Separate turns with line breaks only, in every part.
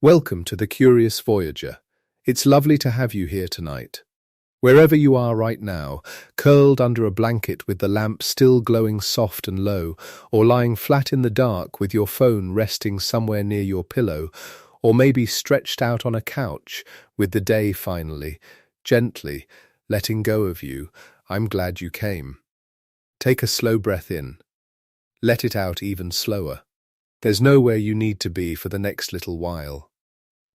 Welcome to the Curious Voyager. It's lovely to have you here tonight. Wherever you are right now, curled under a blanket with the lamp still glowing soft and low, or lying flat in the dark with your phone resting somewhere near your pillow, or maybe stretched out on a couch with the day finally, gently, letting go of you, I'm glad you came. Take a slow breath in. Let it out even slower. There's nowhere you need to be for the next little while.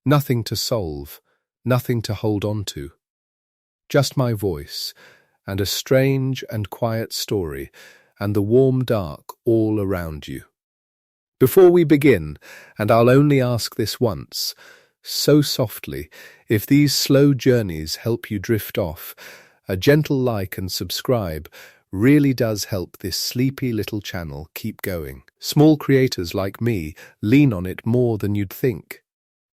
Nothing to solve, nothing to hold on to. Just my voice, and a strange and quiet story, and the warm dark all around you. Before we begin, and I'll only ask this once, so softly, if these slow journeys help you drift off, a gentle like and subscribe really does help this sleepy little channel keep going. Small creators like me lean on it more than you'd think.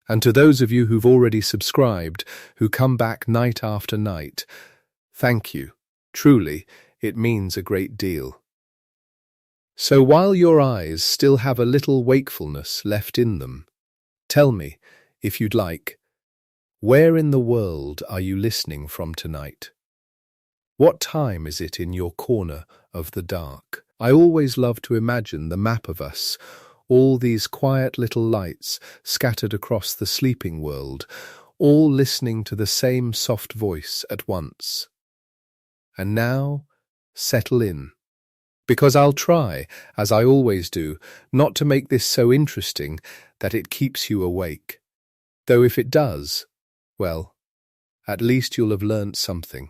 And to those of you who've already subscribed, who come back night after night, thank you. Truly, it means a great deal. So while your eyes still have a little wakefulness left in them, tell me, if you'd like, where in the world are you listening from tonight? What time is it in your corner of the dark? I always love to imagine the map of us, all these quiet little lights scattered across the sleeping world, all listening to the same soft voice at once. And now, settle in. Because I'll try, as I always do, not to make this so interesting that it keeps you awake. Though if it does, well, at least you'll have learnt something.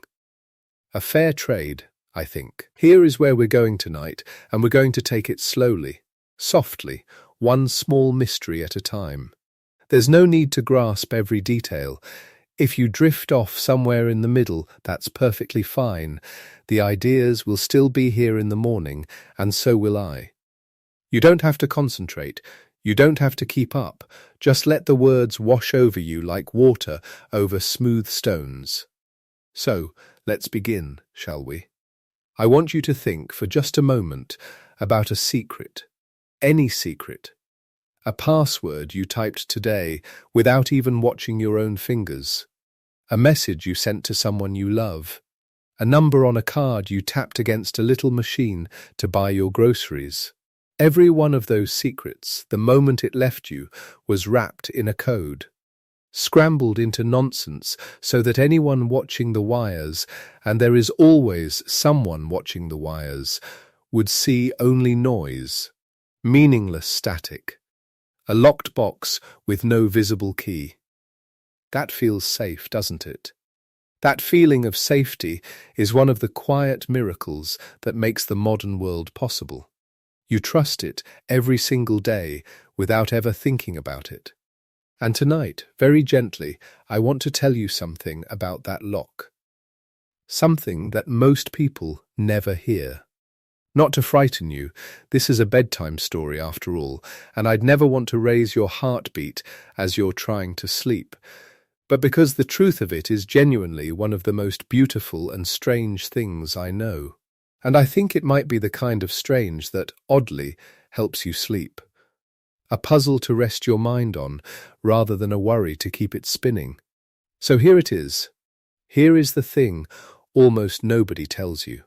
A fair trade, I think. Here is where we're going tonight, and we're going to take it slowly. Softly, one small mystery at a time. There's no need to grasp every detail. If you drift off somewhere in the middle, that's perfectly fine. The ideas will still be here in the morning, and so will I. You don't have to concentrate. You don't have to keep up. Just let the words wash over you like water over smooth stones. So, let's begin, shall we? I want you to think for just a moment about a secret. Any secret. A password you typed today without even watching your own fingers. A message you sent to someone you love. A number on a card you tapped against a little machine to buy your groceries. Every one of those secrets, the moment it left you, was wrapped in a code. Scrambled into nonsense so that anyone watching the wires, and there is always someone watching the wires, would see only noise. Meaningless static. A locked box with no visible key. That feels safe, doesn't it? That feeling of safety is one of the quiet miracles that makes the modern world possible. You trust it every single day without ever thinking about it. And tonight, very gently, I want to tell you something about that lock. Something that most people never hear. Not to frighten you, this is a bedtime story after all, and I'd never want to raise your heartbeat as you're trying to sleep, but because the truth of it is genuinely one of the most beautiful and strange things I know. And I think it might be the kind of strange that, oddly, helps you sleep. A puzzle to rest your mind on, rather than a worry to keep it spinning. So here it is. Here is the thing almost nobody tells you.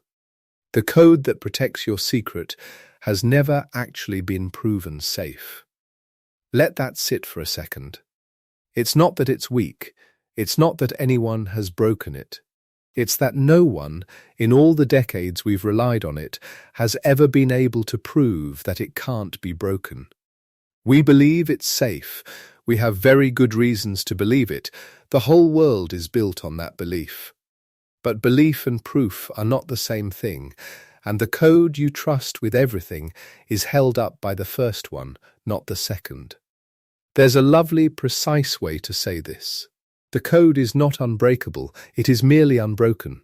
The code that protects your secret has never actually been proven safe. Let that sit for a second. It's not that it's weak. It's not that anyone has broken it. It's that no one, in all the decades we've relied on it, has ever been able to prove that it can't be broken. We believe it's safe. We have very good reasons to believe it. The whole world is built on that belief. But belief and proof are not the same thing, and the code you trust with everything is held up by the first one, not the second. There's a lovely, precise way to say this. The code is not unbreakable, it is merely unbroken.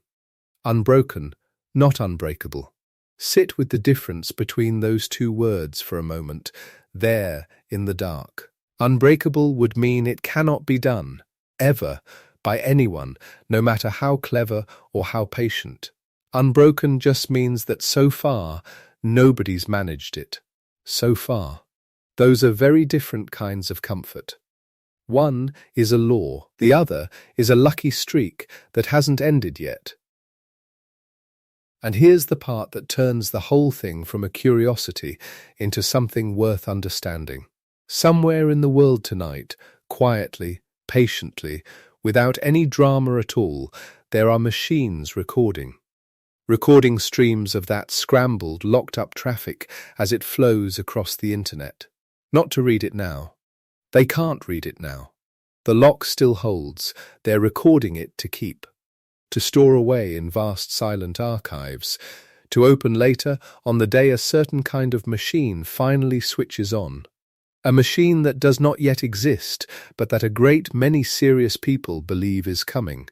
Unbroken, not unbreakable. Sit with the difference between those two words for a moment, there in the dark. Unbreakable would mean it cannot be done, ever, by anyone, no matter how clever or how patient. Unbroken just means that so far, nobody's managed it. So far. Those are very different kinds of comfort. One is a law, the other is a lucky streak that hasn't ended yet. And here's the part that turns the whole thing from a curiosity into something worth understanding. Somewhere in the world tonight, quietly, patiently, without any drama at all, there are machines recording streams of that scrambled, locked-up traffic as it flows across the internet. Not to read it now. They can't read it now. The lock still holds. They're recording it to keep, to store away in vast silent archives, to open later on the day a certain kind of machine finally switches on. A machine that does not yet exist, but that a great many serious people believe is coming.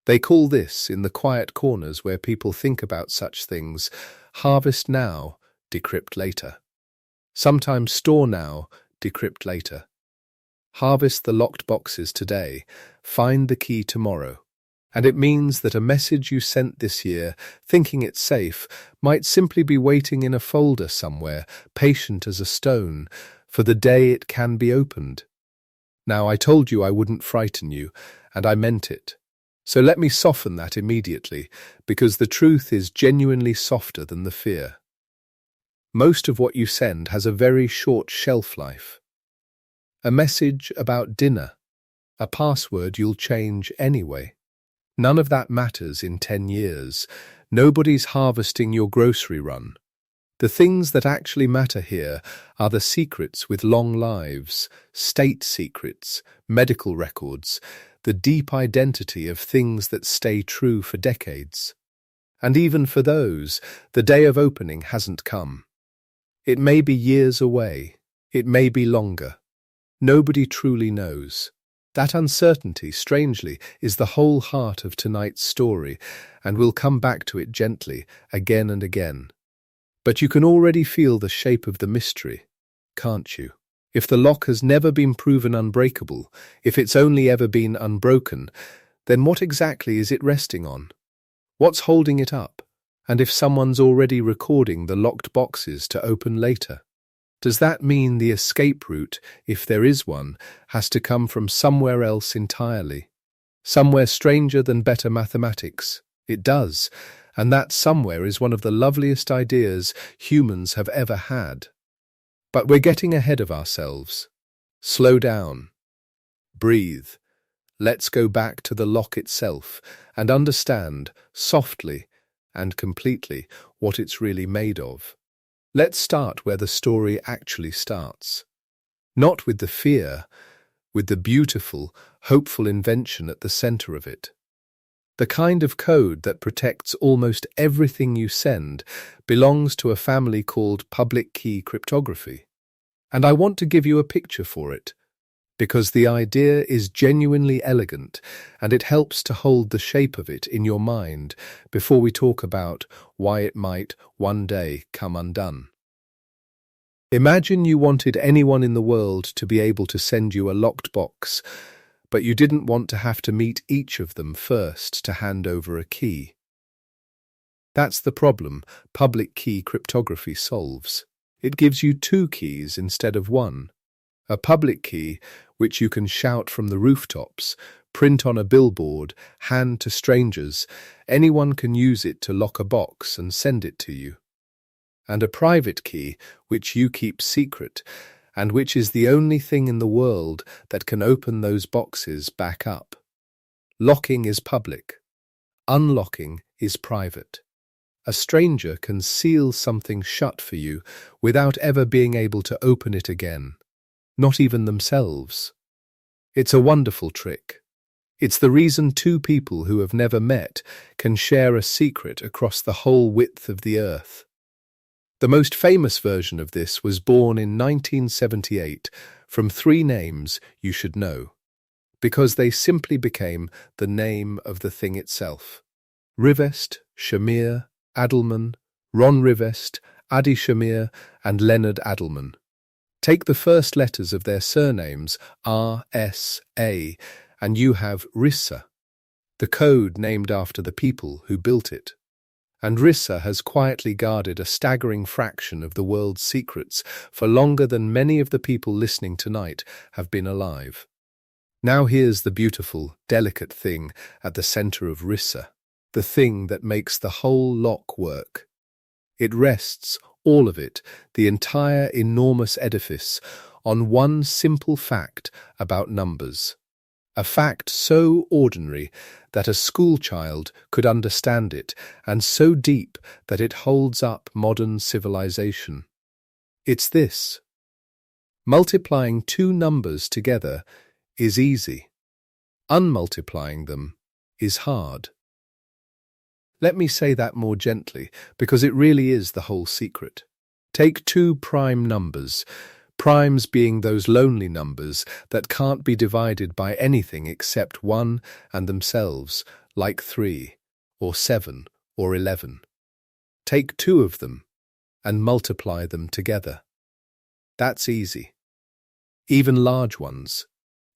They call this, in the quiet corners where people think about such things, harvest now, decrypt later. Sometimes store now, decrypt later. Harvest the locked boxes today, find the key tomorrow. And it means that a message you sent this year, thinking it's safe, might simply be waiting in a folder somewhere, patient as a stone, for the day it can be opened. Now, I told you I wouldn't frighten you, and I meant it. So let me soften that immediately, because the truth is genuinely softer than the fear. Most of what you send has a very short shelf life. A message about dinner, a password you'll change anyway. None of that matters in 10 years. Nobody's harvesting your grocery run. The things that actually matter here are the secrets with long lives, state secrets, medical records, the deep identity of things that stay true for decades. And even for those, the day of opening hasn't come. It may be years away. It may be longer. Nobody truly knows. That uncertainty, strangely, is the whole heart of tonight's story, and we'll come back to it gently, again and again. But you can already feel the shape of the mystery, can't you? If the lock has never been proven unbreakable, if it's only ever been unbroken, then what exactly is it resting on? What's holding it up? And if someone's already recording the locked boxes to open later? Does that mean the escape route, if there is one, has to come from somewhere else entirely? Somewhere stranger than better mathematics? It does, and that somewhere is one of the loveliest ideas humans have ever had. But we're getting ahead of ourselves. Slow down. Breathe. Let's go back to the lock itself and understand, softly and completely, what it's really made of. Let's start where the story actually starts. Not with the fear, with the beautiful, hopeful invention at the center of it. The kind of code that protects almost everything you send belongs to a family called public key cryptography. And I want to give you a picture for it, because the idea is genuinely elegant and it helps to hold the shape of it in your mind before we talk about why it might one day come undone. Imagine you wanted anyone in the world to be able to send you a locked box, but you didn't want to have to meet each of them first to hand over a key. That's the problem public key cryptography solves. It gives you 2 keys instead of 1. A public key, which you can shout from the rooftops, print on a billboard, hand to strangers. Anyone can use it to lock a box and send it to you. And a private key, which you keep secret, and which is the only thing in the world that can open those boxes back up. Locking is public. Unlocking is private. A stranger can seal something shut for you without ever being able to open it again. Not even themselves. It's a wonderful trick. It's the reason 2 people who have never met can share a secret across the whole width of the earth. The most famous version of this was born in 1978 from 3 names you should know, because they simply became the name of the thing itself. Rivest, Shamir, Adelman, Ron Rivest, Adi Shamir, and Leonard Adelman. Take the first letters of their surnames, R, S, A, and you have Rissa, the code named after the people who built it. And Rissa has quietly guarded a staggering fraction of the world's secrets for longer than many of the people listening tonight have been alive. Now here's the beautiful, delicate thing at the center of RISA, the thing that makes the whole lock work. It rests, all of it, the entire enormous edifice, on one simple fact about numbers. A fact so ordinary that a schoolchild could understand it, and so deep that it holds up modern civilization. It's this: multiplying two numbers together is easy. Unmultiplying them is hard. Let me say that more gently, because it really is the whole secret. Take two prime numbers, primes being those lonely numbers that can't be divided by anything except one and themselves, like 3, or 7, or 11. Take two of them and multiply them together. That's easy. Even large ones,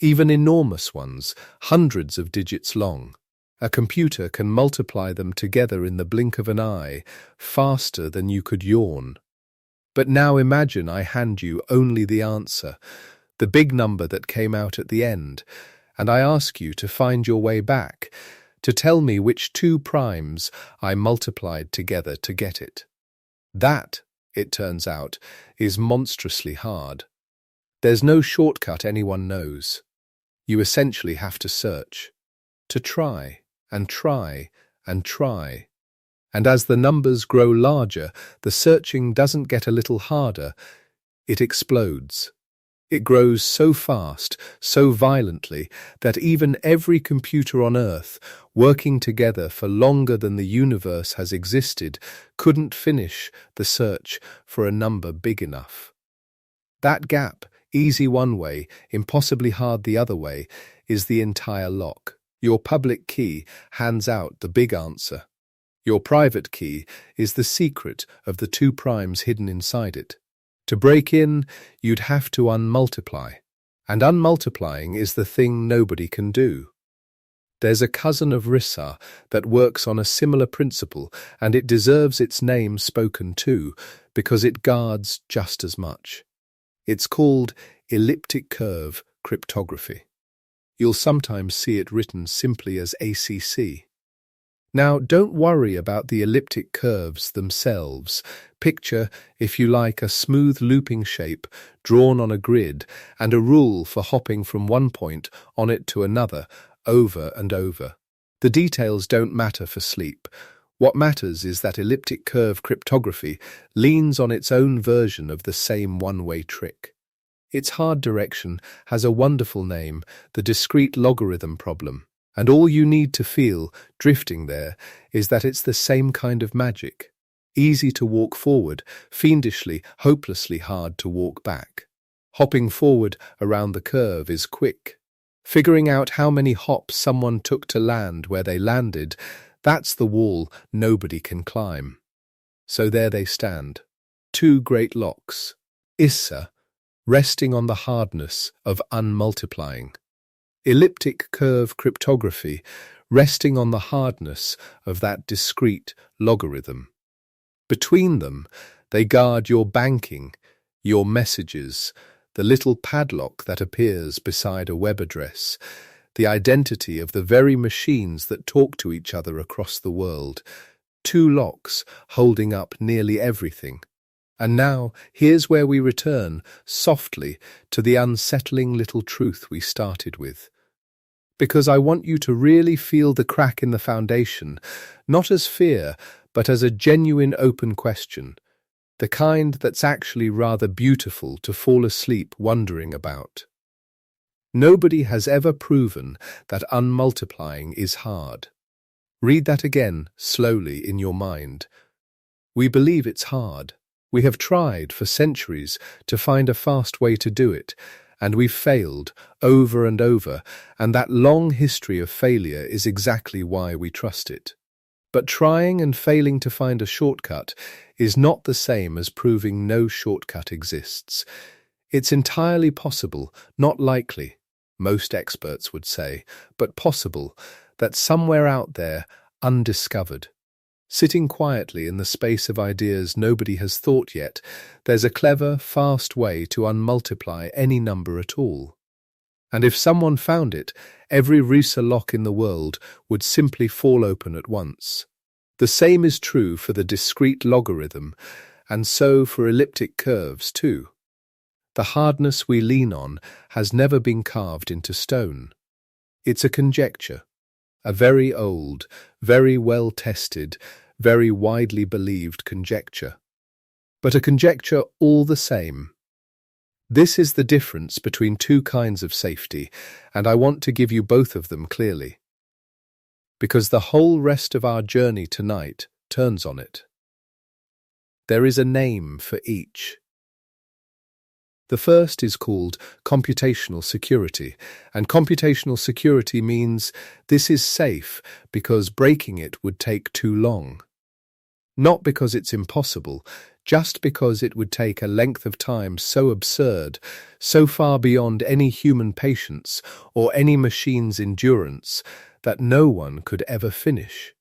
even enormous ones, hundreds of digits long. A computer can multiply them together in the blink of an eye, faster than you could yawn. But now imagine I hand you only the answer, the big number that came out at the end, and I ask you to find your way back, to tell me which two primes I multiplied together to get it. That, it turns out, is monstrously hard. There's no shortcut anyone knows. You essentially have to search, to try and try and try. And as the numbers grow larger, the searching doesn't get a little harder, it explodes. It grows so fast, so violently, that even every computer on Earth, working together for longer than the universe has existed, couldn't finish the search for a number big enough. That gap, easy one way, impossibly hard the other way, is the entire lock. Your public key hands out the big answer. Your private key is the secret of the two primes hidden inside it. To break in, you'd have to unmultiply, and unmultiplying is the thing nobody can do. There's a cousin of RISA that works on a similar principle, and it deserves its name spoken to, because it guards just as much. It's called elliptic-curve cryptography. You'll sometimes see it written simply as ACC. Now, don't worry about the elliptic curves themselves. Picture, if you like, a smooth looping shape drawn on a grid and a rule for hopping from one point on it to another, over and over. The details don't matter for sleep. What matters is that elliptic curve cryptography leans on its own version of the same one-way trick. Its hard direction has a wonderful name, the discrete logarithm problem. And all you need to feel, drifting there, is that it's the same kind of magic. Easy to walk forward, fiendishly, hopelessly hard to walk back. Hopping forward around the curve is quick. Figuring out how many hops someone took to land where they landed, that's the wall nobody can climb. So there they stand. Two great locks. Issa, resting on the hardness of unmultiplying. Elliptic curve cryptography, resting on the hardness of that discrete logarithm. Between them, they guard your banking, your messages, the little padlock that appears beside a web address, the identity of the very machines that talk to each other across the world. Two locks holding up nearly everything. And now, here's where we return, softly, to the unsettling little truth we started with. Because I want you to really feel the crack in the foundation, not as fear, but as a genuine open question, the kind that's actually rather beautiful to fall asleep wondering about. Nobody has ever proven that unmultiplying is hard. Read that again, slowly, in your mind. We believe it's hard. We have tried for centuries to find a fast way to do it, and we've failed over and over, and that long history of failure is exactly why we trust it. But trying and failing to find a shortcut is not the same as proving no shortcut exists. It's entirely possible, not likely, most experts would say, but possible, that somewhere out there, undiscovered, sitting quietly in the space of ideas nobody has thought yet, there's a clever, fast way to unmultiply any number at all. And if someone found it, every RISA lock in the world would simply fall open at once. The same is true for the discrete logarithm, and so for elliptic curves too. The hardness we lean on has never been carved into stone. It's a conjecture, a very old, very well-tested, very widely believed conjecture. But a conjecture all the same. This is the difference between two kinds of safety, and I want to give you both of them clearly. Because the whole rest of our journey tonight turns on it. There is a name for each. The first is called computational security, and computational security means this is safe because breaking it would take too long. Not because it's impossible, just because it would take a length of time so absurd, so far beyond any human patience or any machine's endurance, that no one could ever finish.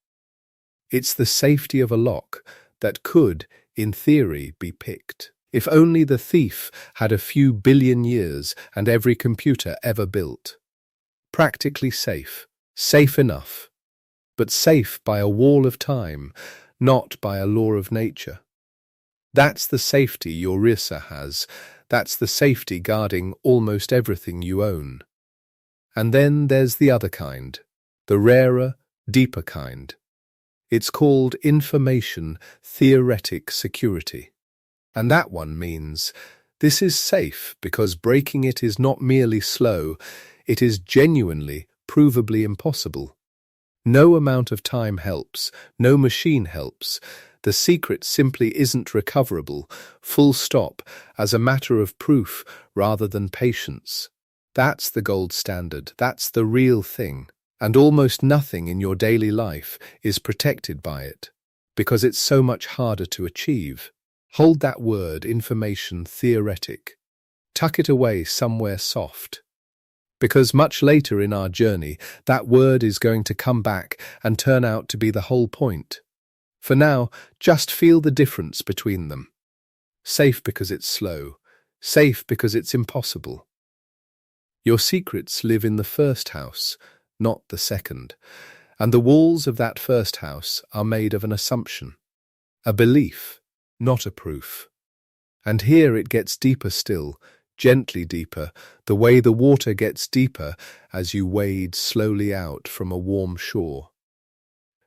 It's the safety of a lock that could, in theory, be picked. If only the thief had a few billion years and every computer ever built. Practically safe, safe enough, but safe by a wall of time, not by a law of nature. That's the safety your RISA has. That's the safety guarding almost everything you own. And then there's the other kind, the rarer, deeper kind. It's called information theoretic security. And that one means this is safe because breaking it is not merely slow, it is genuinely, provably impossible. No amount of time helps, no machine helps. The secret simply isn't recoverable, full stop, as a matter of proof rather than patience. That's the gold standard, that's the real thing. And almost nothing in your daily life is protected by it, because it's so much harder to achieve. Hold that word, information theoretic. Tuck it away somewhere soft. Because much later in our journey, that word is going to come back and turn out to be the whole point. For now, just feel the difference between them. Safe because it's slow. Safe because it's impossible. Your secrets live in the first house, not the second. And the walls of that first house are made of an assumption, a belief, not a proof. And here it gets deeper still, gently deeper, the way the water gets deeper as you wade slowly out from a warm shore.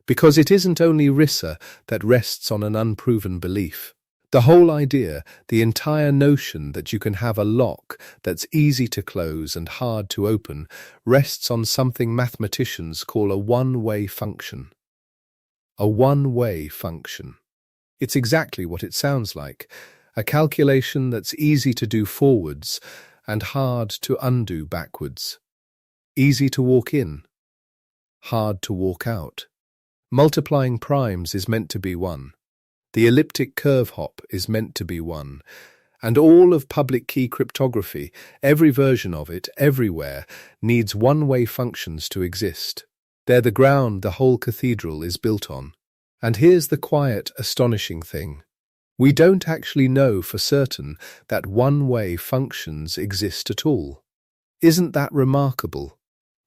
Because it isn't only RISA that rests on an unproven belief. The whole idea, the entire notion that you can have a lock that's easy to close and hard to open, rests on something mathematicians call a one-way function. A one-way function. It's exactly what it sounds like, a calculation that's easy to do forwards and hard to undo backwards. Easy to walk in, hard to walk out. Multiplying primes is meant to be 1. The elliptic curve hop is meant to be 1. And all of public key cryptography, every version of it, everywhere, needs one-way functions to exist. They're the ground the whole cathedral is built on. And here's the quiet, astonishing thing. We don't actually know for certain that one-way functions exist at all. Isn't that remarkable?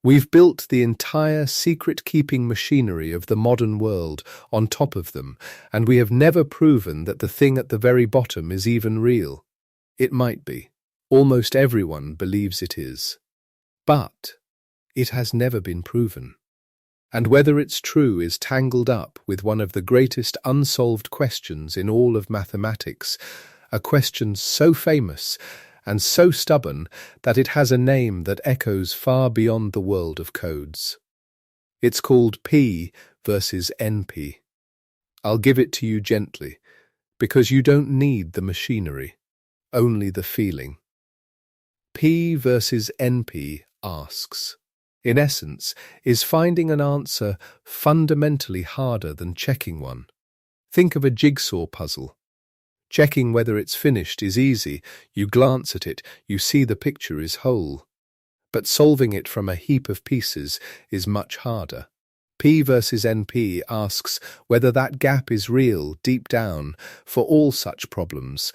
We've built the entire secret-keeping machinery of the modern world on top of them, and we have never proven that the thing at the very bottom is even real. It might be. Almost everyone believes it is. But it has never been proven. And whether it's true is tangled up with one of the greatest unsolved questions in all of mathematics, a question so famous and so stubborn that it has a name that echoes far beyond the world of codes. It's called P versus NP. I'll give it to you gently, because you don't need the machinery, only the feeling. P versus NP asks, in essence, is finding an answer fundamentally harder than checking one? Think of a jigsaw puzzle. Checking whether it's finished is easy. You glance at it, you see the picture is whole. But solving it from a heap of pieces is much harder. P versus NP asks whether that gap is real deep down for all such problems,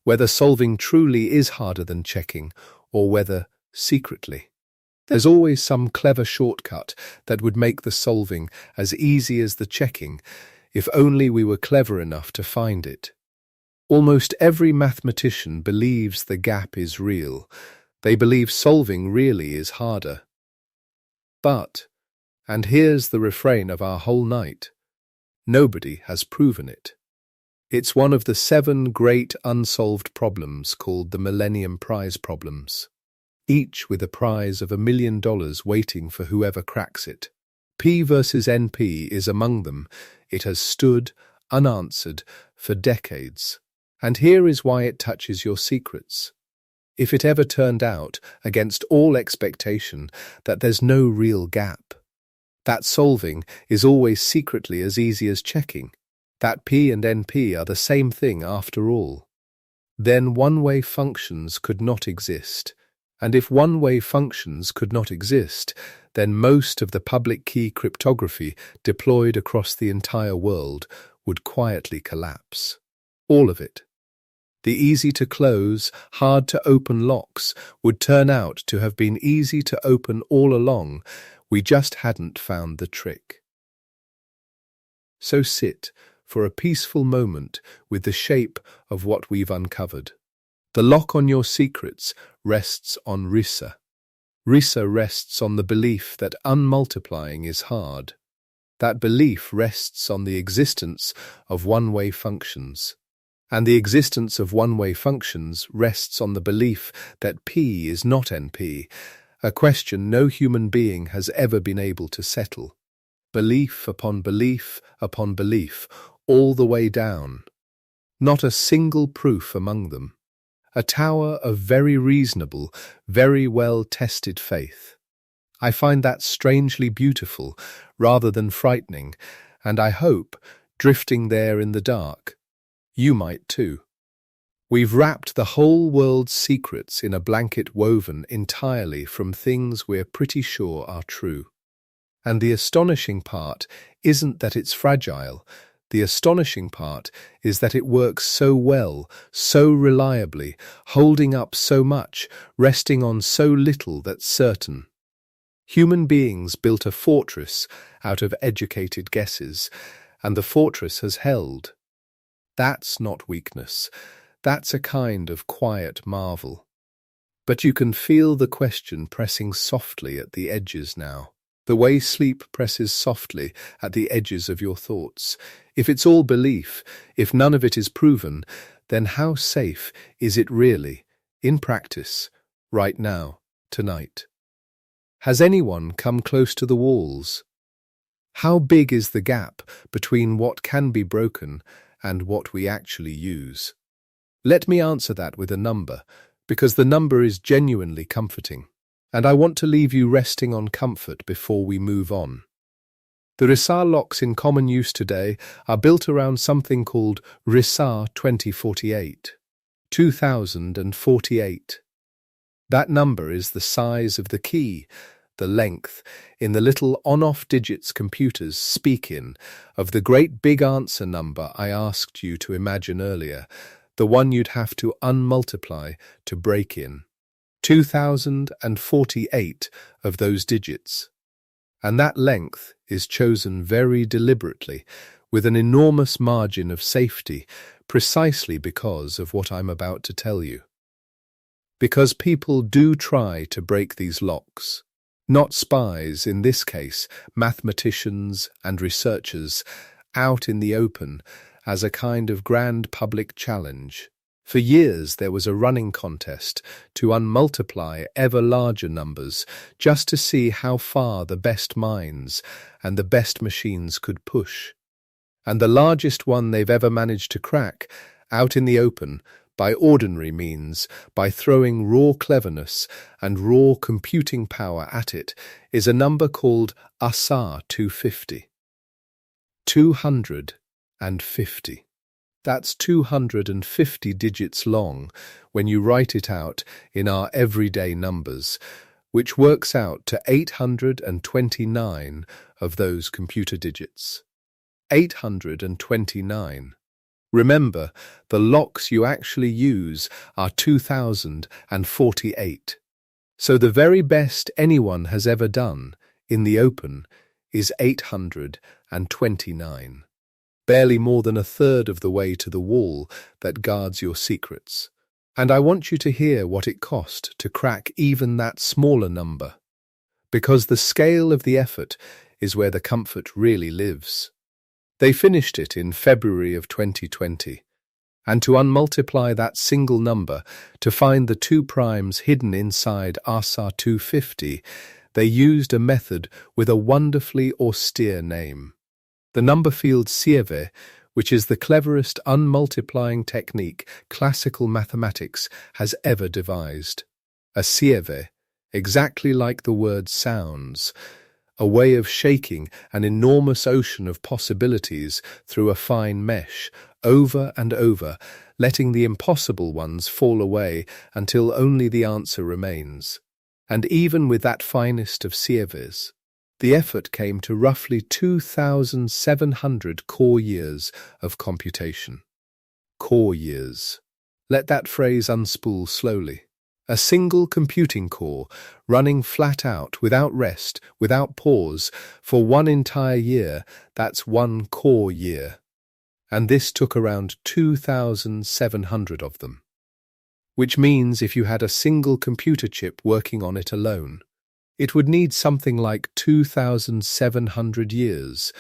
whether solving truly is harder than checking, or whether, secretly, There's always some clever shortcut that would make the solving as easy as the checking, if only we were clever enough to find it. Almost every mathematician believes the gap is real. They believe solving really is harder. But, and here's the refrain of our whole night, nobody has proven it. It's one of the 7 great unsolved problems called the Millennium Prize problems, each with a prize of $1 million waiting for whoever cracks it. P versus NP is among them. It has stood, unanswered, for decades. And here is why it touches your secrets. If it ever turned out, against all expectation, that there's no real gap, that solving is always secretly as easy as checking, that P and NP are the same thing after all, then one-way functions could not exist. And if one-way functions could not exist, then most of the public key cryptography deployed across the entire world would quietly collapse. All of it. The easy-to-close, hard-to-open locks would turn out to have been easy to open all along. We just hadn't found the trick. So sit for a peaceful moment with the shape of what we've uncovered. The lock on your secrets rests on RISA. RISA rests on the belief that unmultiplying is hard. That belief rests on the existence of one-way functions. And the existence of one-way functions rests on the belief that P is not NP, a question no human being has ever been able to settle. Belief upon belief upon belief, all the way down. Not a single proof among them. A tower of very reasonable, very well-tested faith. I find that strangely beautiful, rather than frightening, and I hope, drifting there in the dark, you might too. We've wrapped the whole world's secrets in a blanket woven entirely from things we're pretty sure are true. And the astonishing part isn't that it's fragile. The astonishing part is that it works so well, so reliably, holding up so much, resting on so little that's certain. Human beings built a fortress out of educated guesses, and the fortress has held. That's not weakness. That's a kind of quiet marvel. But you can feel the question pressing softly at the edges now. The way sleep presses softly at the edges of your thoughts. If it's all belief, if none of it is proven, then how safe is it really, in practice, right now, tonight? Has anyone come close to the walls? How big is the gap between what can be broken and what we actually use? Let me answer that with a number, because the number is genuinely comforting. And I want to leave you resting on comfort before we move on. The RISA locks in common use today are built around something called RISA 2048. 2048. That number is the size of the key, the length, in the little on-off digits computers speak in, of the great big answer number I asked you to imagine earlier, the one you'd have to unmultiply to break in. 2048 of those digits. And that length is chosen very deliberately, with an enormous margin of safety, precisely because of what I'm about to tell you. Because people do try to break these locks. Not spies, in this case, mathematicians and researchers, out in the open as a kind of grand public challenge. For years there was a running contest to unmultiply ever larger numbers just to see how far the best minds and the best machines could push. And the largest one they've ever managed to crack, out in the open, by ordinary means, by throwing raw cleverness and raw computing power at it, is a number called RISA 250. 250. That's 250 digits long when you write it out in our everyday numbers, which works out to 829 of those computer digits. 829. Remember, the locks you actually use are 2048. So the very best anyone has ever done in the open is 829. Barely more than a third of the way to the wall that guards your secrets. And I want you to hear what it cost to crack even that smaller number. Because the scale of the effort is where the comfort really lives. They finished it in February of 2020. And to unmultiply that single number, to find the two primes hidden inside RSA 250, they used a method with a wonderfully austere name. The number field sieve, which is the cleverest unmultiplying technique classical mathematics has ever devised. A sieve, exactly like the word sounds, a way of shaking an enormous ocean of possibilities through a fine mesh, over and over, letting the impossible ones fall away until only the answer remains. And even with that finest of sieves, the effort came to roughly 2,700 core years of computation. Core years. Let that phrase unspool slowly. A single computing core running flat out, without rest, without pause, for one entire year, that's one core year. And this took around 2,700 of them. Which means if you had a single computer chip working on it alone, it would need something like 2,700 years,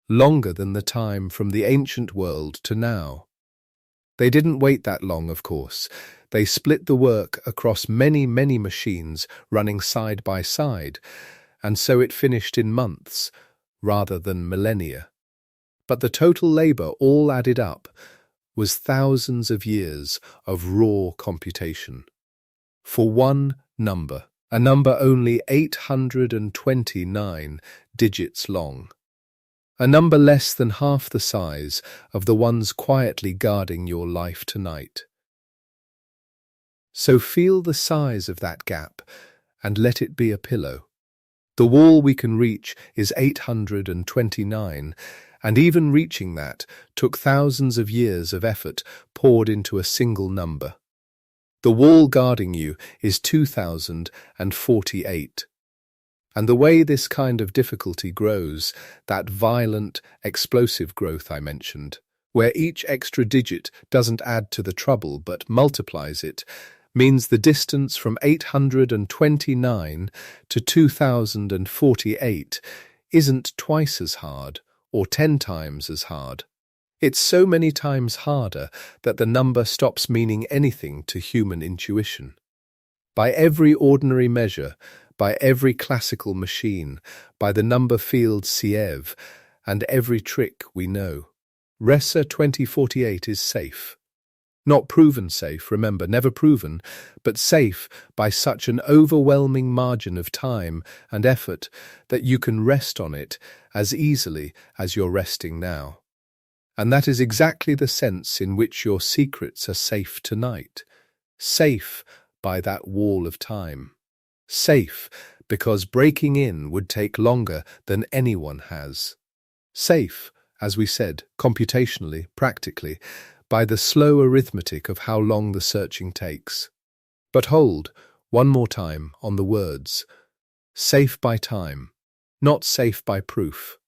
longer than the time from the ancient world to now. They didn't wait that long, of course. They split the work across many, many machines running side by side, and so it finished in months rather than millennia. But the total labor, all added up, was thousands of years of raw computation. For one number. A number only 829 digits long. A number less than half the size of the ones quietly guarding your life tonight. So feel the size of that gap and let it be a pillow. The wall we can reach is 829, and even reaching that took thousands of years of effort poured into a single number. The wall guarding you is 2048. And the way this kind of difficulty grows, that violent, explosive growth I mentioned, where each extra digit doesn't add to the trouble but multiplies it, means the distance from 829 to 2048 isn't twice as hard or 10 times as hard. It's so many times harder that the number stops meaning anything to human intuition. By every ordinary measure, by every classical machine, by the number field Siev, and every trick we know, RSA 2048 is safe. Not proven safe, remember, never proven, but safe by such an overwhelming margin of time and effort that you can rest on it as easily as you're resting now. And that is exactly the sense in which your secrets are safe tonight. Safe by that wall of time. Safe because breaking in would take longer than anyone has. Safe, as we said, computationally, practically, by the slow arithmetic of how long the searching takes. But hold, one more time on the words. Safe by time, not safe by proof.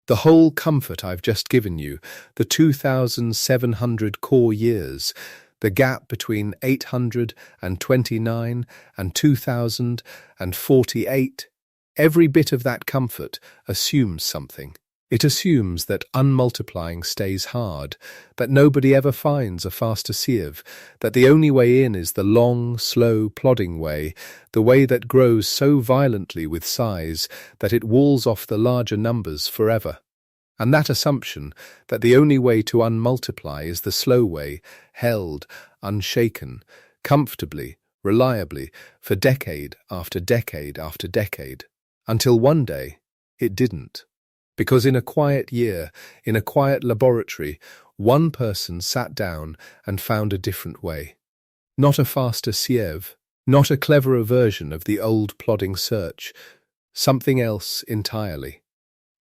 The whole comfort I've just given you, the 2,700 core years, the gap between 829 and 2048, every bit of that comfort assumes something. It assumes that unmultiplying stays hard, that nobody ever finds a faster sieve, that the only way in is the long, slow, plodding way, the way that grows so violently with size that it walls off the larger numbers forever. And that assumption that the only way to unmultiply is the slow way, held, unshaken, comfortably, reliably, for decade after decade after decade, until one day it didn't. Because in a quiet year, in a quiet laboratory, one person sat down and found a different way. Not a faster Siev, not a cleverer version of the old plodding search, something else entirely.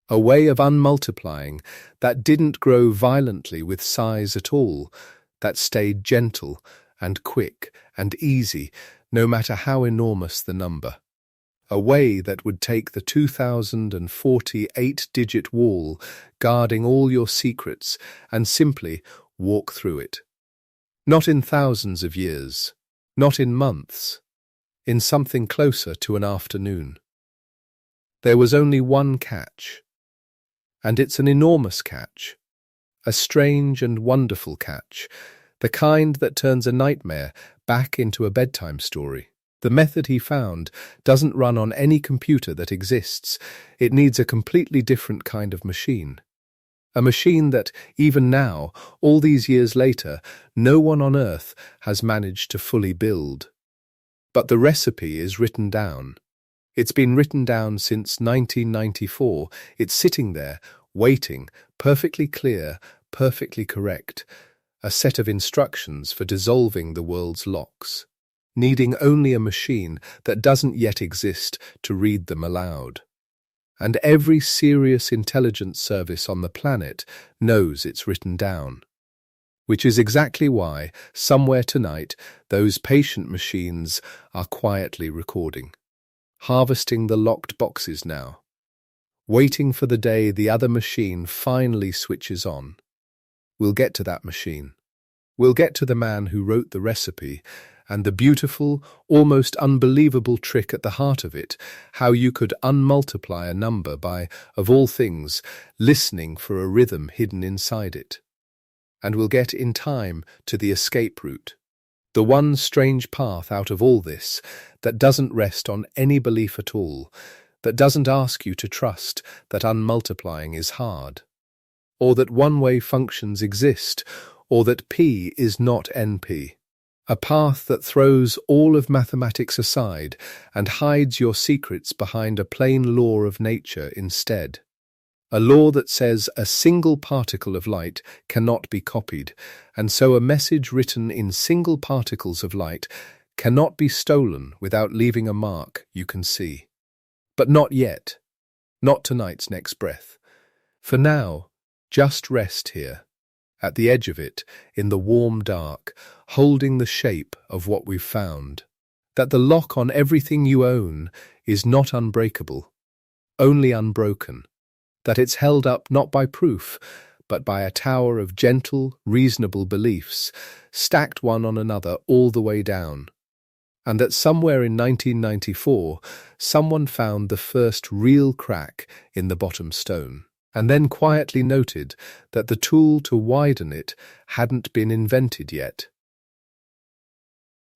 A way of unmultiplying that didn't grow violently with size at all, that stayed gentle and quick and easy, no matter how enormous the number. A way that would take the 2048-digit wall guarding all your secrets and simply walk through it. Not in thousands of years, not in months, in something closer to an afternoon. There was only one catch, and it's an enormous catch, a strange and wonderful catch, the kind that turns a nightmare back into a bedtime story. The method he found doesn't run on any computer that exists. It needs a completely different kind of machine. A machine that, even now, all these years later, no one on Earth has managed to fully build. But the recipe is written down. It's been written down since 1994. It's sitting there, waiting, perfectly clear, perfectly correct. A set of instructions for dissolving the world's locks, needing only a machine that doesn't yet exist to read them aloud. And every serious intelligence service on the planet knows it's written down. Which is exactly why, somewhere tonight, those patient machines are quietly recording, harvesting the locked boxes now, waiting for the day the other machine finally switches on. We'll get to that machine. We'll get to the man who wrote the recipe and the beautiful, almost unbelievable trick at the heart of it, how you could unmultiply a number by, of all things, listening for a rhythm hidden inside it. And we'll get in time to the escape route, the one strange path out of all this that doesn't rest on any belief at all, that doesn't ask you to trust that unmultiplying is hard, or that one-way functions exist, or that P is not NP. A path that throws all of mathematics aside and hides your secrets behind a plain law of nature instead. A law that says a single particle of light cannot be copied, and so a message written in single particles of light cannot be stolen without leaving a mark you can see. But not yet. Not tonight's next breath. For now, just rest here, at the edge of it, in the warm dark, holding the shape of what we've found. That the lock on everything you own is not unbreakable, only unbroken. That it's held up not by proof, but by a tower of gentle, reasonable beliefs, stacked one on another all the way down. And that somewhere in 1994, someone found the first real crack in the bottom stone, and then quietly noted that the tool to widen it hadn't been invented yet.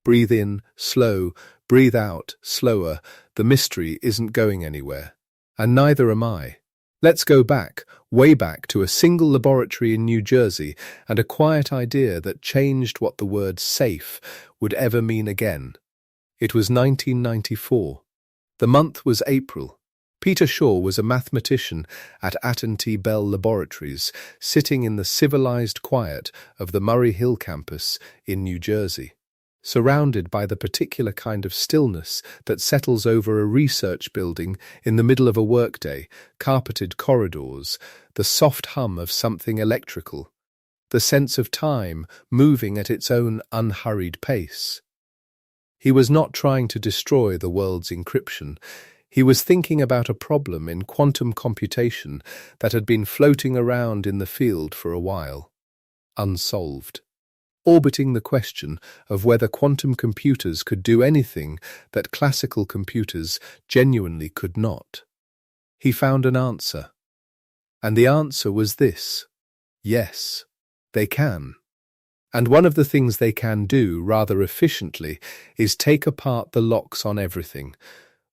Breathe in, slow, breathe out, slower. The mystery isn't going anywhere, and neither am I. Let's go back, way back to a single laboratory in New Jersey and a quiet idea that changed what the word safe would ever mean again. It was 1994. The month was April. Peter Shor was a mathematician at T. Bell Laboratories, sitting in the civilized quiet of the Murray Hill campus in New Jersey, surrounded by the particular kind of stillness that settles over a research building in the middle of a workday, carpeted corridors, the soft hum of something electrical, the sense of time moving at its own unhurried pace. He was not trying to destroy the world's encryption. He was thinking about a problem in quantum computation that had been floating around in the field for a while, unsolved, orbiting the question of whether quantum computers could do anything that classical computers genuinely could not. He found an answer. And the answer was this: yes, they can. And one of the things they can do rather efficiently is take apart the locks on everything.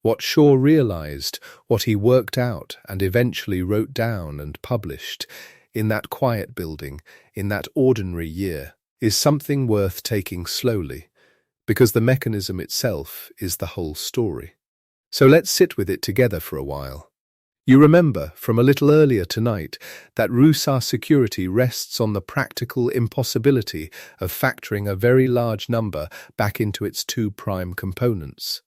What Shor realized, what he worked out and eventually wrote down and published in that quiet building, in that ordinary year, is something worth taking slowly, because the mechanism itself is the whole story. So let's sit with it together for a while. You remember from a little earlier tonight that Rousseau's security rests on the practical impossibility of factoring a very large number back into its two prime components,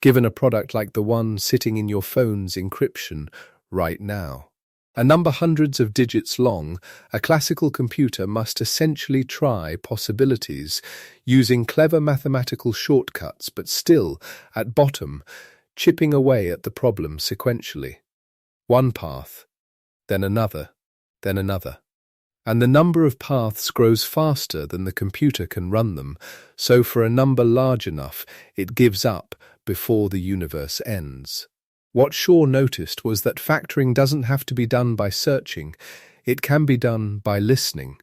given a product like the one sitting in your phone's encryption right now. A number hundreds of digits long, a classical computer must essentially try possibilities using clever mathematical shortcuts, but still, at bottom, chipping away at the problem sequentially. One path, then another, then another. And the number of paths grows faster than the computer can run them, so for a number large enough, it gives up before the universe ends. What Shor noticed was that factoring doesn't have to be done by searching, it can be done by listening.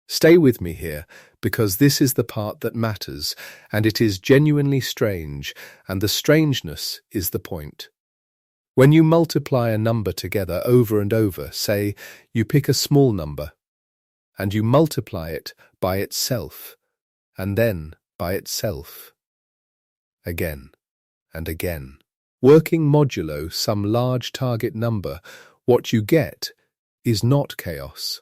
Stay with me here, because this is the part that matters, and it is genuinely strange, and the strangeness is the point. When you multiply a number together over and over, say, you pick a small number, and you multiply it by itself, and then by itself, again and again. Working modulo some large target number, what you get is not chaos.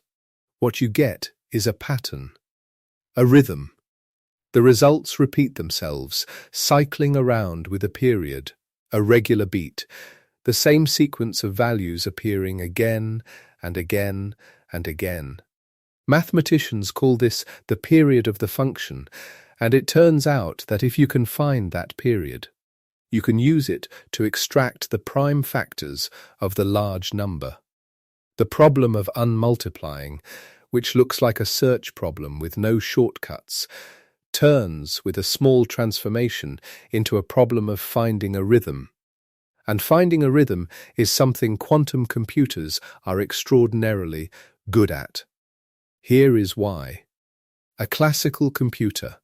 What you get is a pattern, a rhythm. The results repeat themselves, cycling around with a period, a regular beat, the same sequence of values appearing again and again and again. Mathematicians call this the period of the function, and it turns out that if you can find that period, you can use it to extract the prime factors of the large number. The problem of unmultiplying, which looks like a search problem with no shortcuts, turns with a small transformation into a problem of finding a rhythm. And finding a rhythm is something quantum computers are extraordinarily good at. Here is why. A classical computer,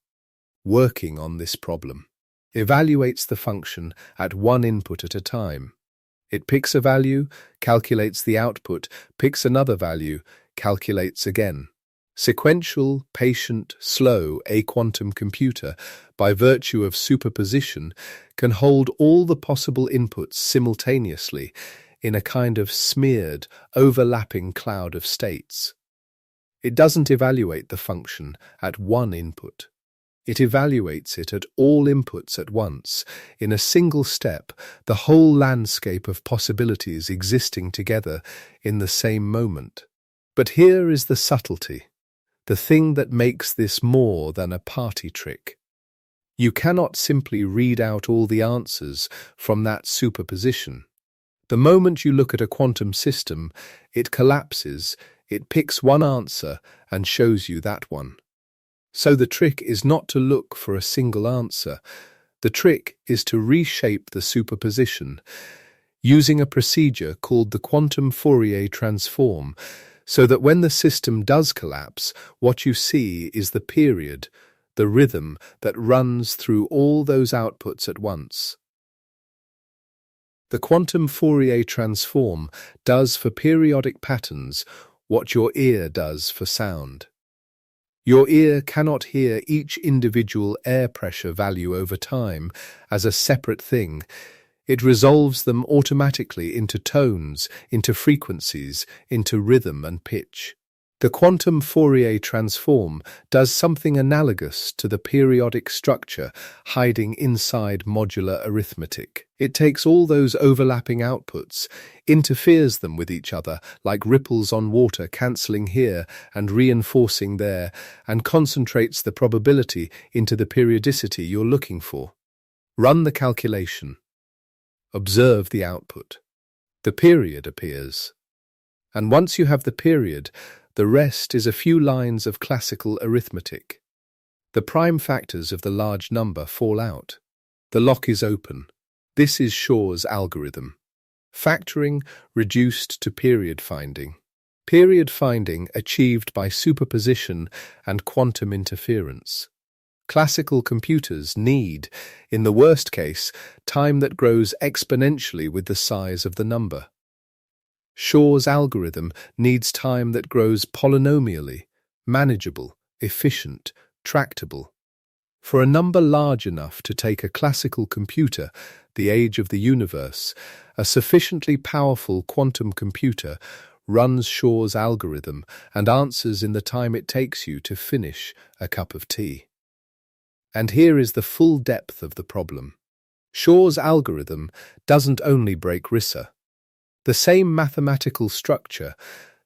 working on this problem, evaluates the function at one input at a time. It picks a value, calculates the output, picks another value, calculates again. Sequential, patient, slow, a quantum computer, by virtue of superposition, can hold all the possible inputs simultaneously in a kind of smeared, overlapping cloud of states. It doesn't evaluate the function at one input. It evaluates it at all inputs at once, in a single step, the whole landscape of possibilities existing together in the same moment. But here is the subtlety, the thing that makes this more than a party trick. You cannot simply read out all the answers from that superposition. The moment you look at a quantum system, it collapses, it picks one answer and shows you that one. So the trick is not to look for a single answer. The trick is to reshape the superposition, using a procedure called the quantum Fourier transform, so that when the system does collapse, what you see is the period, the rhythm that runs through all those outputs at once. The quantum Fourier transform does for periodic patterns what your ear does for sound. Your ear cannot hear each individual air pressure value over time as a separate thing. It resolves them automatically into tones, into frequencies, into rhythm and pitch. The quantum Fourier transform does something analogous to the periodic structure hiding inside modular arithmetic. It takes all those overlapping outputs, interferes them with each other like ripples on water cancelling here and reinforcing there, and concentrates the probability into the periodicity you're looking for. Run the calculation. Observe the output. The period appears. And once you have the period, the rest is a few lines of classical arithmetic. The prime factors of the large number fall out. The lock is open. This is Shor's algorithm. Factoring reduced to period finding. Period finding achieved by superposition and quantum interference. Classical computers need, in the worst case, time that grows exponentially with the size of the number. Shor's algorithm needs time that grows polynomially, manageable, efficient, tractable. For a number large enough to take a classical computer, the age of the universe, a sufficiently powerful quantum computer runs Shor's algorithm and answers in the time it takes you to finish a cup of tea. And here is the full depth of the problem. Shor's algorithm doesn't only break RISA. The same mathematical structure,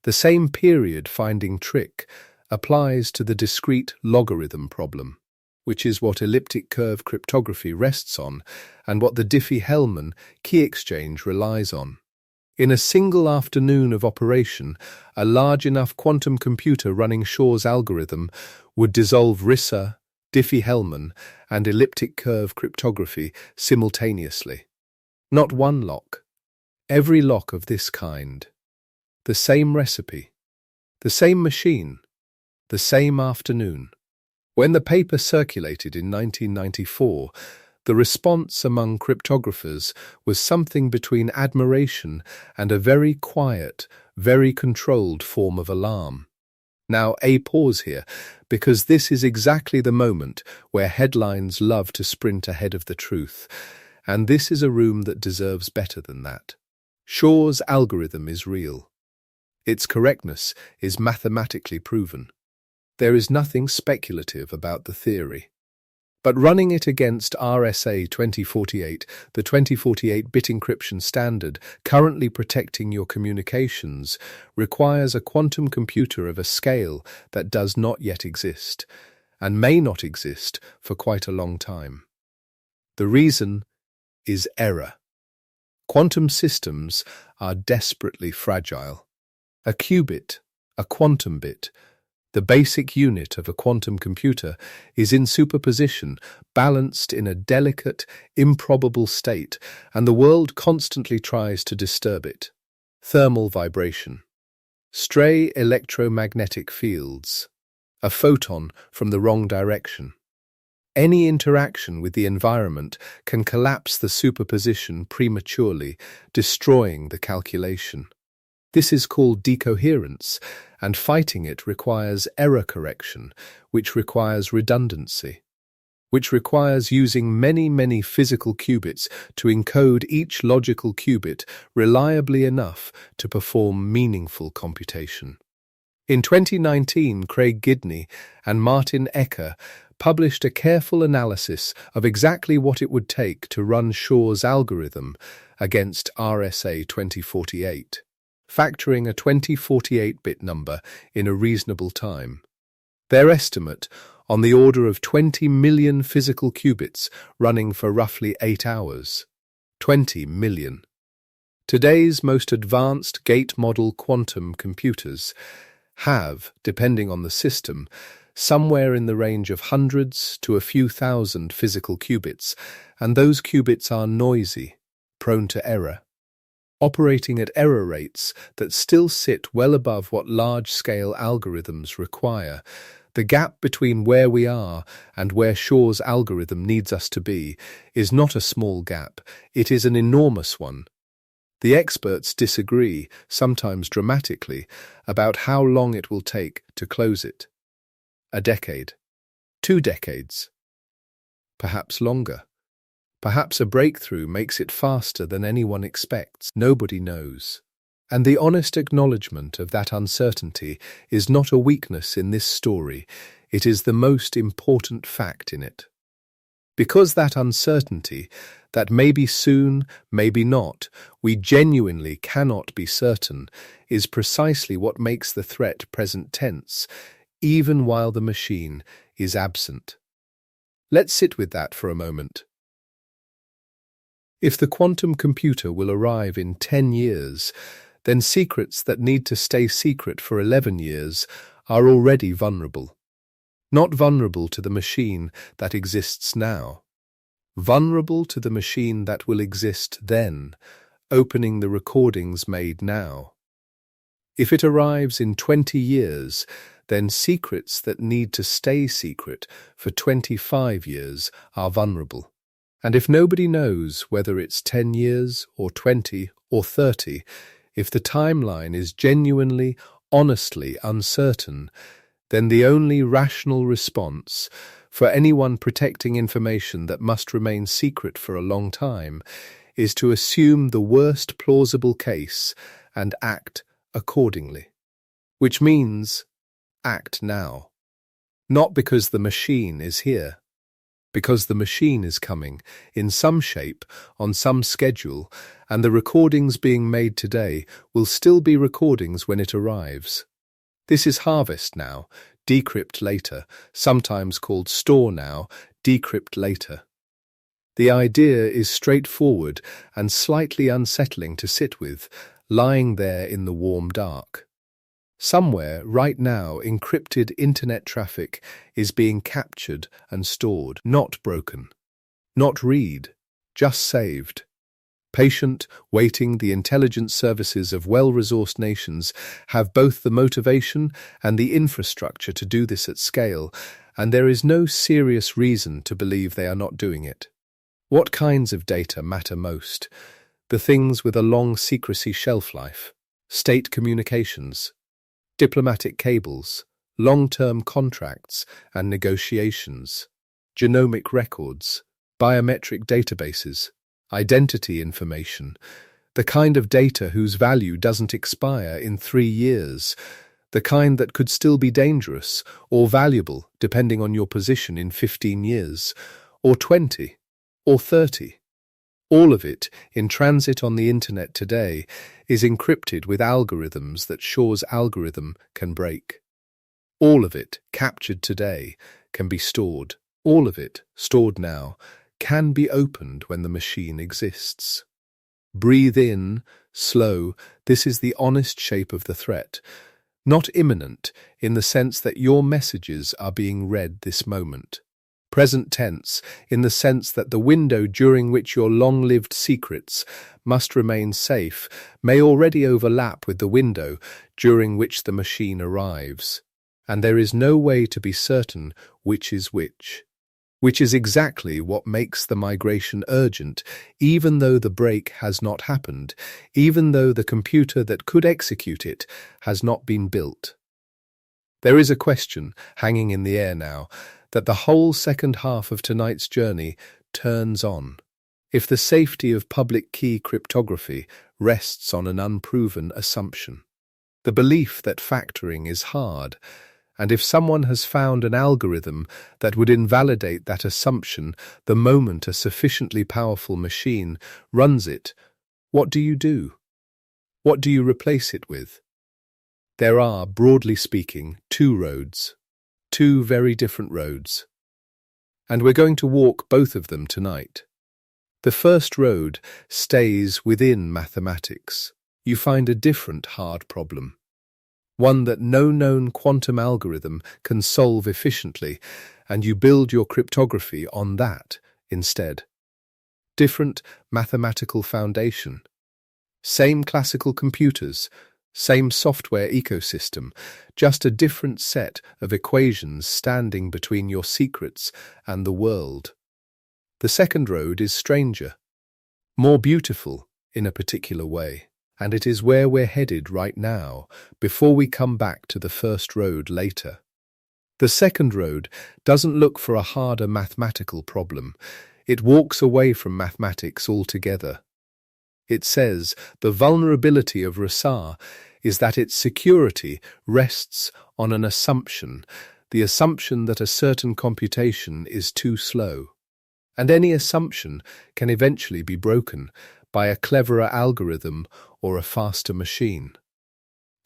the same period-finding trick, applies to the discrete logarithm problem, which is what elliptic-curve cryptography rests on and what the Diffie-Hellman key exchange relies on. In a single afternoon of operation, a large enough quantum computer running Shor's algorithm would dissolve RISA, Diffie-Hellman, and elliptic-curve cryptography simultaneously. Not one lock, every lock of this kind. The same recipe, the same machine, the same afternoon. When the paper circulated in 1994, the response among cryptographers was something between admiration and a very quiet, very controlled form of alarm. Now, a pause here, because this is exactly the moment where headlines love to sprint ahead of the truth, and this is a room that deserves better than that. Shor's algorithm is real. Its correctness is mathematically proven. There is nothing speculative about the theory. But running it against RSA 2048, the 2048-bit encryption standard currently protecting your communications, requires a quantum computer of a scale that does not yet exist, and may not exist for quite a long time. The reason is error. Quantum systems are desperately fragile. A qubit, a quantum bit, the basic unit of a quantum computer, is in superposition, balanced in a delicate, improbable state, and the world constantly tries to disturb it. Thermal vibration, stray electromagnetic fields, a photon from the wrong direction. Any interaction with the environment can collapse the superposition prematurely, destroying the calculation. This is called decoherence, and fighting it requires error correction, which requires redundancy, which requires using many physical qubits to encode each logical qubit reliably enough to perform meaningful computation. In 2019, Craig Gidney and Martin Ecker published a careful analysis of exactly what it would take to run Shor's algorithm against RSA 2048. Factoring a 2048-bit number in a reasonable time. Their estimate, on the order of 20 million physical qubits running for roughly 8 hours. 20 million. Today's most advanced gate model quantum computers have, depending on the system, somewhere in the range of hundreds to a few thousand physical qubits, and those qubits are noisy, prone to error. Operating at error rates that still sit well above what large-scale algorithms require, the gap between where we are and where Shor's algorithm needs us to be is not a small gap, it is an enormous one. The experts disagree, sometimes dramatically, about how long it will take to close it. A decade, 2 decades, perhaps longer. Perhaps a breakthrough makes it faster than anyone expects. Nobody knows. And the honest acknowledgement of that uncertainty is not a weakness in this story, it is the most important fact in it. Because that uncertainty, that maybe soon, maybe not, we genuinely cannot be certain, is precisely what makes the threat present tense, even while the machine is absent. Let's sit with that for a moment. If the quantum computer will arrive in 10 years, then secrets that need to stay secret for 11 years are already vulnerable. Not vulnerable to the machine that exists now. Vulnerable to the machine that will exist then, opening the recordings made now. If it arrives in 20 years, then secrets that need to stay secret for 25 years are vulnerable. And if nobody knows whether it's 10 years or 20 or 30, if the timeline is genuinely, honestly uncertain, then the only rational response for anyone protecting information that must remain secret for a long time is to assume the worst plausible case and act accordingly. Which means act now. Not because the machine is here, Because the machine is coming, in some shape, on some schedule, and the recordings being made today will still be recordings when it arrives. This is harvest now, decrypt later, sometimes called store now, decrypt later. The idea is straightforward and slightly unsettling to sit with, lying there in the warm dark. Somewhere, right now, encrypted internet traffic is being captured and stored, not broken, not read, just saved. Patient, waiting, the intelligence services of well-resourced nations have both the motivation and the infrastructure to do this at scale, and there is no serious reason to believe they are not doing it. What kinds of data matter most? The things with a long secrecy shelf life, state communications, diplomatic cables, long-term contracts and negotiations, genomic records, biometric databases, identity information, the kind of data whose value doesn't expire in 3 years, the kind that could still be dangerous or valuable depending on your position in 15 years, or 20, or 30. All of it, in transit on the internet today, is encrypted with algorithms that Shor's algorithm can break. All of it, captured today, can be stored. All of it, stored now, can be opened when the machine exists. Breathe in, slow, this is the honest shape of the threat. Not imminent, in the sense that your messages are being read this moment. Present tense, in the sense that the window during which your long-lived secrets must remain safe may already overlap with the window during which the machine arrives, and there is no way to be certain which is which is exactly what makes the migration urgent, even though the break has not happened, even though the computer that could execute it has not been built. There is a question hanging in the air now, that the whole second half of tonight's journey turns on. If the safety of public key cryptography rests on an unproven assumption, the belief that factoring is hard, and if someone has found an algorithm that would invalidate that assumption the moment a sufficiently powerful machine runs it, what do you do? What do you replace it with? There are, broadly speaking, 2 roads. 2 very different roads. And we're going to walk both of them tonight. The first road stays within mathematics. You find a different hard problem. One that no known quantum algorithm can solve efficiently, and you build your cryptography on that instead. Different mathematical foundation. Same classical computers, same software ecosystem, just a different set of equations standing between your secrets and the world. The second road is stranger, more beautiful in a particular way, and it is where we're headed right now, before we come back to the first road later. The second road doesn't look for a harder mathematical problem. It walks away from mathematics altogether. It says the vulnerability of Rasar is that its security rests on an assumption, the assumption that a certain computation is too slow. And any assumption can eventually be broken by a cleverer algorithm or a faster machine.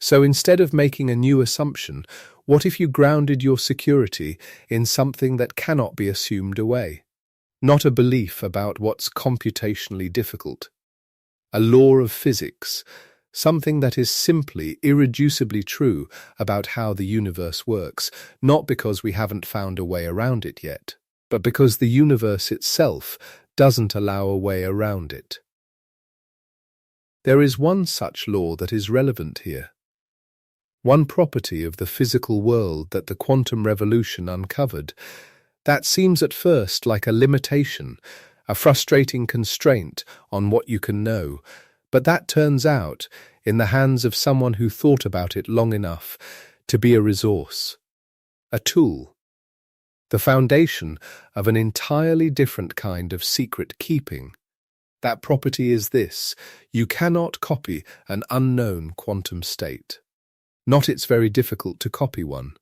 So instead of making a new assumption, what if you grounded your security in something that cannot be assumed away? Not a belief about what's computationally difficult. A law of physics, something that is simply irreducibly true about how the universe works, not because we haven't found a way around it yet, but because the universe itself doesn't allow a way around it. There is one such law that is relevant here. One property of the physical world that the quantum revolution uncovered, that seems at first like a limitation, a frustrating constraint on what you can know, but that turns out, in the hands of someone who thought about it long enough, to be a resource, a tool, the foundation of an entirely different kind of secret keeping. That property is this: you cannot copy an unknown quantum state. Not it's very difficult to copy one.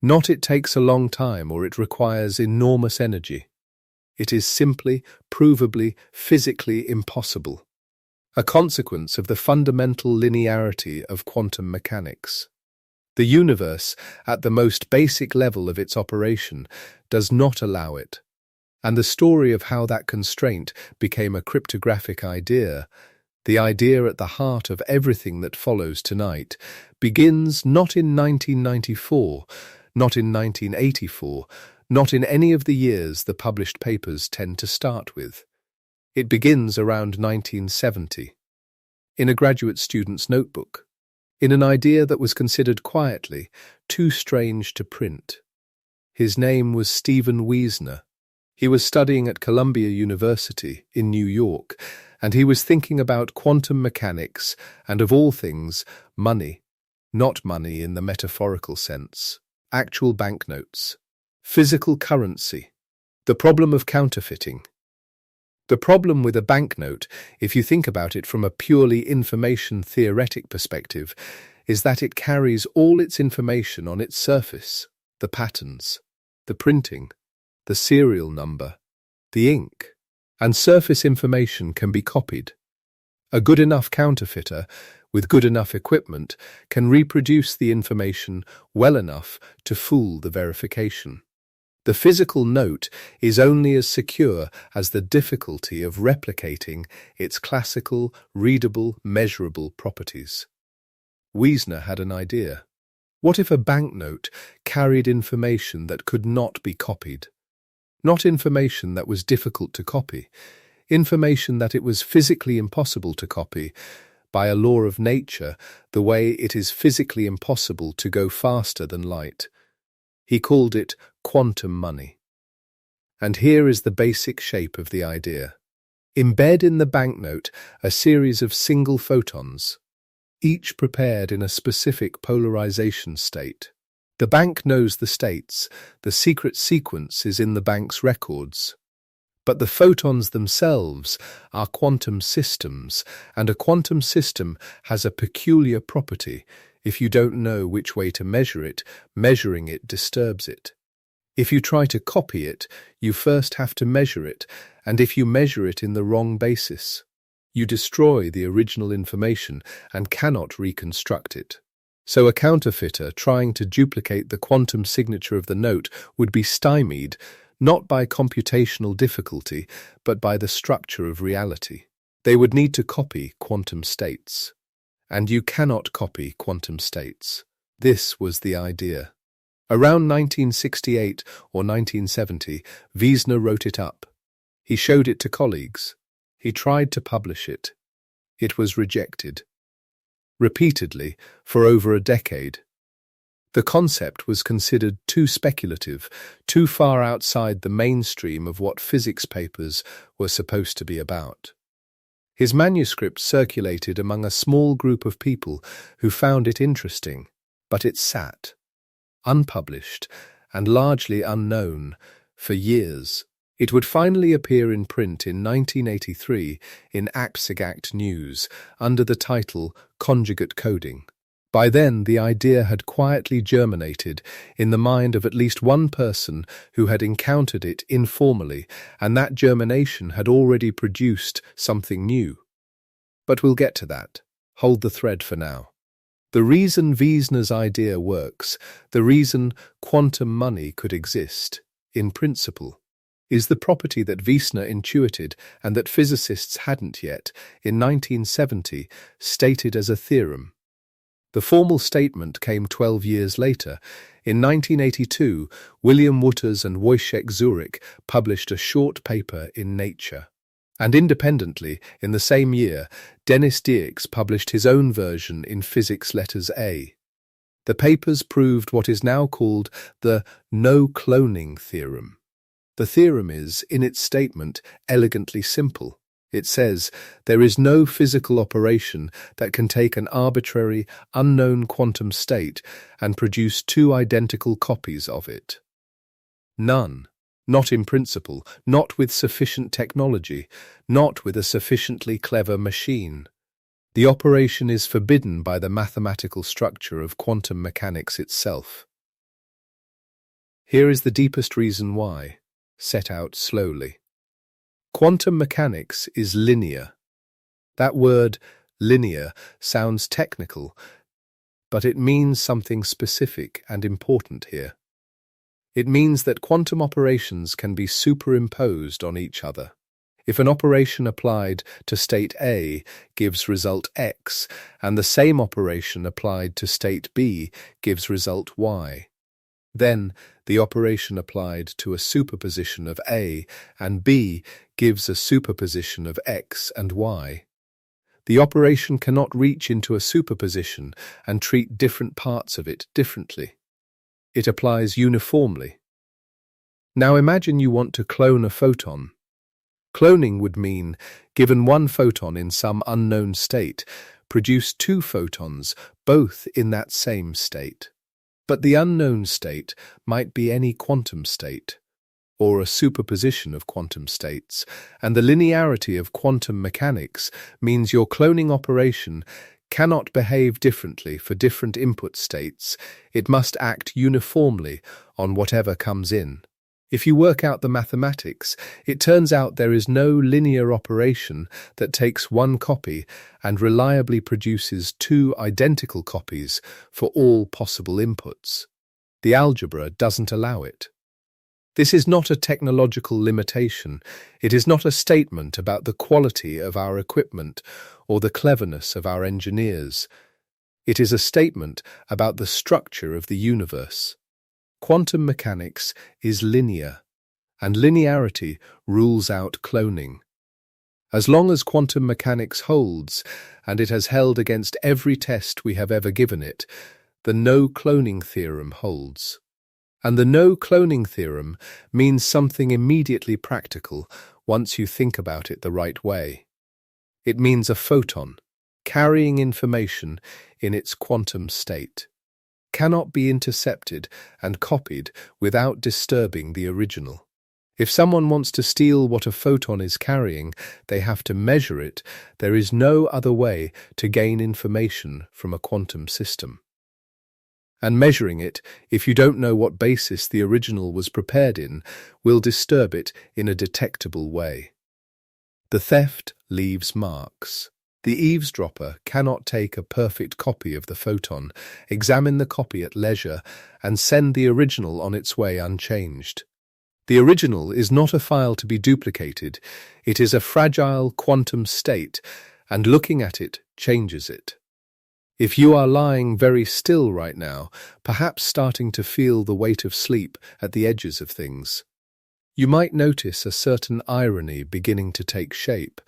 Not it takes a long time or it requires enormous energy. It is simply, provably, physically impossible. A consequence of the fundamental linearity of quantum mechanics. The universe, at the most basic level of its operation, does not allow it. And the story of how that constraint became a cryptographic idea, the idea at the heart of everything that follows tonight, begins not in 1994, not in 1984, not in any of the years the published papers tend to start with. It begins around 1970, in a graduate student's notebook, in an idea that was considered quietly too strange to print. His name was Stephen Wiesner. He was studying at Columbia University in New York, and he was thinking about quantum mechanics and, of all things, money. Not money in the metaphorical sense, actual banknotes, physical currency, the problem of counterfeiting. The problem with a banknote, if you think about it from a purely information-theoretic perspective, is that it carries all its information on its surface, the patterns, the printing, the serial number, the ink, and surface information can be copied. A good enough counterfeiter, with good enough equipment, can reproduce the information well enough to fool the verification. The physical note is only as secure as the difficulty of replicating its classical, readable, measurable properties. Wiesner had an idea. What if a banknote carried information that could not be copied? Not information that was difficult to copy, information that it was physically impossible to copy, by a law of nature, the way it is physically impossible to go faster than light. He called it quantum money. And here is the basic shape of the idea. Embed in the banknote a series of single photons, each prepared in a specific polarization state. The bank knows the states, the secret sequence is in the bank's records. But the photons themselves are quantum systems, and a quantum system has a peculiar property. If you don't know which way to measure it, measuring it disturbs it. If you try to copy it, you first have to measure it, and if you measure it in the wrong basis, you destroy the original information and cannot reconstruct it. So a counterfeiter trying to duplicate the quantum signature of the note would be stymied, not by computational difficulty, but by the structure of reality. They would need to copy quantum states. And you cannot copy quantum states. This was the idea. Around 1968 or 1970, Wiesner wrote it up. He showed it to colleagues. He tried to publish it. It was rejected. Repeatedly, for over a decade. The concept was considered too speculative, too far outside the mainstream of what physics papers were supposed to be about. His manuscript circulated among a small group of people who found it interesting, but it sat, unpublished and largely unknown, for years. It would finally appear in print in 1983 in Act News under the title Conjugate Coding. By then, the idea had quietly germinated in the mind of at least one person who had encountered it informally, and that germination had already produced something new. But we'll get to that. Hold the thread for now. The reason Wiesner's idea works, the reason quantum money could exist, in principle, is the property that Wiesner intuited and that physicists hadn't yet, in 1970, stated as a theorem. The formal statement came 12 years later. In 1982, William Wouters and Wojciech Zurek published a short paper in Nature. And independently, in the same year, Denis Dierks published his own version in Physics Letters A. The papers proved what is now called the no-cloning theorem. The theorem is, in its statement, elegantly simple. It says, there is no physical operation that can take an arbitrary, unknown quantum state and produce two identical copies of it. None. Not in principle, not with sufficient technology, not with a sufficiently clever machine. The operation is forbidden by the mathematical structure of quantum mechanics itself. Here is the deepest reason why, set out slowly. Quantum mechanics is linear. That word, linear, sounds technical, but it means something specific and important here. It means that quantum operations can be superimposed on each other. If an operation applied to state A gives result X, and the same operation applied to state B gives result Y, then the operation applied to a superposition of A and B gives a superposition of X and Y. The operation cannot reach into a superposition and treat different parts of it differently. It applies uniformly. Now imagine you want to clone a photon. Cloning would mean, given one photon in some unknown state, produce two photons, both in that same state. But the unknown state might be any quantum state, or a superposition of quantum states, and the linearity of quantum mechanics means your cloning operation cannot behave differently for different input states. It must act uniformly on whatever comes in. If you work out the mathematics, it turns out there is no linear operation that takes one copy and reliably produces two identical copies for all possible inputs. The algebra doesn't allow it. This is not a technological limitation. It is not a statement about the quality of our equipment or the cleverness of our engineers. It is a statement about the structure of the universe. Quantum mechanics is linear, and linearity rules out cloning. As long as quantum mechanics holds, and it has held against every test we have ever given it, the no-cloning theorem holds. And the no-cloning theorem means something immediately practical once you think about it the right way. It means a photon, carrying information in its quantum state, cannot be intercepted and copied without disturbing the original. If someone wants to steal what a photon is carrying, they have to measure it. There is no other way to gain information from a quantum system. And measuring it, if you don't know what basis the original was prepared in, will disturb it in a detectable way. The theft leaves marks. The eavesdropper cannot take a perfect copy of the photon, examine the copy at leisure, and send the original on its way unchanged. The original is not a file to be duplicated. It is a fragile quantum state, and looking at it changes it. If you are lying very still right now, perhaps starting to feel the weight of sleep at the edges of things, you might notice a certain irony beginning to take shape.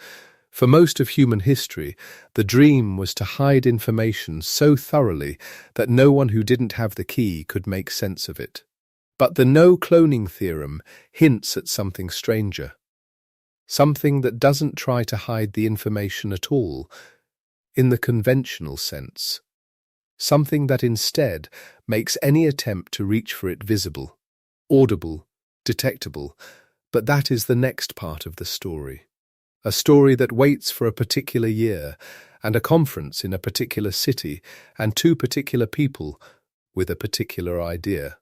For most of human history, the dream was to hide information so thoroughly that no one who didn't have the key could make sense of it. But the no-cloning theorem hints at something stranger, something that doesn't try to hide the information at all, in the conventional sense, something that instead makes any attempt to reach for it visible, audible, detectable. But that is the next part of the story. A story that waits for a particular year, and a conference in a particular city, and two particular people with a particular idea.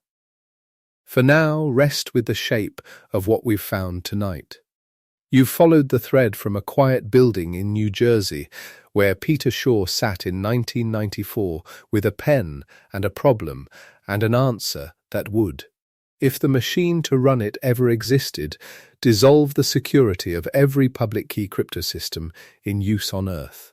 For now, rest with the shape of what we've found tonight. You've followed the thread from a quiet building in New Jersey, where Peter Shor sat in 1994 with a pen and a problem and an answer that would, if the machine to run it ever existed, dissolve the security of every public key crypto system in use on Earth.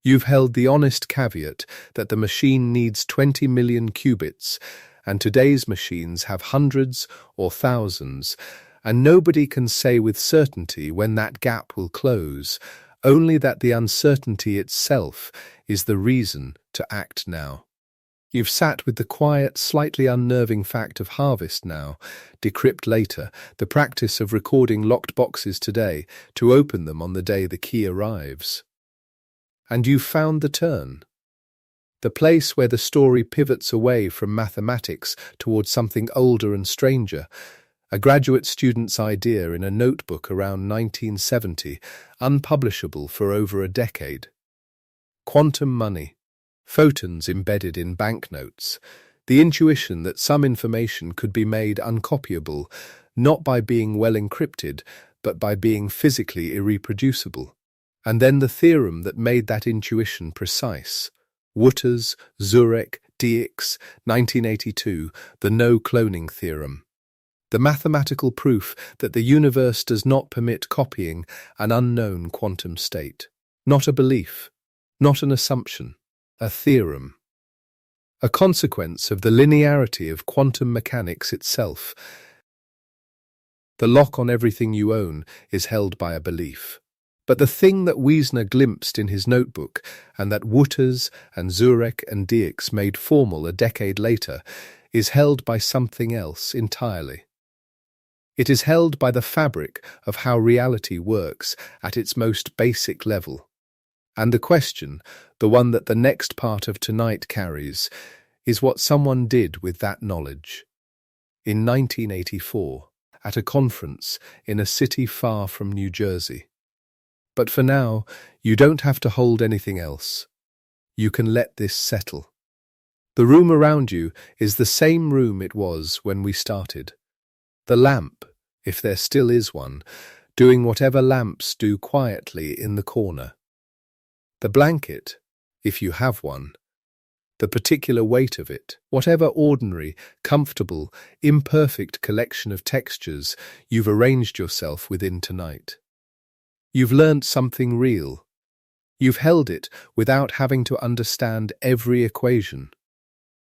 You've held the honest caveat that the machine needs 20 million qubits, and today's machines have hundreds or thousands, and nobody can say with certainty when that gap will close, only that the uncertainty itself is the reason to act now. You've sat with the quiet, slightly unnerving fact of harvest-now-decrypt-later, the practice of recording locked boxes today to open them on the day the key arrives. And you've found the turn. The place where the story pivots away from mathematics towards something older and stranger, a graduate student's idea in a notebook around 1970, unpublishable for over a decade. Quantum money, photons embedded in banknotes, the intuition that some information could be made uncopyable, not by being well encrypted, but by being physically irreproducible. And then the theorem that made that intuition precise. Wouters, Zurek, Dix, 1982, the no-cloning theorem. The mathematical proof that the universe does not permit copying an unknown quantum state. Not a belief, not an assumption, a theorem. A consequence of the linearity of quantum mechanics itself. The lock on everything you own is held by a belief. But the thing that Wiesner glimpsed in his notebook, and that Wouters and Zurek and Dix made formal a decade later, is held by something else entirely. It is held by the fabric of how reality works at its most basic level. And the question, the one that the next part of tonight carries, is what someone did with that knowledge. In 1984, at a conference in a city far from New Jersey. But for now, you don't have to hold anything else. You can let this settle. The room around you is the same room it was when we started. The lamp, if there still is one, doing whatever lamps do quietly in the corner. The blanket, if you have one. The particular weight of it, whatever ordinary, comfortable, imperfect collection of textures you've arranged yourself within tonight. You've learned something real. You've held it without having to understand every equation.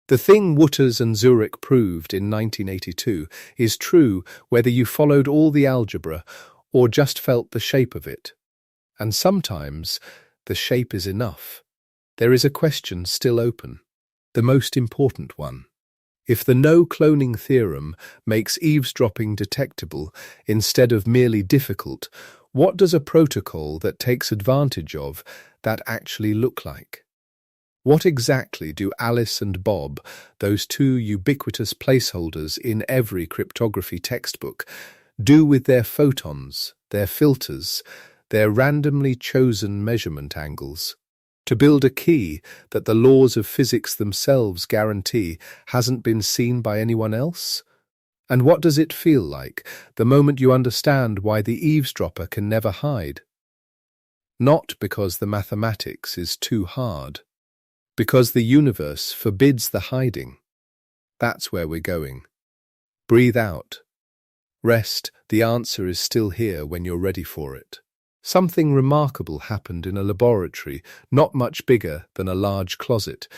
The thing Wouters and Zurek proved in 1982 is true whether you followed all the algebra or just felt the shape of it. And sometimes the shape is enough. There is a question still open, the most important one. If the no-cloning theorem makes eavesdropping detectable instead of merely difficult, what does a protocol that takes advantage of that actually look like? What exactly do Alice and Bob, those two ubiquitous placeholders in every cryptography textbook, do with their photons, their filters, their randomly chosen measurement angles? To build a key that the laws of physics themselves guarantee hasn't been seen by anyone else? And what does it feel like the moment you understand why the eavesdropper can never hide? Not because the mathematics is too hard. Because the universe forbids the hiding. That's where we're going. Breathe out. Rest, the answer is still here when you're ready for it. Something remarkable happened in a laboratory not much bigger than a large closet,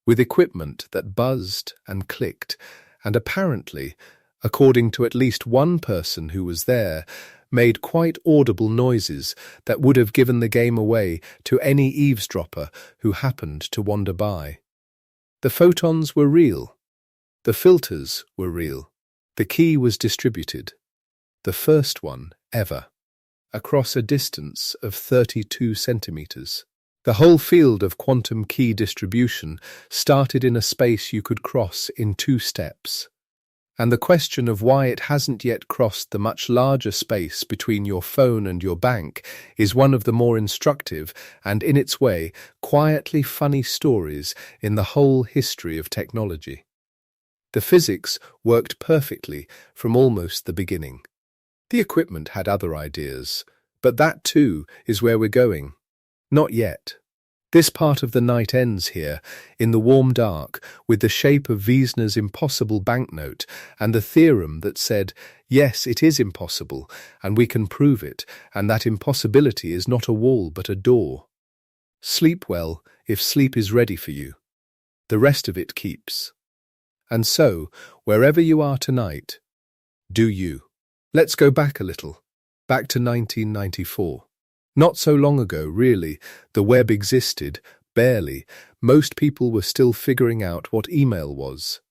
with equipment that buzzed and clicked, and apparently, according to at least one person who was there, made quite audible noises that would have given the game away to any eavesdropper who happened to wander by. The photons were real. The filters were real. The key was distributed. The first one ever. Across a distance of 32 centimeters. The whole field of quantum key distribution started in a space you could cross in 2 steps. And the question of why it hasn't yet crossed the much larger space between your phone and your bank is one of the more instructive and, in its way, quietly funny stories in the whole history of technology. The physics worked perfectly from almost the beginning. The equipment had other ideas, but that too is where we're going. Not yet. This part of the night ends here, in the warm dark, with the shape of Wiesner's impossible banknote and the theorem that said, yes, it is impossible, and we can prove it, and that impossibility is not a wall but a door. Sleep well if sleep is ready for you. The rest of it keeps. And so, wherever you are tonight, do you. Let's go back a little, back to 1994. Not so long ago, really, the web existed, barely. Most people were still figuring out what email was.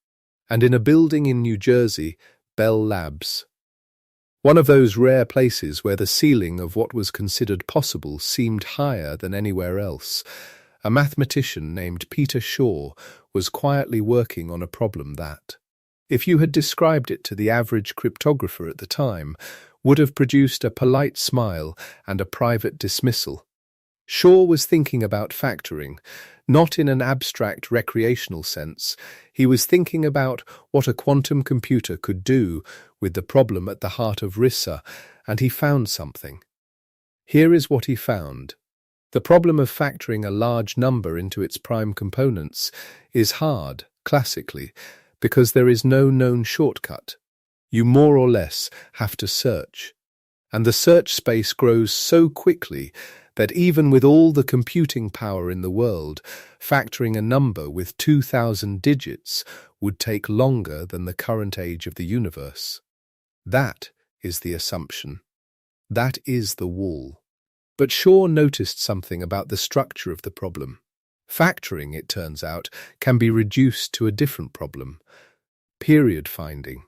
And in a building in New Jersey, Bell Labs. One of those rare places where the ceiling of what was considered possible seemed higher than anywhere else. A mathematician named Peter Shor was quietly working on a problem that, if you had described it to the average cryptographer at the time, would have produced a polite smile and a private dismissal. Shor was thinking about factoring, not in an abstract recreational sense. He was thinking about what a quantum computer could do with the problem at the heart of RISA, and he found something. Here is what he found. The problem of factoring a large number into its prime components is hard, classically, because there is no known shortcut. You more or less have to search. And the search space grows so quickly that even with all the computing power in the world, factoring a number with 2,000 digits would take longer than the current age of the universe. That is the assumption. That is the wall. But Shor noticed something about the structure of the problem. Factoring, it turns out, can be reduced to a different problem: period finding.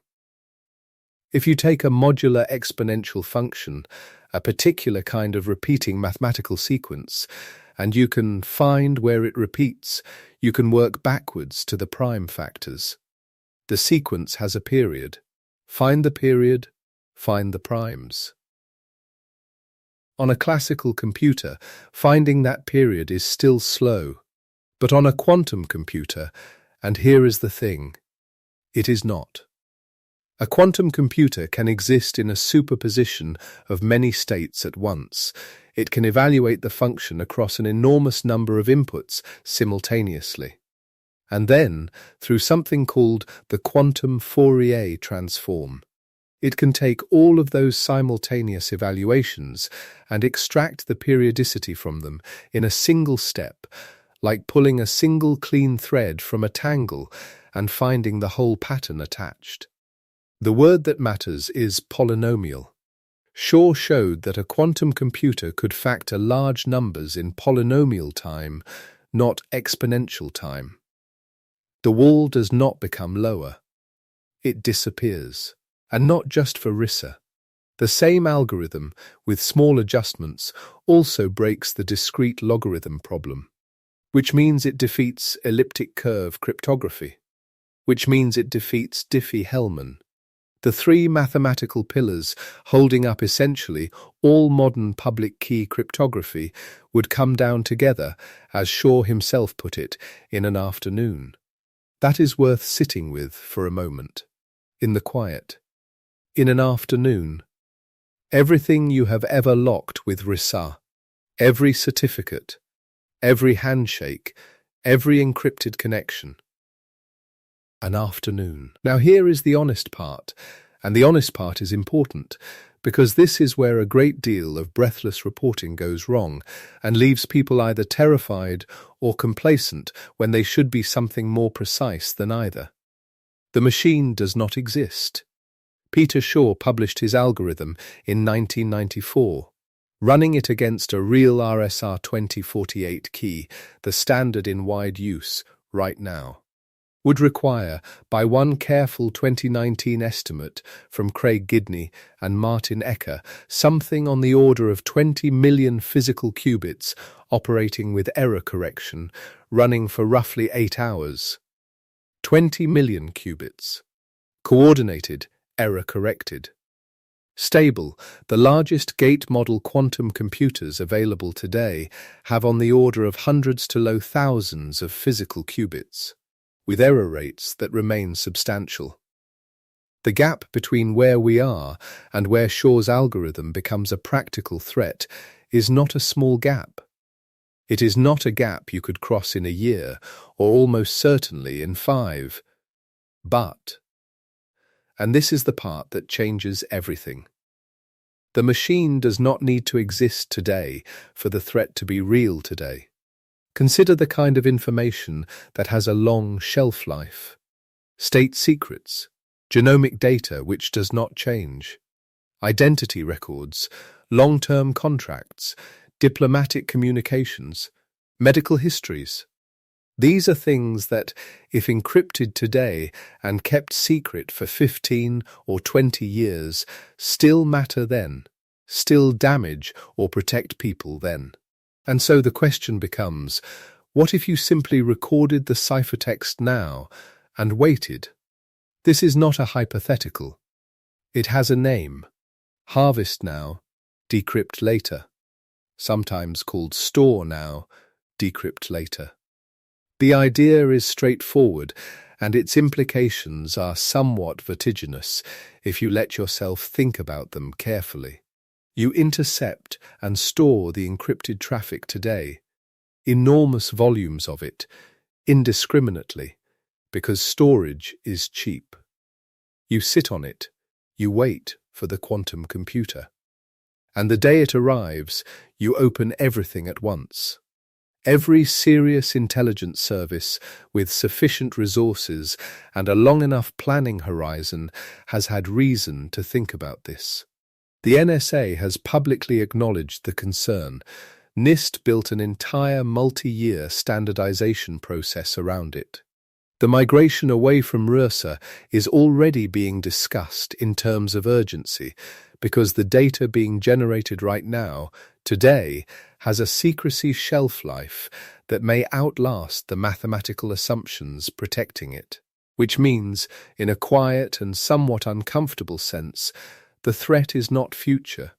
If you take a modular exponential function, a particular kind of repeating mathematical sequence, and you can find where it repeats, you can work backwards to the prime factors. The sequence has a period. Find the period, find the primes. On a classical computer, finding that period is still slow. But on a quantum computer, and here is the thing, it is not. A quantum computer can exist in a superposition of many states at once. It can evaluate the function across an enormous number of inputs simultaneously. And then, through something called the quantum Fourier transform, it can take all of those simultaneous evaluations and extract the periodicity from them in a single step, like pulling a single clean thread from a tangle and finding the whole pattern attached. The word that matters is polynomial. Shor showed that a quantum computer could factor large numbers in polynomial time, not exponential time. The wall does not become lower. It disappears. And not just for RISA. The same algorithm, with small adjustments, also breaks the discrete logarithm problem, which means it defeats elliptic-curve cryptography, which means it defeats Diffie-Hellman. The three mathematical pillars holding up essentially all modern public key cryptography would come down together, as Shor himself put it, in an afternoon. That is worth sitting with for a moment, in the quiet. In an afternoon. Everything you have ever locked with RISA, every certificate, every handshake, every encrypted connection. An afternoon. Now here is the honest part, and the honest part is important, because this is where a great deal of breathless reporting goes wrong and leaves people either terrified or complacent when they should be something more precise than either. The machine does not exist. Peter Shor published his algorithm in 1994. Running it against a real RSA 2048 key, the standard in wide use right now, would require, by one careful 2019 estimate from Craig Gidney and Martin Ecker, something on the order of 20 million physical qubits operating with error correction, running for roughly 8 hours. 20 million qubits. Coordinated, error-corrected. Stable, the largest gate model quantum computers available today have on the order of hundreds to low thousands of physical qubits, with error rates that remain substantial. The gap between where we are and where Shor's algorithm becomes a practical threat is not a small gap. It is not a gap you could cross in a year, or almost certainly in 5. But, and this is the part that changes everything, the machine does not need to exist today for the threat to be real today. Consider the kind of information that has a long shelf life. State secrets, genomic data which does not change, identity records, long-term contracts, diplomatic communications, medical histories. These are things that, if encrypted today and kept secret for 15 or 20 years, still matter then, still damage or protect people then. And so the question becomes, what if you simply recorded the ciphertext now and waited? This is not a hypothetical. It has a name: harvest-now-decrypt-later. sometimes called store now, decrypt later. The idea is straightforward, and its implications are somewhat vertiginous if you let yourself think about them carefully. You intercept and store the encrypted traffic today, enormous volumes of it, indiscriminately, because storage is cheap. You sit on it, you wait for the quantum computer. And the day it arrives, you open everything at once. Every serious intelligence service with sufficient resources and a long enough planning horizon has had reason to think about this. The NSA has publicly acknowledged the concern. NIST built an entire multi-year standardization process around it. The migration away from RSA is already being discussed in terms of urgency because the data being generated right now, today, has a secrecy shelf life that may outlast the mathematical assumptions protecting it, which means, in a quiet and somewhat uncomfortable sense, the threat is not future,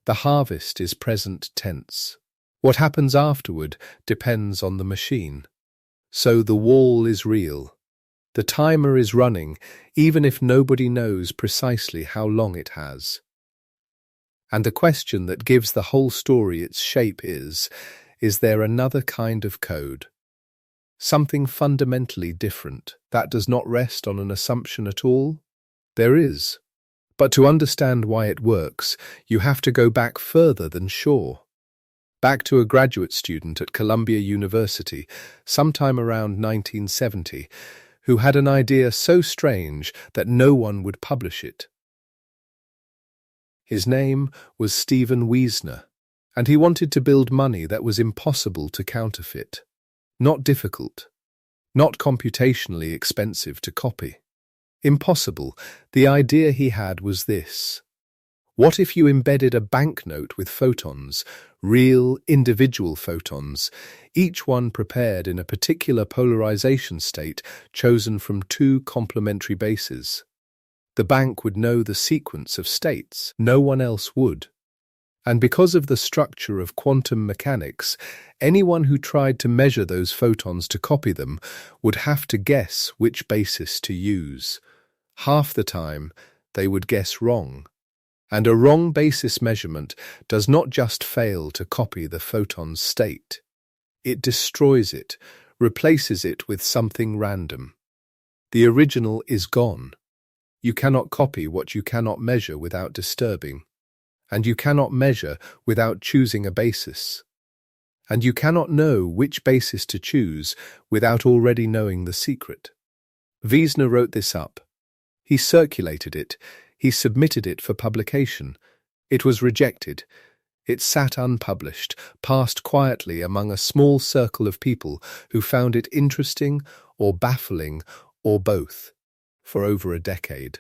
the harvest is present tense. What happens afterward depends on the machine. So the wall is real. The timer is running, even if nobody knows precisely how long it has. And the question that gives the whole story its shape is there another kind of code? Something fundamentally different that does not rest on an assumption at all? There is. But to understand why it works, you have to go back further than Shor. Back to a graduate student at Columbia University, sometime around 1970, who had an idea so strange that no one would publish it. His name was Stephen Wiesner, and he wanted to build money that was impossible to counterfeit, not difficult, not computationally expensive to copy. Impossible. The idea he had was this. What if you embedded a banknote with photons, real, individual photons, each one prepared in a particular polarization state chosen from two complementary bases? The bank would know the sequence of states. No one else would. And because of the structure of quantum mechanics, anyone who tried to measure those photons to copy them would have to guess which basis to use. Half the time, they would guess wrong. And a wrong basis measurement does not just fail to copy the photon's state. It destroys it, replaces it with something random. The original is gone. You cannot copy what you cannot measure without disturbing. And you cannot measure without choosing a basis. And you cannot know which basis to choose without already knowing the secret. Wiesner wrote this up. He circulated it. He submitted it for publication. It was rejected. It sat unpublished, passed quietly among a small circle of people who found it interesting or baffling or both, for over a decade.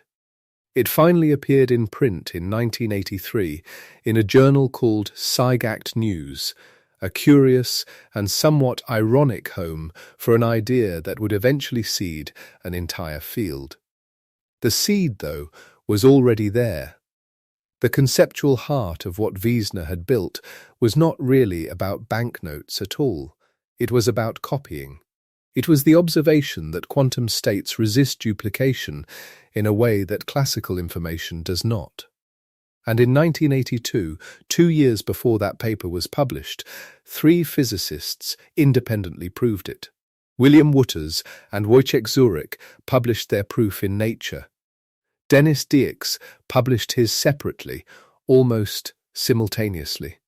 It finally appeared in print in 1983 in a journal called SciGact News, a curious and somewhat ironic home for an idea that would eventually seed an entire field. The seed, though, was already there. The conceptual heart of what Wiesner had built was not really about banknotes at all. It was about copying. It was the observation that quantum states resist duplication in a way that classical information does not. And in 1982, 2 years before that paper was published, 3 physicists independently proved it. William Wouters and Wojciech Zurek published their proof in Nature. Denis Dierks published his separately, almost simultaneously.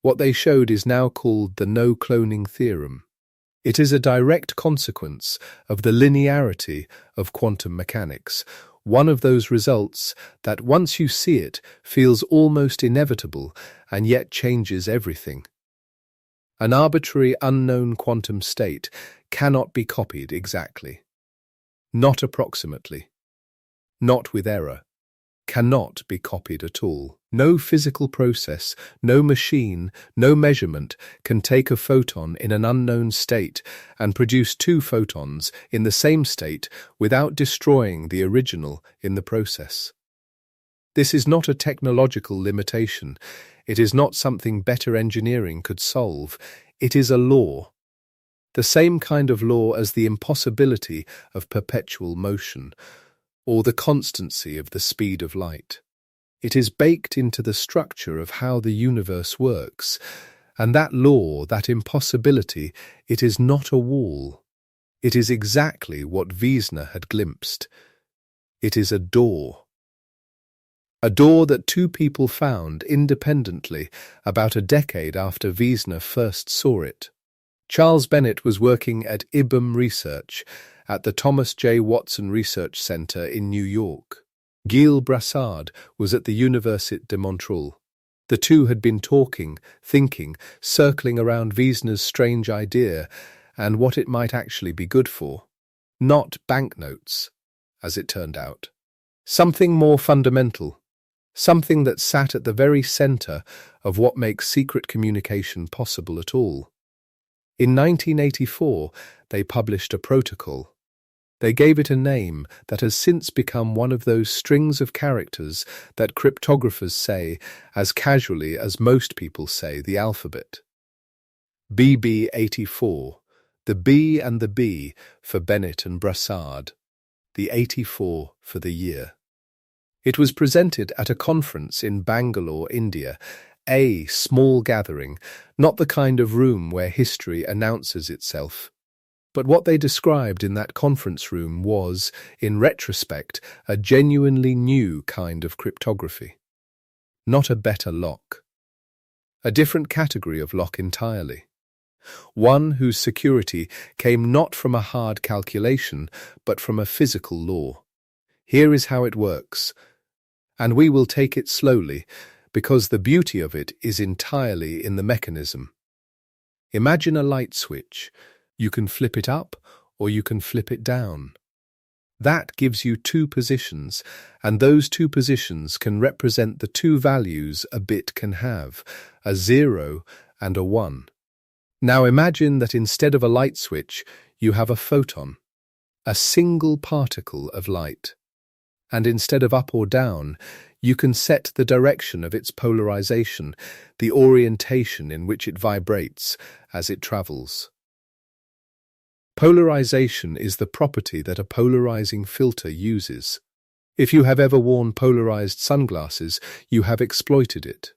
What they showed is now called the no-cloning theorem. It is a direct consequence of the linearity of quantum mechanics, one of those results that once you see it feels almost inevitable and yet changes everything. An arbitrary unknown quantum state cannot be copied exactly, not approximately, not with error, cannot be copied at all. No physical process, no machine, no measurement can take a photon in an unknown state and produce 2 photons in the same state without destroying the original in the process. This is not a technological limitation. It is not something better engineering could solve. It is a law. The same kind of law as the impossibility of perpetual motion, or the constancy of the speed of light. It is baked into the structure of how the universe works, and that law, that impossibility, it is not a wall. It is exactly what Wiesner had glimpsed. It is a door. A door that two people found independently about a decade after Wiesner first saw it. Charles Bennett was working at IBM Research at the Thomas J. Watson Research Center in New York. Gilles Brassard was at the Université de Montréal. The two had been talking, thinking, circling around Wiesner's strange idea and what it might actually be good for. Not banknotes, as it turned out. Something more fundamental. Something that sat at the very center of what makes secret communication possible at all. In 1984, they published a protocol. They gave it a name that has since become one of those strings of characters that cryptographers say as casually as most people say the alphabet. BB84, the B and the B for Bennett and Brassard, the 84 for the year. It was presented at a conference in Bangalore, India, a small gathering, not the kind of room where history announces itself. But what they described in that conference room was, in retrospect, a genuinely new kind of cryptography. Not a better lock. A different category of lock entirely. One whose security came not from a hard calculation, but from a physical law. Here is how it works. And we will take it slowly, because the beauty of it is entirely in the mechanism. Imagine a light switch. You can flip it up or you can flip it down. That gives you two positions, and those two positions can represent the two values a bit can have, a 0 and a 1. Now imagine that instead of a light switch, you have a photon, a single particle of light. And instead of up or down, you can set the direction of its polarization, the orientation in which it vibrates as it travels. Polarization is the property that a polarizing filter uses. If you have ever worn polarized sunglasses, you have exploited it.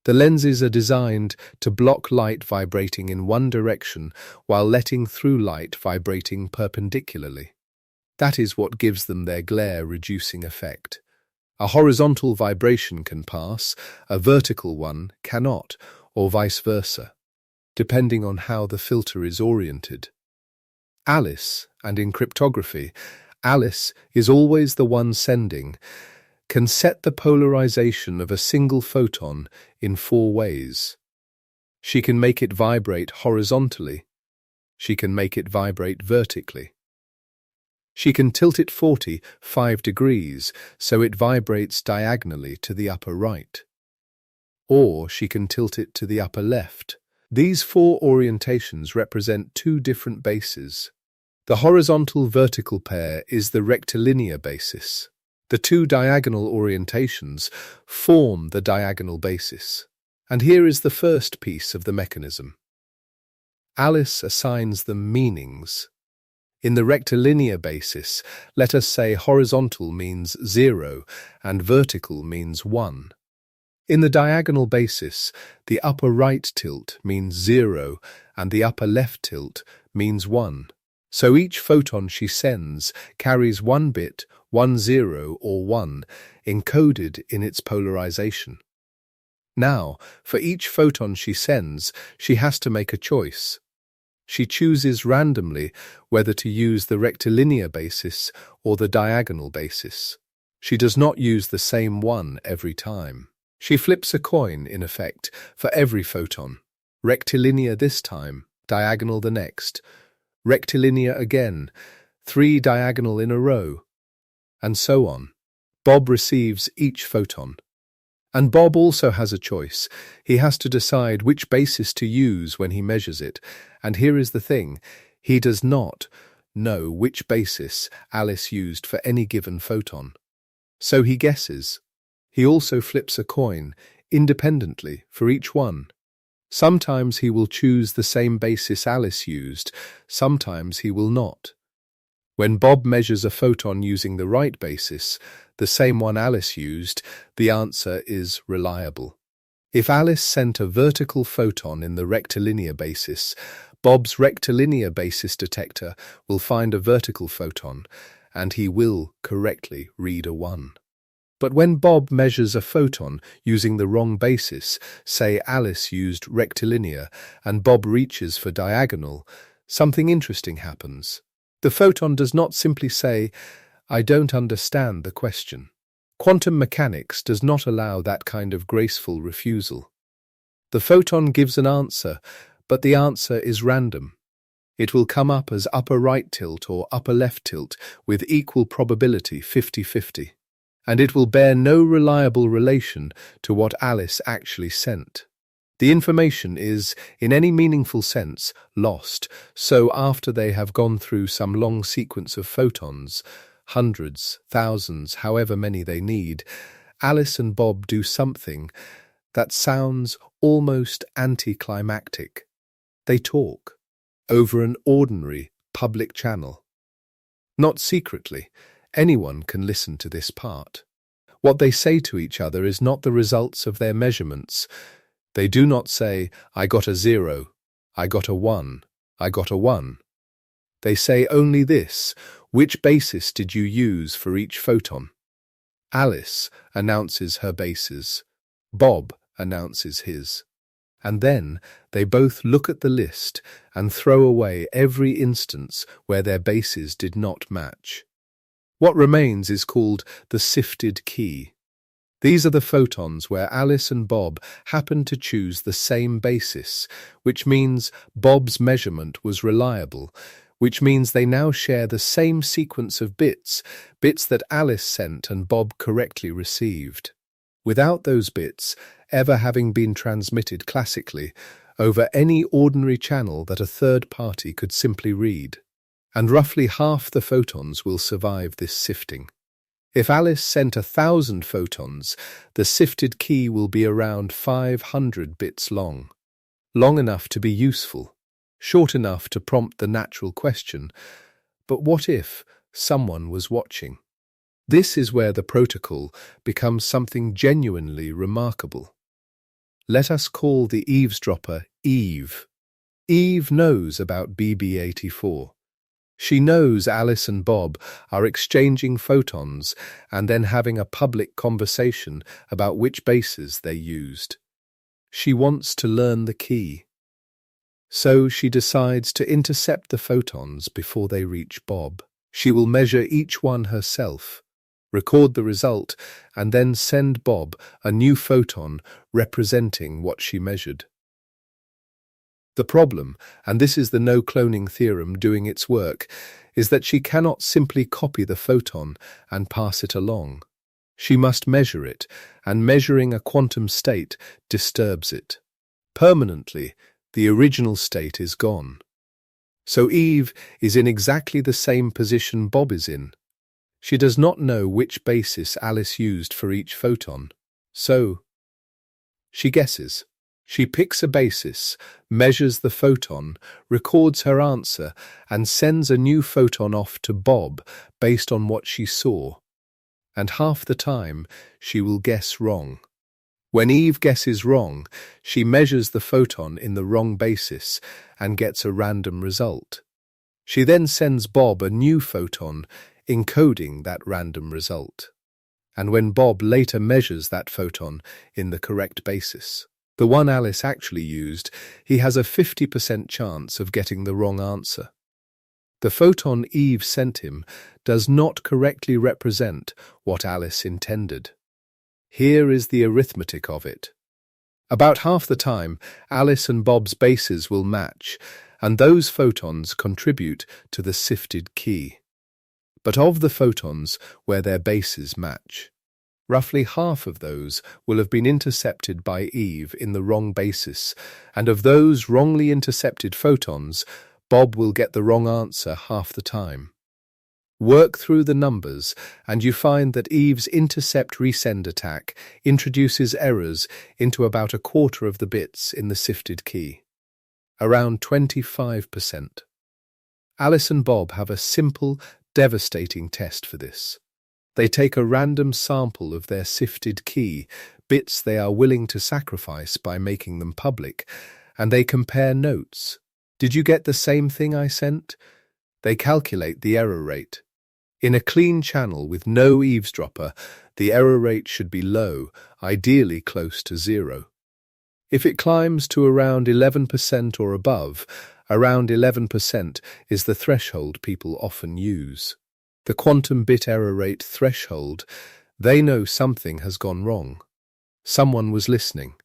The lenses are designed to block light vibrating in one direction while letting through light vibrating perpendicularly. That is what gives them their glare-reducing effect. A horizontal vibration can pass, a vertical one cannot, or vice versa, depending on how the filter is oriented. Alice, and in cryptography, Alice is always the one sending, can set the polarization of a single photon in 4 ways. She can make it vibrate horizontally. She can make it vibrate vertically. She can tilt it 45 degrees so it vibrates diagonally to the upper right. Or she can tilt it to the upper left. These 4 orientations represent 2 different bases. The horizontal-vertical pair is the rectilinear basis. The 2 diagonal orientations form the diagonal basis. And here is the first piece of the mechanism. Alice assigns them meanings. In the rectilinear basis, let us say horizontal means 0 and vertical means 1. In the diagonal basis, the upper right tilt means 0 and the upper left tilt means 1. So each photon she sends carries 1 bit, 1 0 or 1, encoded in its polarization. Now, for each photon she sends, she has to make a choice. She chooses randomly whether to use the rectilinear basis or the diagonal basis. She does not use the same one every time. She flips a coin, in effect, for every photon. Rectilinear this time, diagonal the next. Rectilinear again, 3 diagonal in a row, and so on. Bob receives each photon. And Bob also has a choice. He has to decide which basis to use when he measures it. And here is the thing. He does not know which basis Alice used for any given photon. So he guesses. He also flips a coin, independently, for each one. Sometimes he will choose the same basis Alice used, sometimes he will not. When Bob measures a photon using the right basis, the same one Alice used, the answer is reliable. If Alice sent a vertical photon in the rectilinear basis, Bob's rectilinear basis detector will find a vertical photon, and he will correctly read a 1. But when Bob measures a photon using the wrong basis, say Alice used rectilinear and Bob reaches for diagonal, something interesting happens. The photon does not simply say, "I don't understand the question." Quantum mechanics does not allow that kind of graceful refusal. The photon gives an answer, but the answer is random. It will come up as upper right tilt or upper left tilt with equal probability 50-50, and it will bear no reliable relation to what Alice actually sent. The information is, in any meaningful sense, lost, so after they have gone through some long sequence of photons, hundreds, thousands, however many they need, Alice and Bob do something that sounds almost anticlimactic. They talk over an ordinary public channel. Not secretly, anyone can listen to this part. What they say to each other is not the results of their measurements. They do not say, "I got a 0, I got a 1, I got a 1. They say only this: which basis did you use for each photon? Alice announces her bases. Bob announces his. And then they both look at the list and throw away every instance where their bases did not match. What remains is called the sifted key. These are the photons where Alice and Bob happen to choose the same basis, which means Bob's measurement was reliable, which means they now share the same sequence of bits that Alice sent and Bob correctly received. Without those bits ever having been transmitted classically over any ordinary channel that a third party could simply read. And roughly half the photons will survive this sifting. If Alice sent 1,000 photons, the sifted key will be around 500 bits long. Long enough to be useful, short enough to prompt the natural question, but what if someone was watching? This is where the protocol becomes something genuinely remarkable. Let us call the eavesdropper Eve. Eve knows about BB84. She knows Alice and Bob are exchanging photons and then having a public conversation about which bases they used. She wants to learn the key. So she decides to intercept the photons before they reach Bob. She will measure each one herself, record the result, and then send Bob a new photon representing what she measured. The problem, and this is the no-cloning theorem doing its work, is that she cannot simply copy the photon and pass it along. She must measure it, and measuring a quantum state disturbs it. Permanently, the original state is gone. So Eve is in exactly the same position Bob is in. She does not know which basis Alice used for each photon. So she guesses. She picks a basis, measures the photon, records her answer, and sends a new photon off to Bob based on what she saw. And half the time, she will guess wrong. When Eve guesses wrong, she measures the photon in the wrong basis and gets a random result. She then sends Bob a new photon, encoding that random result. And when Bob later measures that photon in the correct basis, the one Alice actually used, he has a 50% chance of getting the wrong answer. The photon Eve sent him does not correctly represent what Alice intended. Here is the arithmetic of it. About half the time, Alice and Bob's bases will match, and those photons contribute to the sifted key. But of the photons where their bases match, roughly half of those will have been intercepted by Eve in the wrong basis, and of those wrongly intercepted photons, Bob will get the wrong answer half the time. Work through the numbers, and you find that Eve's intercept-resend attack introduces errors into about a quarter of the bits in the sifted key, around 25%. Alice and Bob have a simple, devastating test for this. They take a random sample of their sifted key, bits they are willing to sacrifice by making them public, and they compare notes. Did you get the same thing I sent? They calculate the error rate. In a clean channel with no eavesdropper, the error rate should be low, ideally close to 0. If it climbs to around 11% or above, around 11% is the threshold people often use. The quantum bit error rate threshold, they know something has gone wrong. Someone was listening,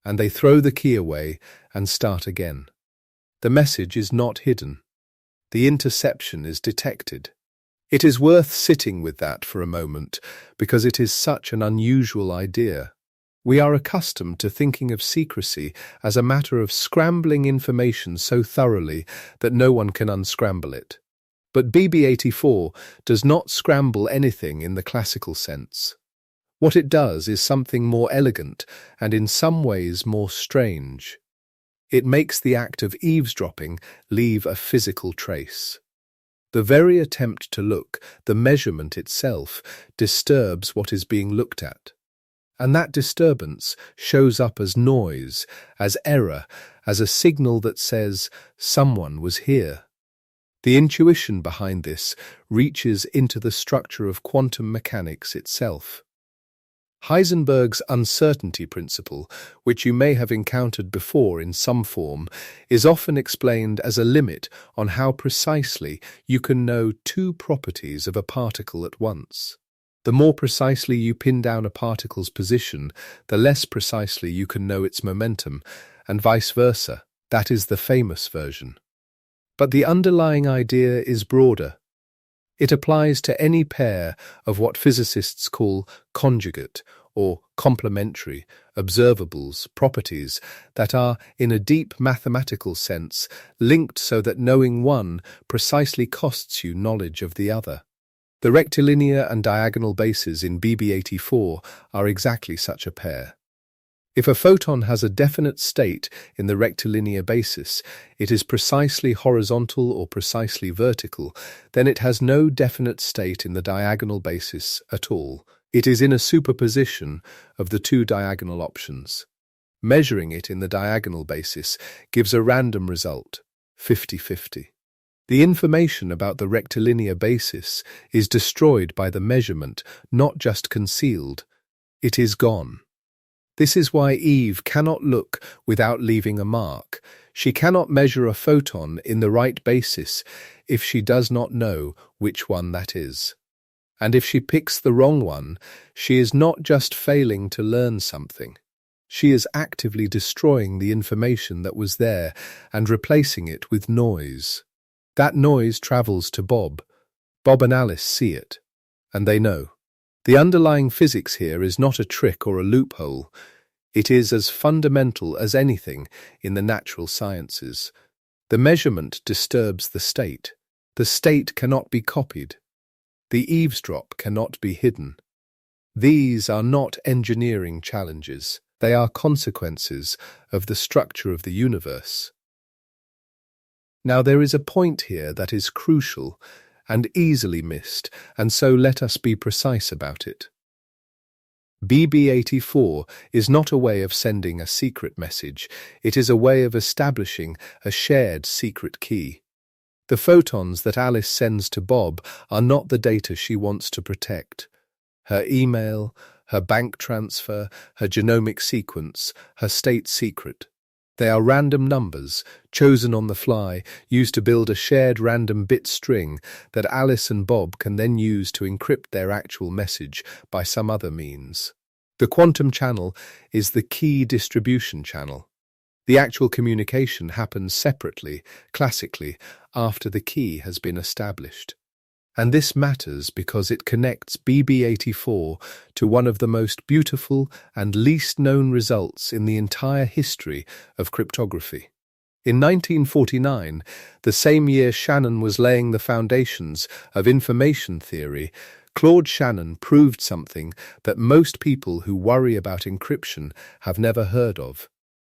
and they throw the key away and start again. The message is not hidden. The interception is detected. It is worth sitting with that for a moment, because it is such an unusual idea. We are accustomed to thinking of secrecy as a matter of scrambling information so thoroughly that no one can unscramble it. But BB84 does not scramble anything in the classical sense. What it does is something more elegant and in some ways more strange. It makes the act of eavesdropping leave a physical trace. The very attempt to look, the measurement itself, disturbs what is being looked at. And that disturbance shows up as noise, as error, as a signal that says, someone was here. The intuition behind this reaches into the structure of quantum mechanics itself. Heisenberg's uncertainty principle, which you may have encountered before in some form, is often explained as a limit on how precisely you can know two properties of a particle at once. The more precisely you pin down a particle's position, the less precisely you can know its momentum, and vice versa. That is the famous version. But the underlying idea is broader. It applies to any pair of what physicists call conjugate or complementary observables, properties that are, in a deep mathematical sense, linked so that knowing one precisely costs you knowledge of the other. The rectilinear and diagonal bases in BB84 are exactly such a pair. If a photon has a definite state in the rectilinear basis, it is precisely horizontal or precisely vertical, then it has no definite state in the diagonal basis at all. It is in a superposition of the two diagonal options. Measuring it in the diagonal basis gives a random result, 50-50. The information about the rectilinear basis is destroyed by the measurement, not just concealed. It is gone. This is why Eve cannot look without leaving a mark. She cannot measure a photon in the right basis if she does not know which one that is. And if she picks the wrong one, she is not just failing to learn something. She is actively destroying the information that was there and replacing it with noise. That noise travels to Bob. Bob and Alice see it, and they know. The underlying physics here is not a trick or a loophole. It is as fundamental as anything in the natural sciences. The measurement disturbs the state. The state cannot be copied. The eavesdrop cannot be hidden. These are not engineering challenges. They are consequences of the structure of the universe. Now there is a point here that is crucial and easily missed, and so let us be precise about it. BB84 is not a way of sending a secret message, it is a way of establishing a shared secret key. The photons that Alice sends to Bob are not the data she wants to protect. Her email, her bank transfer, her genomic sequence, her state secret. They are random numbers, chosen on the fly, used to build a shared random bit string that Alice and Bob can then use to encrypt their actual message by some other means. The quantum channel is the key distribution channel. The actual communication happens separately, classically, after the key has been established. And this matters because it connects BB84 to one of the most beautiful and least known results in the entire history of cryptography. In 1949, the same year Shannon was laying the foundations of information theory, Claude Shannon proved something that most people who worry about encryption have never heard of.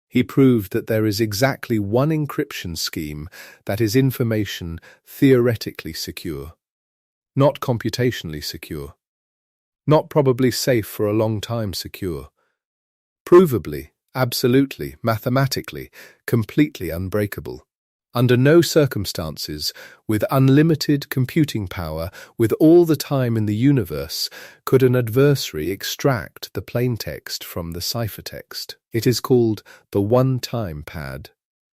He proved that there is exactly one encryption scheme that is information theoretically secure, not computationally secure, not probably safe for a long time secure, provably, absolutely, mathematically, completely unbreakable. Under no circumstances, with unlimited computing power, with all the time in the universe, could an adversary extract the plaintext from the ciphertext. It is called the one-time pad.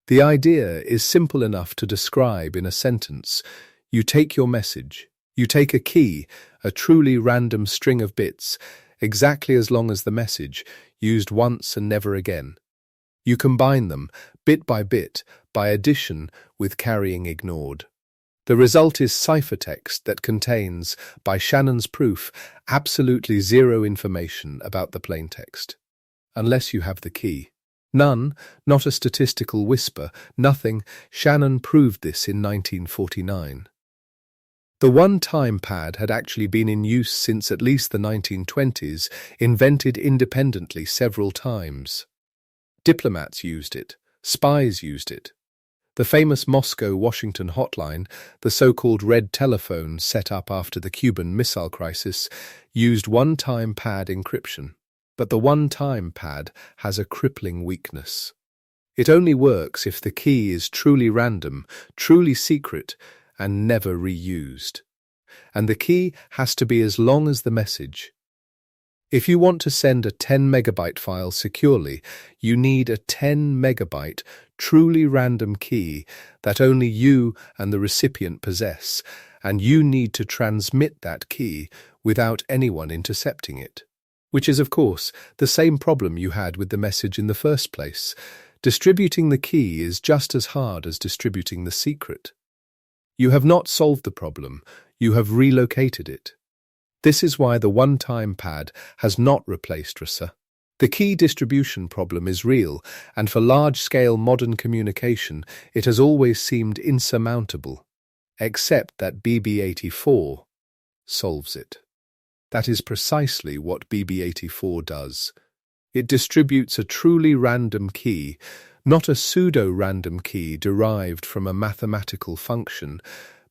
The idea is simple enough to describe in a sentence. You take your message. You take a key, a truly random string of bits, exactly as long as the message, used once and never again. You combine them, bit by bit, by addition with carrying ignored. The result is ciphertext that contains, by Shannon's proof, absolutely zero information about the plaintext. Unless you have the key. None, not a statistical whisper, nothing. Shannon proved this in 1949. The one-time pad had actually been in use since at least the 1920s, invented independently several times. Diplomats used it. Spies used it. The famous Moscow-Washington hotline, the so-called red telephone set up after the Cuban Missile Crisis, used one-time pad encryption. But the one-time pad has a crippling weakness. It only works if the key is truly random, truly secret, and never reused. And the key has to be as long as the message. If you want to send a 10-megabyte file securely, you need a 10-megabyte, truly random key that only you and the recipient possess, and you need to transmit that key without anyone intercepting it. Which is, of course, the same problem you had with the message in the first place. Distributing the key is just as hard as distributing the secret. You have not solved the problem, you have relocated it. This is why the one-time pad has not replaced RSA. The key distribution problem is real, and for large-scale modern communication, it has always seemed insurmountable, except that BB84 solves it. That is precisely what BB84 does. It distributes a truly random key, not a pseudo-random key derived from a mathematical function,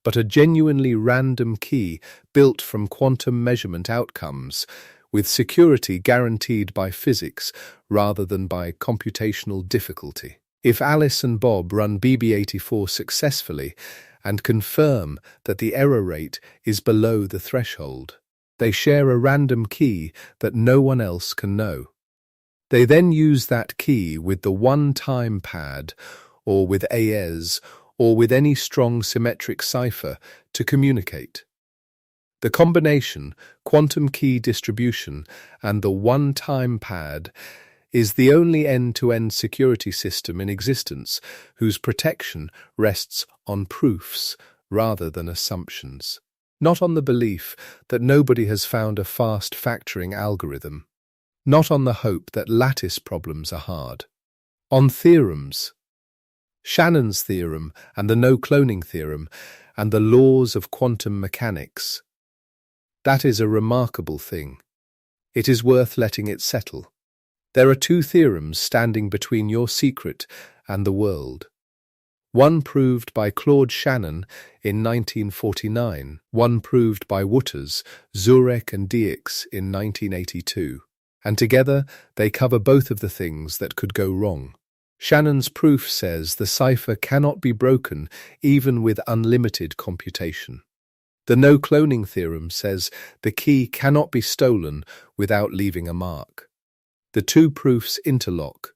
but a genuinely random key built from quantum measurement outcomes, with security guaranteed by physics rather than by computational difficulty. If Alice and Bob run BB84 successfully and confirm that the error rate is below the threshold, they share a random key that no one else can know. They then use that key with the one-time pad, or with AES, or with any strong symmetric cipher to communicate. The combination, quantum key distribution, and the one-time pad is the only end-to-end security system in existence whose protection rests on proofs rather than assumptions, not on the belief that nobody has found a fast factoring algorithm, not on the hope that lattice problems are hard. On theorems. Shannon's theorem and the no-cloning theorem and the laws of quantum mechanics. That is a remarkable thing. It is worth letting it settle. There are two theorems standing between your secret and the world. One proved by Claude Shannon in 1949, one proved by Wouters, Zurek and Dieks in 1982. And together they cover both of the things that could go wrong. Shannon's proof says the cipher cannot be broken even with unlimited computation. The no-cloning theorem says the key cannot be stolen without leaving a mark. The two proofs interlock.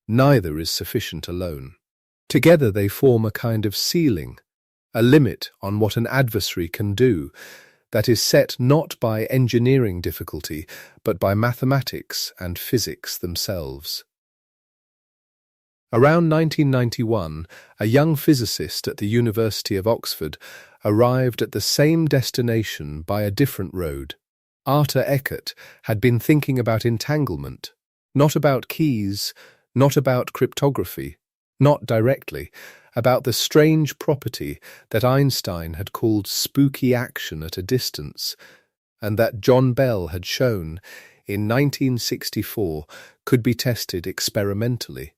Neither is sufficient alone. Together they form a kind of ceiling, a limit on what an adversary can do, that is set not by engineering difficulty, but by mathematics and physics themselves. Around 1991, a young physicist at the University of Oxford arrived at the same destination by a different road. Arthur Eckert had been thinking about entanglement, not about keys, not about cryptography, not directly, about the strange property that Einstein had called spooky action at a distance, and that John Bell had shown in 1964 could be tested experimentally.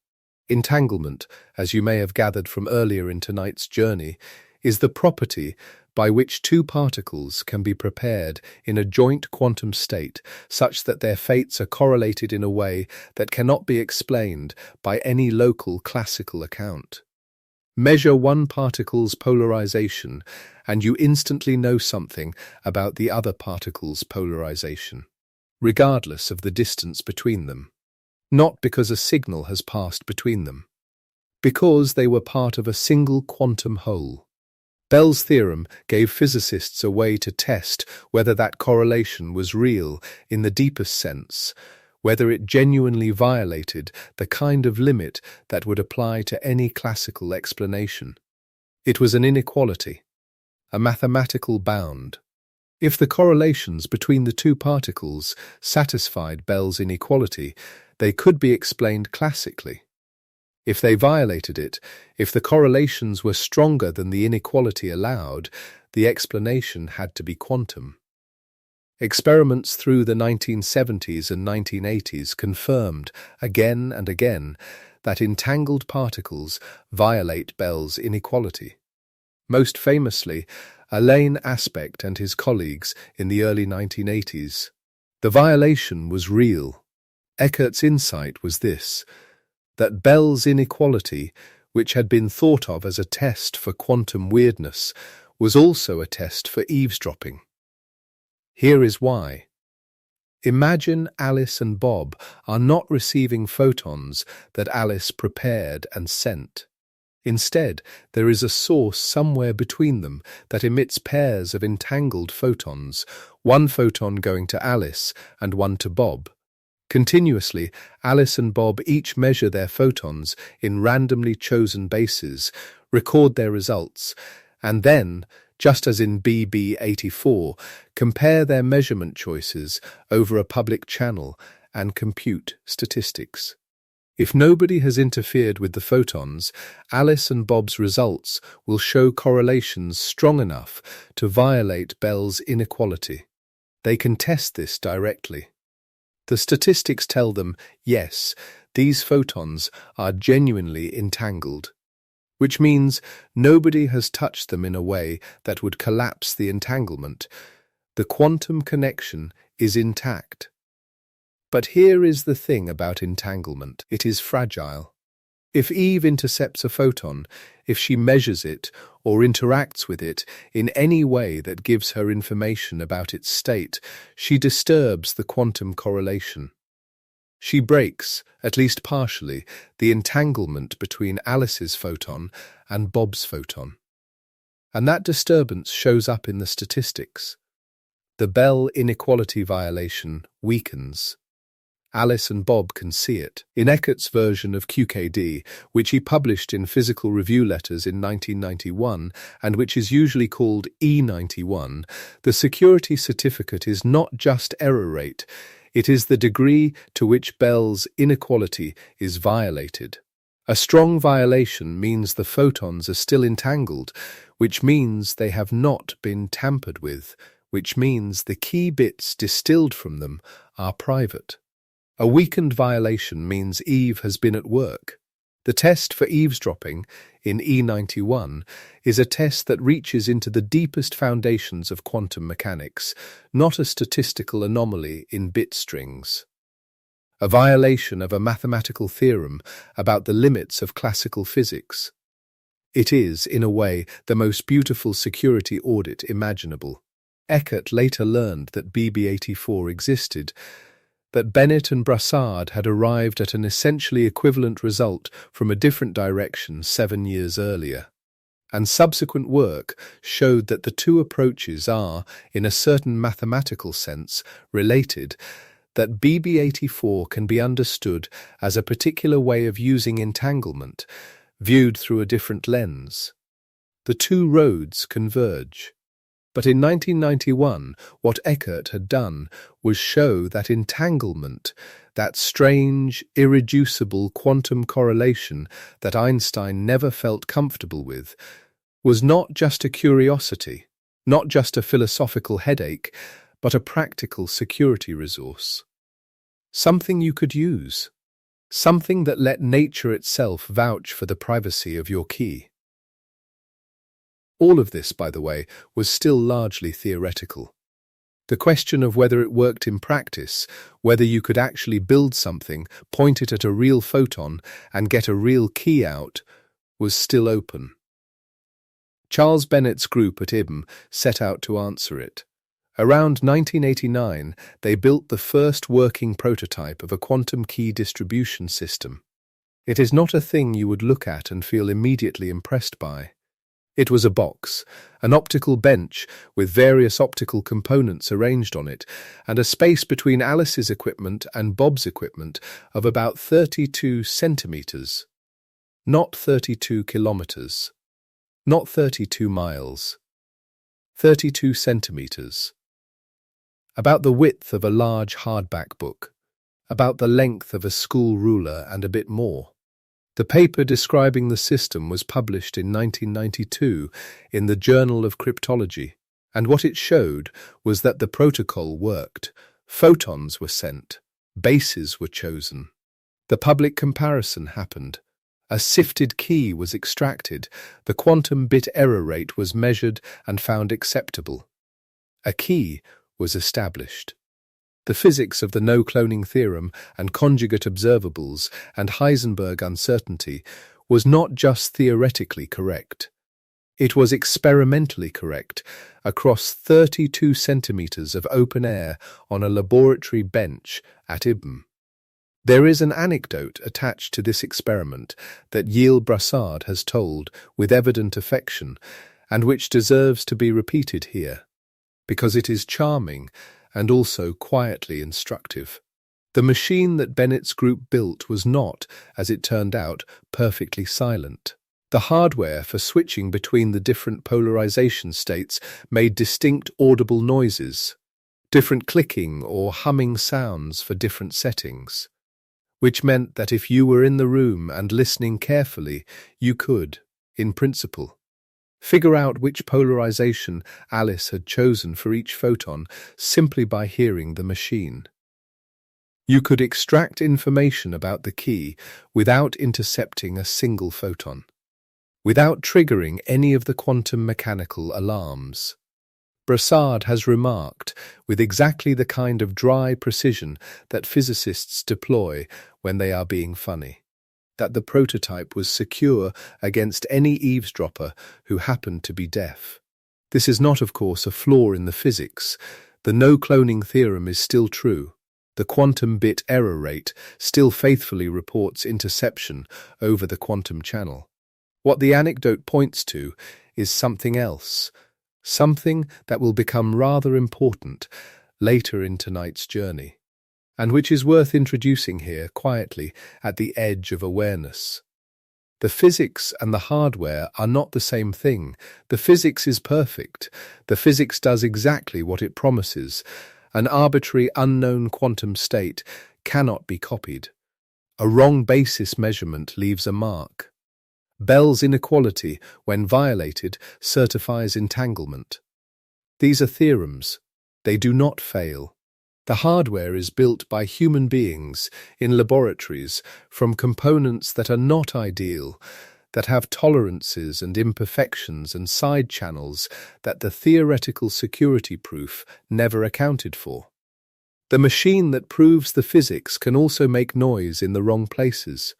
Entanglement, as you may have gathered from earlier in tonight's journey, is the property by which two particles can be prepared in a joint quantum state such that their fates are correlated in a way that cannot be explained by any local classical account. Measure one particle's polarization, and you instantly know something about the other particle's polarization, regardless of the distance between them. Not because a signal has passed between them, because they were part of a single quantum whole. Bell's theorem gave physicists a way to test whether that correlation was real in the deepest sense, whether it genuinely violated the kind of limit that would apply to any classical explanation. It was an inequality, a mathematical bound. If the correlations between the two particles satisfied Bell's inequality, they could be explained classically. If they violated it, if the correlations were stronger than the inequality allowed, the explanation had to be quantum. Experiments through the 1970s and 1980s confirmed, again and again, that entangled particles violate Bell's inequality. Most famously, Alain Aspect and his colleagues in the early 1980s. The violation was real. Eckert's insight was this, that Bell's inequality, which had been thought of as a test for quantum weirdness, was also a test for eavesdropping. Here is why. Imagine Alice and Bob are not receiving photons that Alice prepared and sent. Instead, there is a source somewhere between them that emits pairs of entangled photons, one photon going to Alice and one to Bob. Continuously, Alice and Bob each measure their photons in randomly chosen bases, record their results, and then, just as in BB84, compare their measurement choices over a public channel and compute statistics. If nobody has interfered with the photons, Alice and Bob's results will show correlations strong enough to violate Bell's inequality. They can test this directly. The statistics tell them, yes, these photons are genuinely entangled, which means nobody has touched them in a way that would collapse the entanglement. The quantum connection is intact. But here is the thing about entanglement. It is fragile. If Eve intercepts a photon, if she measures it or interacts with it in any way that gives her information about its state, she disturbs the quantum correlation. She breaks, at least partially, the entanglement between Alice's photon and Bob's photon. And that disturbance shows up in the statistics. The Bell inequality violation weakens. Alice and Bob can see it. In Eckert's version of QKD, which he published in Physical Review Letters in 1991, and which is usually called E91, the security certificate is not just error rate, it is the degree to which Bell's inequality is violated. A strong violation means the photons are still entangled, which means they have not been tampered with, which means the key bits distilled from them are private. A weakened violation means Eve has been at work. The test for eavesdropping, in E91, is a test that reaches into the deepest foundations of quantum mechanics, not a statistical anomaly in bit strings. A violation of a mathematical theorem about the limits of classical physics. It is, in a way, the most beautiful security audit imaginable. Eckert later learned that BB84 existed, that Bennett and Brassard had arrived at an essentially equivalent result from a different direction 7 years earlier. And subsequent work showed that the two approaches are, in a certain mathematical sense, related, that BB84 can be understood as a particular way of using entanglement, viewed through a different lens. The two roads converge. But in 1991, what Eckert had done was show that entanglement, that strange, irreducible quantum correlation that Einstein never felt comfortable with, was not just a curiosity, not just a philosophical headache, but a practical security resource. Something you could use. Something that let nature itself vouch for the privacy of your key. All of this, by the way, was still largely theoretical. The question of whether it worked in practice, whether you could actually build something, point it at a real photon, and get a real key out, was still open. Charles Bennett's group at IBM set out to answer it. Around 1989, they built the first working prototype of a quantum key distribution system. It is not a thing you would look at and feel immediately impressed by. It was a box, an optical bench with various optical components arranged on it, and a space between Alice's equipment and Bob's equipment of about 32 centimeters. Not 32 kilometers. Not 32 miles. 32 centimeters. About the width of a large hardback book. About the length of a school ruler and a bit more. The paper describing the system was published in 1992 in the Journal of Cryptology, and what it showed was that the protocol worked. Photons were sent. Bases were chosen. The public comparison happened. A sifted key was extracted. The quantum bit error rate was measured and found acceptable. A key was established. The physics of the no-cloning theorem and conjugate observables and Heisenberg uncertainty was not just theoretically correct. It was experimentally correct across 32 centimeters of open air on a laboratory bench at IBM. There is an anecdote attached to this experiment that Yale Brassard has told with evident affection and which deserves to be repeated here, because it is charming and also quietly instructive. The machine that Bennett's group built was not, as it turned out, perfectly silent. The hardware for switching between the different polarization states made distinct audible noises, different clicking or humming sounds for different settings, which meant that if you were in the room and listening carefully, you could, in principle, figure out which polarization Alice had chosen for each photon simply by hearing the machine. You could extract information about the key without intercepting a single photon, without triggering any of the quantum mechanical alarms. Brassard has remarked, with exactly the kind of dry precision that physicists deploy when they are being funny, that the prototype was secure against any eavesdropper who happened to be deaf. This is not, of course, a flaw in the physics. The no-cloning theorem is still true. The quantum bit error rate still faithfully reports interception over the quantum channel. What the anecdote points to is something else, something that will become rather important later in tonight's journey, and which is worth introducing here quietly at the edge of awareness. The physics and the hardware are not the same thing. The physics is perfect. The physics does exactly what it promises. An arbitrary unknown quantum state cannot be copied. A wrong basis measurement leaves a mark. Bell's inequality, when violated, certifies entanglement. These are theorems. They do not fail. The hardware is built by human beings in laboratories from components that are not ideal, that have tolerances and imperfections and side channels that the theoretical security proof never accounted for. The machine that proves the physics can also make noise in the wrong places.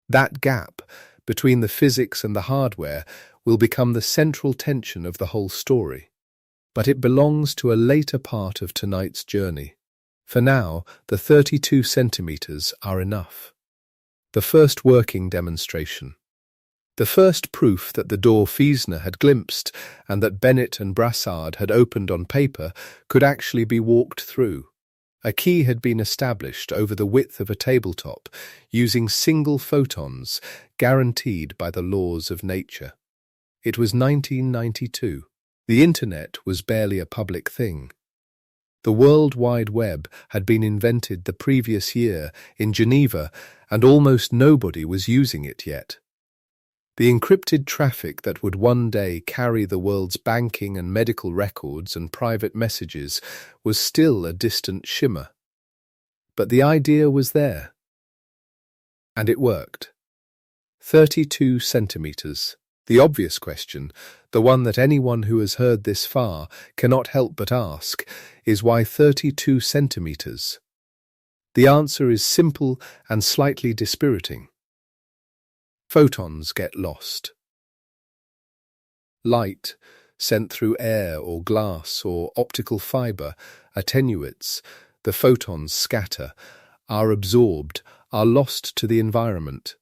That gap between the physics and the hardware will become the central tension of the whole story. But it belongs to a later part of tonight's journey. For now, the 32 centimeters are enough. The first working demonstration. The first proof that the door Fiesner had glimpsed and that Bennett and Brassard had opened on paper could actually be walked through. A key had been established over the width of a tabletop using single photons guaranteed by the laws of nature. It was 1992. The internet was barely a public thing. The World Wide Web had been invented the previous year in Geneva, and almost nobody was using it yet. The encrypted traffic that would one day carry the world's banking and medical records and private messages was still a distant shimmer. But the idea was there. And it worked. 32 centimeters. The obvious question, the one that anyone who has heard this far cannot help but ask, is why 32 centimeters? The answer is simple and slightly dispiriting. Photons get lost. Light, sent through air or glass or optical fiber, attenuates, the photons scatter, are absorbed, are lost to the environment.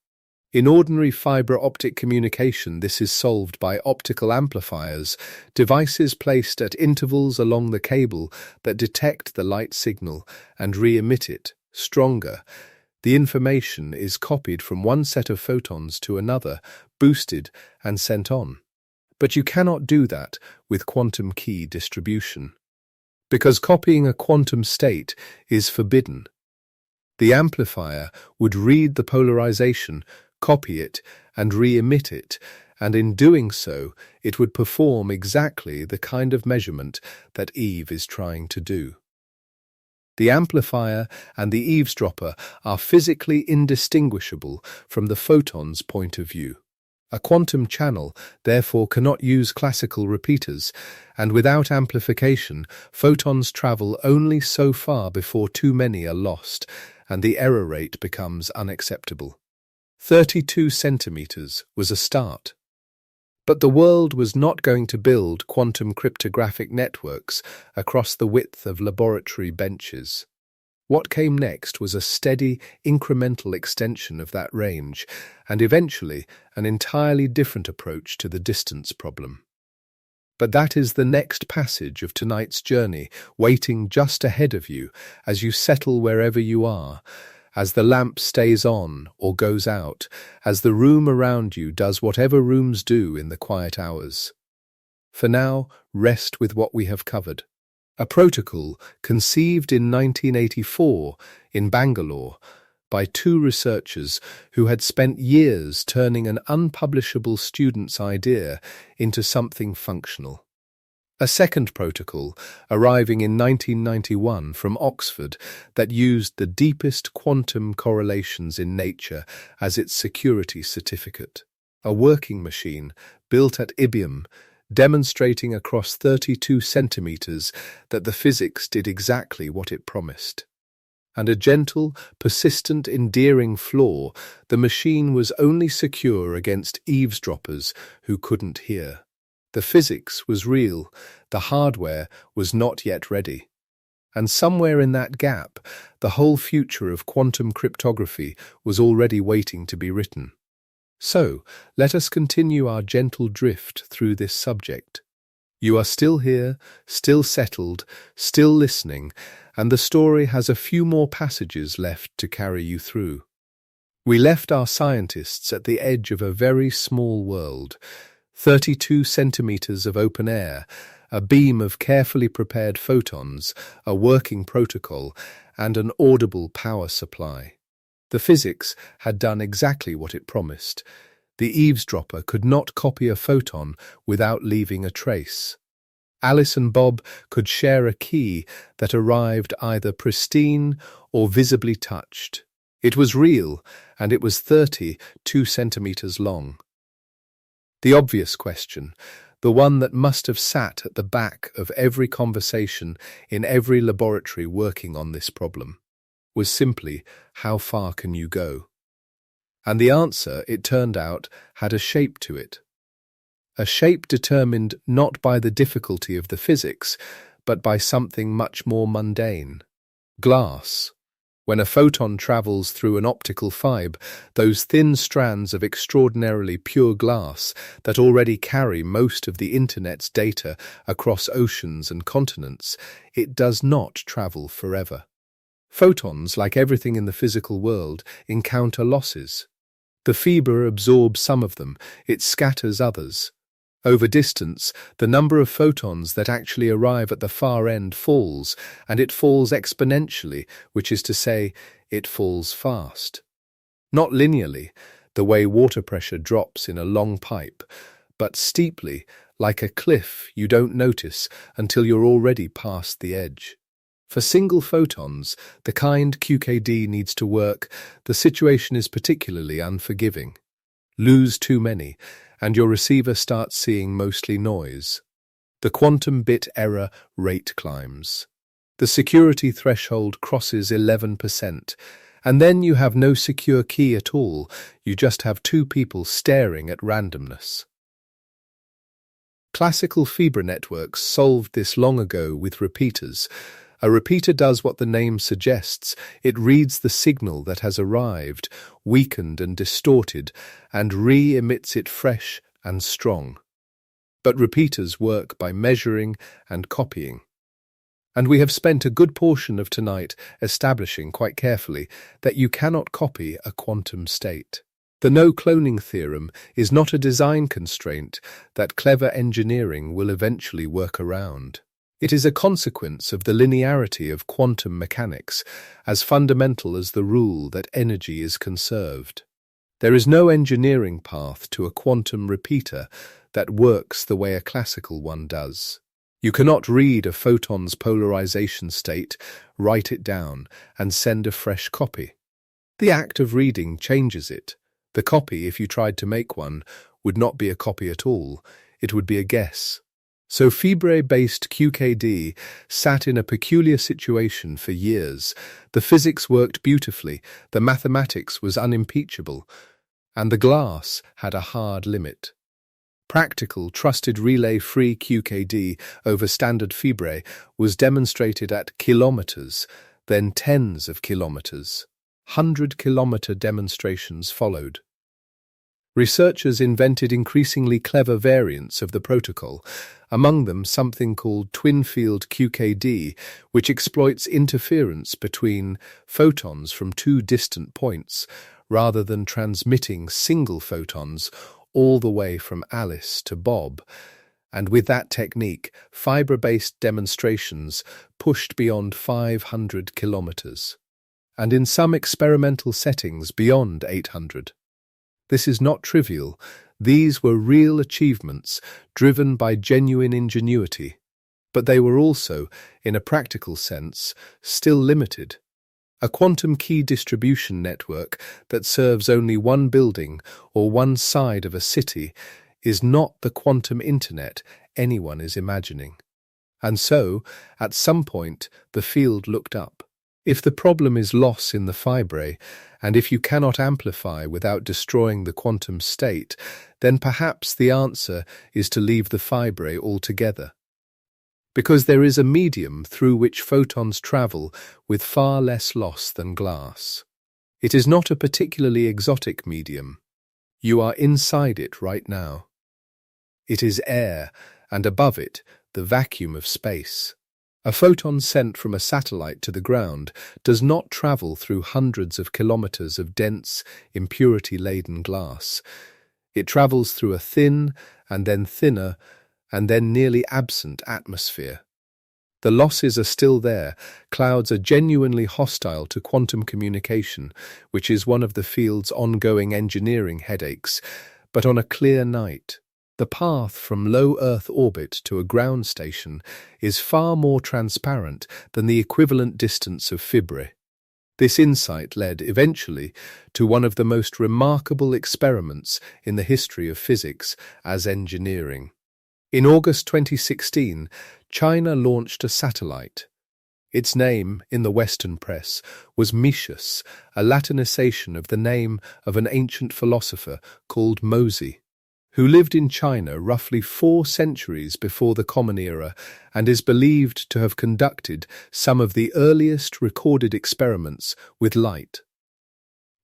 In ordinary fiber optic communication, this is solved by optical amplifiers, devices placed at intervals along the cable that detect the light signal and re-emit it, stronger. The information is copied from one set of photons to another, boosted and sent on. But you cannot do that with quantum key distribution, because copying a quantum state is forbidden. The amplifier would read the polarization, copy it, and re-emit it, and in doing so, it would perform exactly the kind of measurement that Eve is trying to do. The amplifier and the eavesdropper are physically indistinguishable from the photon's point of view. A quantum channel, therefore, cannot use classical repeaters, and without amplification, photons travel only so far before too many are lost, and the error rate becomes unacceptable. 32 centimeters was a start. But the world was not going to build quantum cryptographic networks across the width of laboratory benches. What came next was a steady, incremental extension of that range, and eventually an entirely different approach to the distance problem. But that is the next passage of tonight's journey, waiting just ahead of you as you settle wherever you are, as the lamp stays on or goes out, as the room around you does whatever rooms do in the quiet hours. For now, rest with what we have covered. A protocol conceived in 1984 in Bangalore by two researchers who had spent years turning an unpublishable student's idea into something functional. A second protocol, arriving in 1991 from Oxford, that used the deepest quantum correlations in nature as its security certificate. A working machine built at Ibiam, demonstrating across 32 centimeters that the physics did exactly what it promised. And a gentle, persistent, endearing flaw, the machine was only secure against eavesdroppers who couldn't hear. The physics was real, the hardware was not yet ready. And somewhere in that gap, the whole future of quantum cryptography was already waiting to be written. So, let us continue our gentle drift through this subject. You are still here, still settled, still listening, and the story has a few more passages left to carry you through. We left our scientists at the edge of a very small world, 32 centimeters of open air, a beam of carefully prepared photons, a working protocol, and an audible power supply. The physics had done exactly what it promised. The eavesdropper could not copy a photon without leaving a trace. Alice and Bob could share a key that arrived either pristine or visibly touched. It was real, and it was 32 centimeters long. The obvious question, the one that must have sat at the back of every conversation in every laboratory working on this problem, was simply, how far can you go? And the answer, it turned out, had a shape to it. A shape determined not by the difficulty of the physics, but by something much more mundane. Glass. When a photon travels through an optical fibre, those thin strands of extraordinarily pure glass that already carry most of the Internet's data across oceans and continents, it does not travel forever. Photons, like everything in the physical world, encounter losses. The fibre absorbs some of them, it scatters others. Over distance, the number of photons that actually arrive at the far end falls, and it falls exponentially, which is to say, it falls fast. Not linearly, the way water pressure drops in a long pipe, but steeply, like a cliff you don't notice until you're already past the edge. For single photons, the kind QKD needs to work, the situation is particularly unforgiving. Lose too many, and your receiver starts seeing mostly noise. The quantum bit error rate climbs. The security threshold crosses 11%, and then you have no secure key at all, you just have two people staring at randomness. Classical fiber networks solved this long ago with repeaters. A repeater does what the name suggests. It reads the signal that has arrived, weakened and distorted, and re-emits it fresh and strong. But repeaters work by measuring and copying. And we have spent a good portion of tonight establishing quite carefully that you cannot copy a quantum state. The no-cloning theorem is not a design constraint that clever engineering will eventually work around. It is a consequence of the linearity of quantum mechanics, as fundamental as the rule that energy is conserved. There is no engineering path to a quantum repeater that works the way a classical one does. You cannot read a photon's polarization state, write it down, and send a fresh copy. The act of reading changes it. The copy, if you tried to make one, would not be a copy at all. It would be a guess. So Fibre-based QKD sat in a peculiar situation for years. The physics worked beautifully, the mathematics was unimpeachable, and the glass had a hard limit. Practical, trusted relay-free QKD over standard Fibre was demonstrated at kilometers, then tens of kilometers. 100-kilometer demonstrations followed. Researchers invented increasingly clever variants of the protocol, among them something called twin-field QKD, which exploits interference between photons from two distant points, rather than transmitting single photons all the way from Alice to Bob. And with that technique, fiber-based demonstrations pushed beyond 500 kilometers, and in some experimental settings beyond 800. This is not trivial. These were real achievements driven by genuine ingenuity, but they were also, in a practical sense, still limited. A quantum key distribution network that serves only one building or one side of a city is not the quantum internet anyone is imagining. And so, at some point, the field looked up. If the problem is loss in the fibre, and if you cannot amplify without destroying the quantum state, then perhaps the answer is to leave the fibre altogether. Because there is a medium through which photons travel with far less loss than glass. It is not a particularly exotic medium. You are inside it right now. It is air, and above it, the vacuum of space. A photon sent from a satellite to the ground does not travel through hundreds of kilometers of dense, impurity-laden glass. It travels through a thin, and then thinner, and then nearly absent atmosphere. The losses are still there. Clouds are genuinely hostile to quantum communication, which is one of the field's ongoing engineering headaches. But on a clear night, the path from low Earth orbit to a ground station is far more transparent than the equivalent distance of Fibre. This insight led, eventually, to one of the most remarkable experiments in the history of physics as engineering. In August 2016, China launched a satellite. Its name, in the Western press, was Metius, a Latinization of the name of an ancient philosopher called Mozi, who lived in China roughly 4 centuries before the Common Era and is believed to have conducted some of the earliest recorded experiments with light.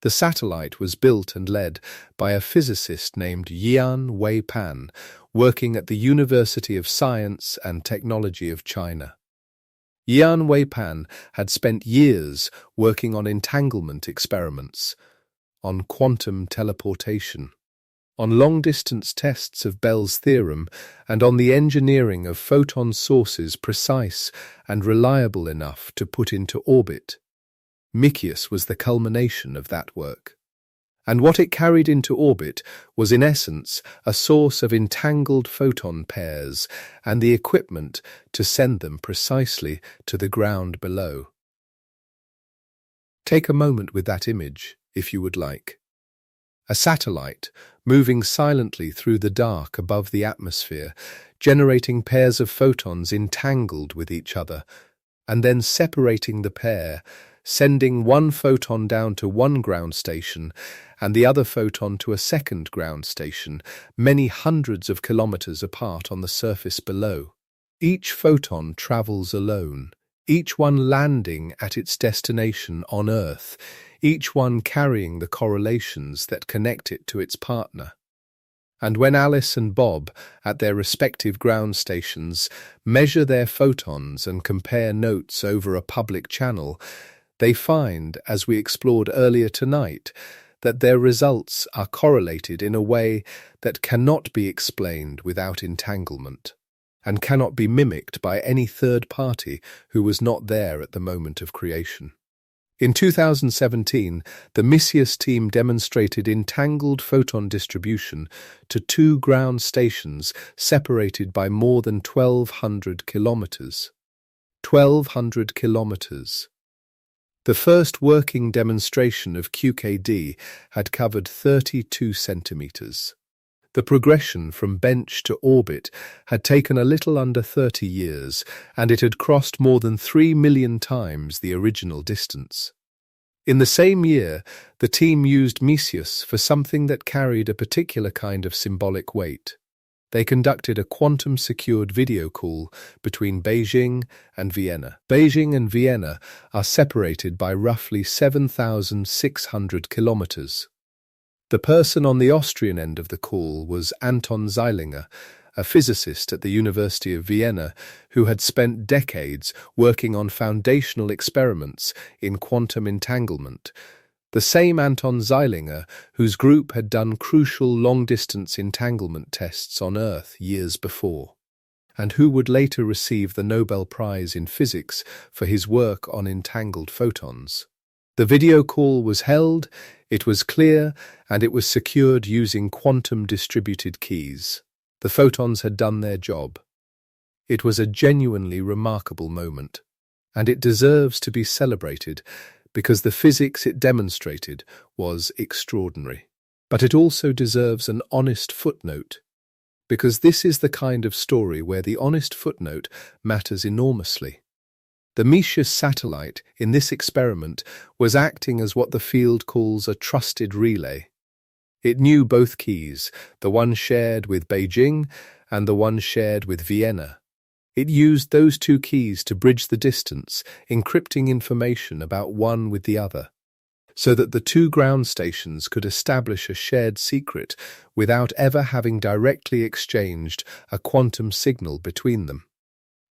The satellite was built and led by a physicist named Yan Wei-Pan, working at the University of Science and Technology of China. Yan Wei-Pan had spent years working on entanglement experiments, on quantum teleportation. on long-distance tests of Bell's theorem, and on the engineering of photon sources precise and reliable enough to put into orbit. Micius was the culmination of that work. And what it carried into orbit was in essence a source of entangled photon pairs and the equipment to send them precisely to the ground below. Take a moment with that image, if you would like. A satellite moving silently through the dark above the atmosphere, generating pairs of photons entangled with each other, and then separating the pair, sending one photon down to one ground station and the other photon to a second ground station, many hundreds of kilometers apart on the surface below. Each photon travels alone, each one landing at its destination on Earth, each one carrying the correlations that connect it to its partner. And when Alice and Bob, at their respective ground stations, measure their photons and compare notes over a public channel, they find, as we explored earlier tonight, that their results are correlated in a way that cannot be explained without entanglement, and cannot be mimicked by any third party who was not there at the moment of creation. In 2017, the Micius team demonstrated entangled photon distribution to 2 ground stations separated by more than 1,200 kilometers. 1,200 kilometers. The first working demonstration of QKD had covered 32 centimeters. The progression from bench to orbit had taken a little under 30 years, and it had crossed more than 3 million times the original distance. In the same year, the team used Micius for something that carried a particular kind of symbolic weight. They conducted a quantum-secured video call between Beijing and Vienna. Beijing and Vienna are separated by roughly 7,600 kilometers. The person on the Austrian end of the call was Anton Zeilinger, a physicist at the University of Vienna who had spent decades working on foundational experiments in quantum entanglement. The same Anton Zeilinger whose group had done crucial long-distance entanglement tests on Earth years before, and who would later receive the Nobel Prize in Physics for his work on entangled photons. The video call was held, it was clear, and it was secured using quantum distributed keys. The photons had done their job. It was a genuinely remarkable moment, and it deserves to be celebrated because the physics it demonstrated was extraordinary. But it also deserves an honest footnote, because this is the kind of story where the honest footnote matters enormously. The Micius satellite in this experiment was acting as what the field calls a trusted relay. It knew both keys, the one shared with Beijing and the one shared with Vienna. It used those 2 keys to bridge the distance, encrypting information about one with the other, so that the 2 ground stations could establish a shared secret without ever having directly exchanged a quantum signal between them.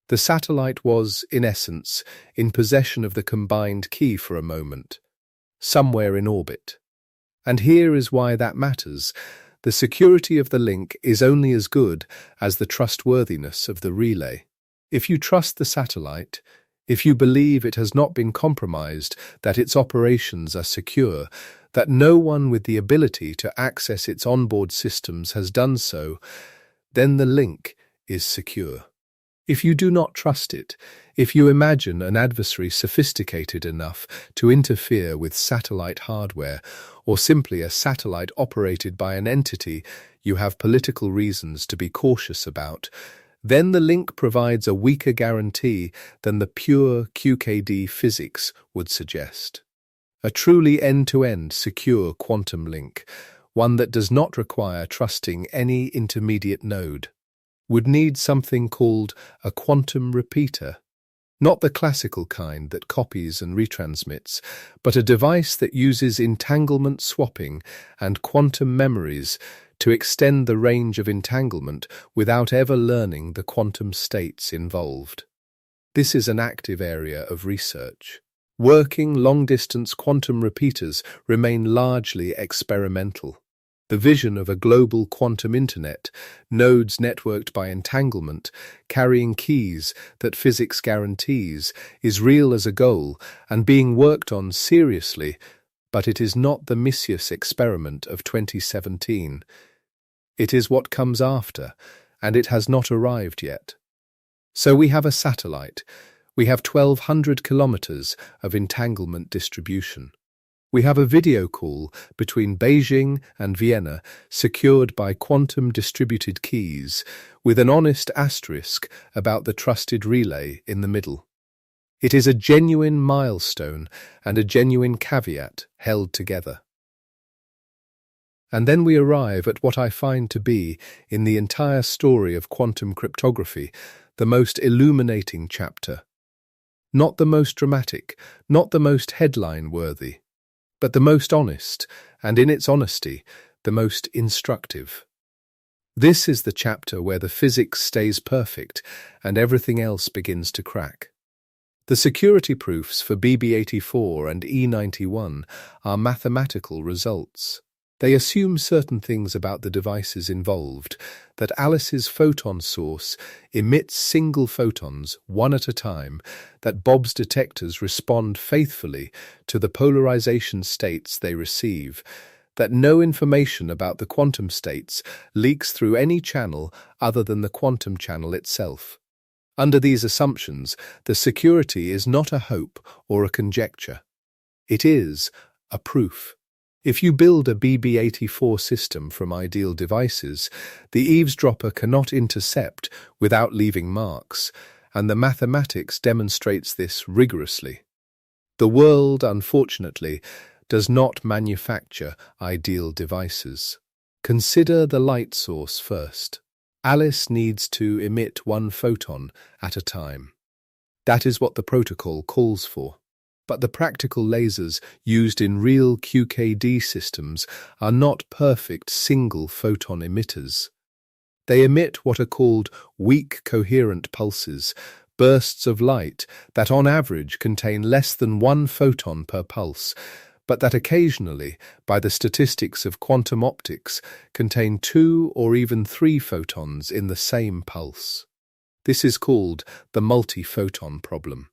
The satellite was, in essence, in possession of the combined key for a moment, somewhere in orbit. And here is why that matters. The security of the link is only as good as the trustworthiness of the relay. If you trust the satellite, if you believe it has not been compromised, that its operations are secure, that no one with the ability to access its onboard systems has done so, then the link is secure. If you do not trust it, if you imagine an adversary sophisticated enough to interfere with satellite hardware, or simply a satellite operated by an entity you have political reasons to be cautious about, then the link provides a weaker guarantee than the pure QKD physics would suggest. A truly end-to-end secure quantum link, one that does not require trusting any intermediate node, would need something called a quantum repeater, not the classical kind that copies and retransmits, but a device that uses entanglement swapping and quantum memories to extend the range of entanglement without ever learning the quantum states involved. This is an active area of research. Working long-distance quantum repeaters remain largely experimental. The vision of a global quantum internet, nodes networked by entanglement, carrying keys that physics guarantees, is real as a goal and being worked on seriously, but it is not the mischievous experiment of 2017. It is what comes after, and it has not arrived yet. So we have a satellite. We have 1,200 kilometers of entanglement distribution. We have a video call between Beijing and Vienna secured by quantum distributed keys with an honest asterisk about the trusted relay in the middle. It is a genuine milestone and a genuine caveat held together. And then we arrive at what I find to be, in the entire story of quantum cryptography, the most illuminating chapter. Not the most dramatic, not the most headline-worthy, but the most honest, and in its honesty, the most instructive. This is the chapter where the physics stays perfect and everything else begins to crack. The security proofs for BB84 and E91 are mathematical results. They assume certain things about the devices involved, that Alice's photon source emits single photons, one at a time, that Bob's detectors respond faithfully to the polarization states they receive, that no information about the quantum states leaks through any channel other than the quantum channel itself. Under these assumptions, the security is not a hope or a conjecture. It is a proof. If you build a BB84 system from ideal devices, the eavesdropper cannot intercept without leaving marks, and the mathematics demonstrates this rigorously. The world, unfortunately, does not manufacture ideal devices. Consider the light source first. Alice needs to emit one photon at a time. That is what the protocol calls for. But the practical lasers used in real QKD systems are not perfect single-photon emitters. They emit what are called weak coherent pulses, bursts of light that on average contain less than one photon per pulse, but that occasionally, by the statistics of quantum optics, contain 2 or even 3 photons in the same pulse. This is called the multi-photon problem,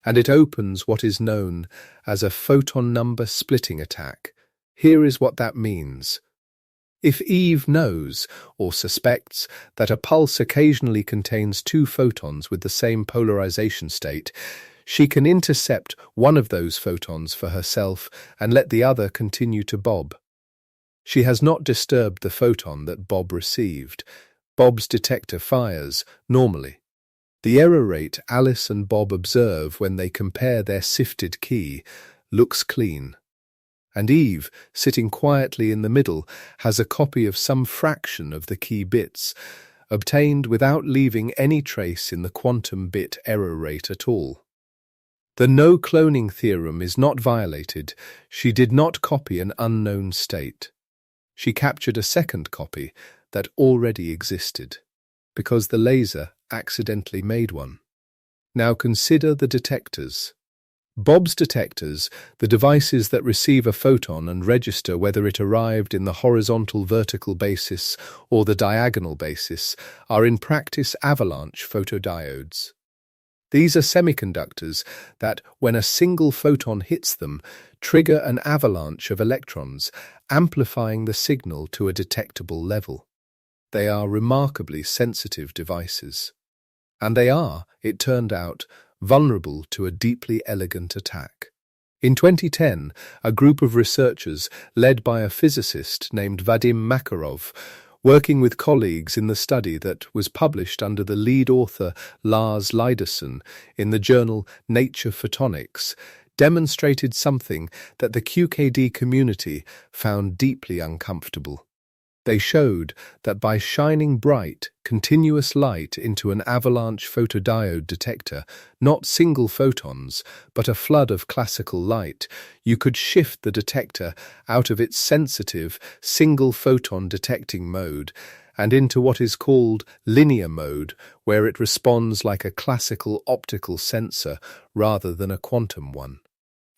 and it opens what is known as a photon number splitting attack. Here is what that means. If Eve knows, or suspects, that a pulse occasionally contains 2 photons with the same polarization state, she can intercept one of those photons for herself and let the other continue to bob. She has not disturbed the photon that Bob received. Bob's detector fires normally. The error rate Alice and Bob observe when they compare their sifted key looks clean. And Eve, sitting quietly in the middle, has a copy of some fraction of the key bits, obtained without leaving any trace in the quantum bit error rate at all. The no-cloning theorem is not violated. She did not copy an unknown state. She captured a second copy that already existed, because the laser accidentally made one. Now consider the detectors. Bob's detectors, the devices that receive a photon and register whether it arrived in the horizontal-vertical basis or the diagonal basis, are in practice avalanche photodiodes. These are semiconductors that, when a single photon hits them, trigger an avalanche of electrons, amplifying the signal to a detectable level. They are remarkably sensitive devices. And they are, it turned out, vulnerable to a deeply elegant attack. In 2010, a group of researchers, led by a physicist named Vadim Makarov, working with colleagues in the study that was published under the lead author Lars Leiderson in the journal Nature Photonics, demonstrated something that the QKD community found deeply uncomfortable. They showed that by shining bright, continuous light into an avalanche photodiode detector, not single photons, but a flood of classical light, you could shift the detector out of its sensitive, single-photon detecting mode and into what is called linear mode, where it responds like a classical optical sensor rather than a quantum one.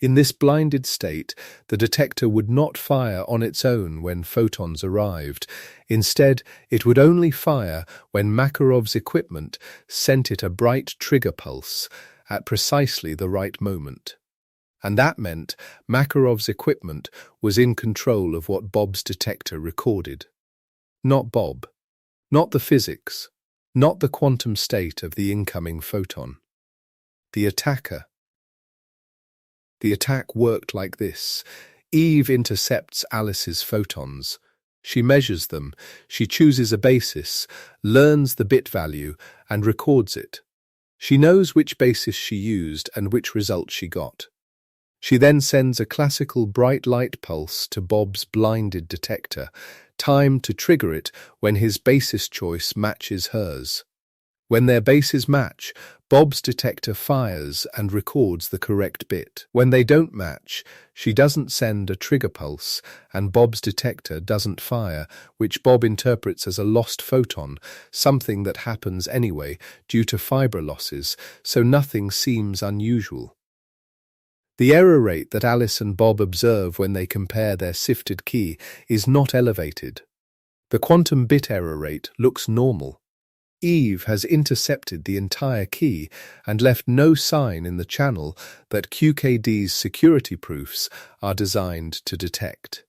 In this blinded state, the detector would not fire on its own when photons arrived. Instead, it would only fire when Makarov's equipment sent it a bright trigger pulse at precisely the right moment. And that meant Makarov's equipment was in control of what Bob's detector recorded. Not Bob, not the physics, not the quantum state of the incoming photon. The attacker. The attack worked like this. Eve intercepts Alice's photons. She measures them, she chooses a basis, learns the bit value, and records it. She knows which basis she used and which result she got. She then sends a classical bright light pulse to Bob's blinded detector, timed to trigger it when his basis choice matches hers. When their bases match, Bob's detector fires and records the correct bit. When they don't match, she doesn't send a trigger pulse and Bob's detector doesn't fire, which Bob interprets as a lost photon, something that happens anyway due to fiber losses, so nothing seems unusual. The error rate that Alice and Bob observe when they compare their sifted key is not elevated. The quantum bit error rate looks normal. Eve has intercepted the entire key and left no sign in the channel that QKD's security proofs are designed to detect.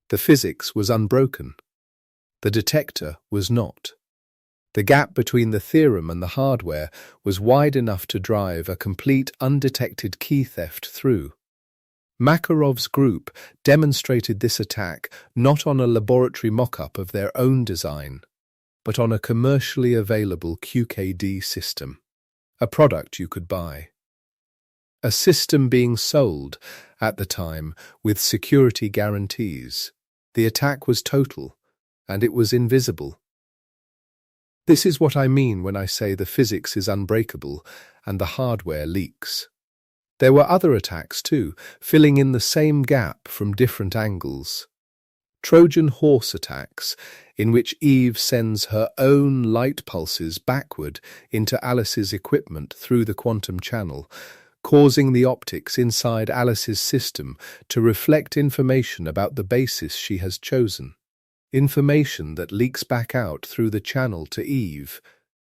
The physics was unbroken. The detector was not. The gap between the theorem and the hardware was wide enough to drive a complete undetected key theft through. Makarov's group demonstrated this attack not on a laboratory mock-up of their own design, but on a commercially available QKD system, a product you could buy. A system being sold, at the time, with security guarantees. The attack was total, and it was invisible. This is what I mean when I say the physics is unbreakable and the hardware leaks. There were other attacks too, filling in the same gap from different angles. Trojan horse attacks, in which Eve sends her own light pulses backward into Alice's equipment through the quantum channel, causing the optics inside Alice's system to reflect information about the basis she has chosen. Information that leaks back out through the channel to Eve,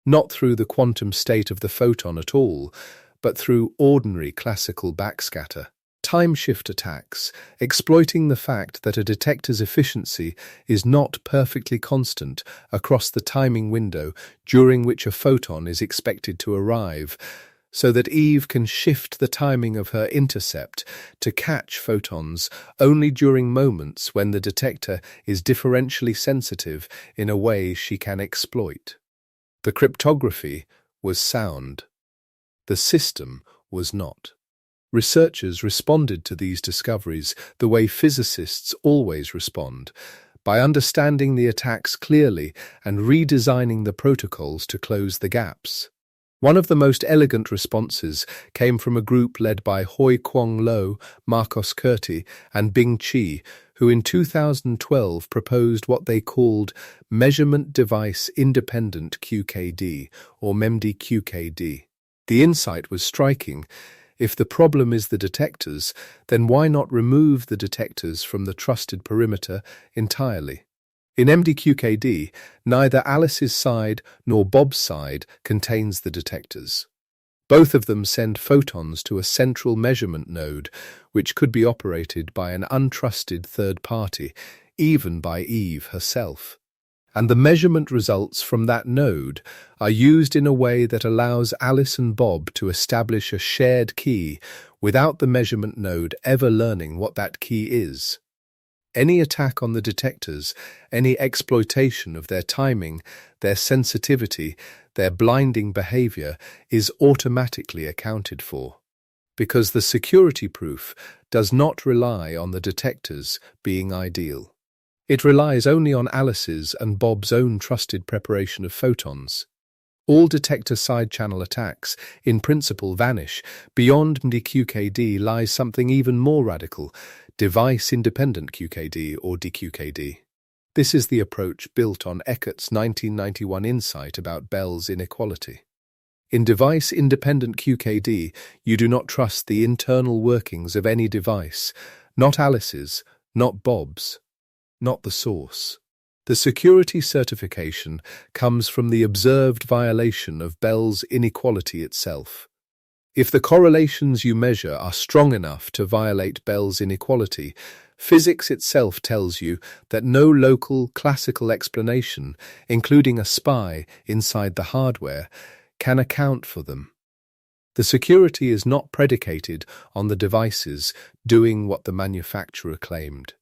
not through the quantum state of the photon at all, but through ordinary classical backscatter. Time shift attacks, exploiting the fact that a detector's efficiency is not perfectly constant across the timing window during which a photon is expected to arrive, so that Eve can shift the timing of her intercept to catch photons only during moments when the detector is differentially sensitive in a way she can exploit. The cryptography was sound. The system was not. Researchers responded to these discoveries the way physicists always respond, by understanding the attacks clearly and redesigning the protocols to close the gaps. One of the most elegant responses came from a group led by Hoi Kwong Lo, Marcos Curti, and Bing Chi, who in 2012 proposed what they called Measurement Device Independent QKD, or MEMD-QKD. The insight was striking. If the problem is the detectors, then why not remove the detectors from the trusted perimeter entirely? In MD-QKD, neither Alice's side nor Bob's side contains the detectors. Both of them send photons to a central measurement node, which could be operated by an untrusted third party, even by Eve herself. And the measurement results from that node are used in a way that allows Alice and Bob to establish a shared key without the measurement node ever learning what that key is. Any attack on the detectors, any exploitation of their timing, their sensitivity, their blinding behavior is automatically accounted for, because the security proof does not rely on the detectors being ideal. It relies only on Alice's and Bob's own trusted preparation of photons. All detector side-channel attacks, in principle, vanish. Beyond MD-QKD lies something even more radical, device-independent QKD, or DQKD. This is the approach built on Eckert's 1991 insight about Bell's inequality. In device-independent QKD, you do not trust the internal workings of any device, not Alice's, not Bob's, not the source. The security certification comes from the observed violation of Bell's inequality itself. If the correlations you measure are strong enough to violate Bell's inequality, physics itself tells you that no local classical explanation, including a spy inside the hardware, can account for them. The security is not predicated on the devices doing what the manufacturer claimed.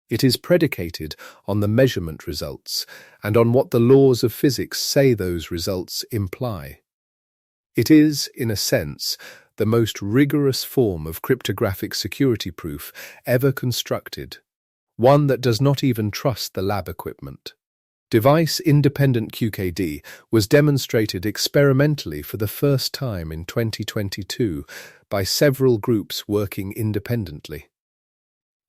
It is predicated on the measurement results and on what the laws of physics say those results imply. It is, in a sense, the most rigorous form of cryptographic security proof ever constructed, one that does not even trust the lab equipment. Device-independent QKD was demonstrated experimentally for the first time in 2022 by several groups working independently.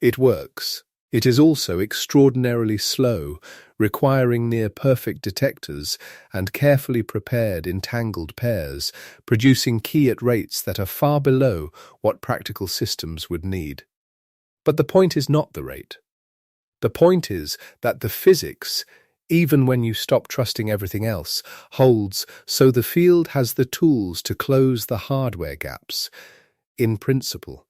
It works. It is also extraordinarily slow, requiring near-perfect detectors and carefully prepared entangled pairs, producing key at rates that are far below what practical systems would need. But the point is not the rate. The point is that the physics, even when you stop trusting everything else, holds, so the field has the tools to close the hardware gaps. In principle,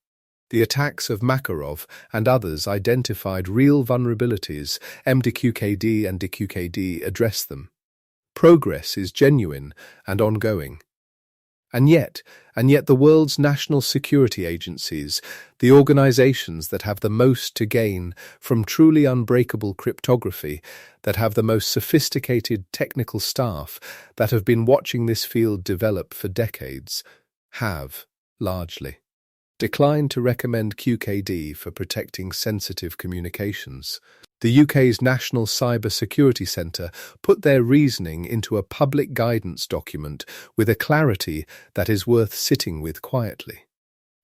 the attacks of Makarov and others identified real vulnerabilities. MDQKD and DQKD address them. Progress is genuine and ongoing. And yet the world's national security agencies, the organizations that have the most to gain from truly unbreakable cryptography, that have the most sophisticated technical staff, that have been watching this field develop for decades, have, largely, declined to recommend QKD for protecting sensitive communications. The UK's National Cyber Security Centre put their reasoning into a public guidance document with a clarity that is worth sitting with quietly.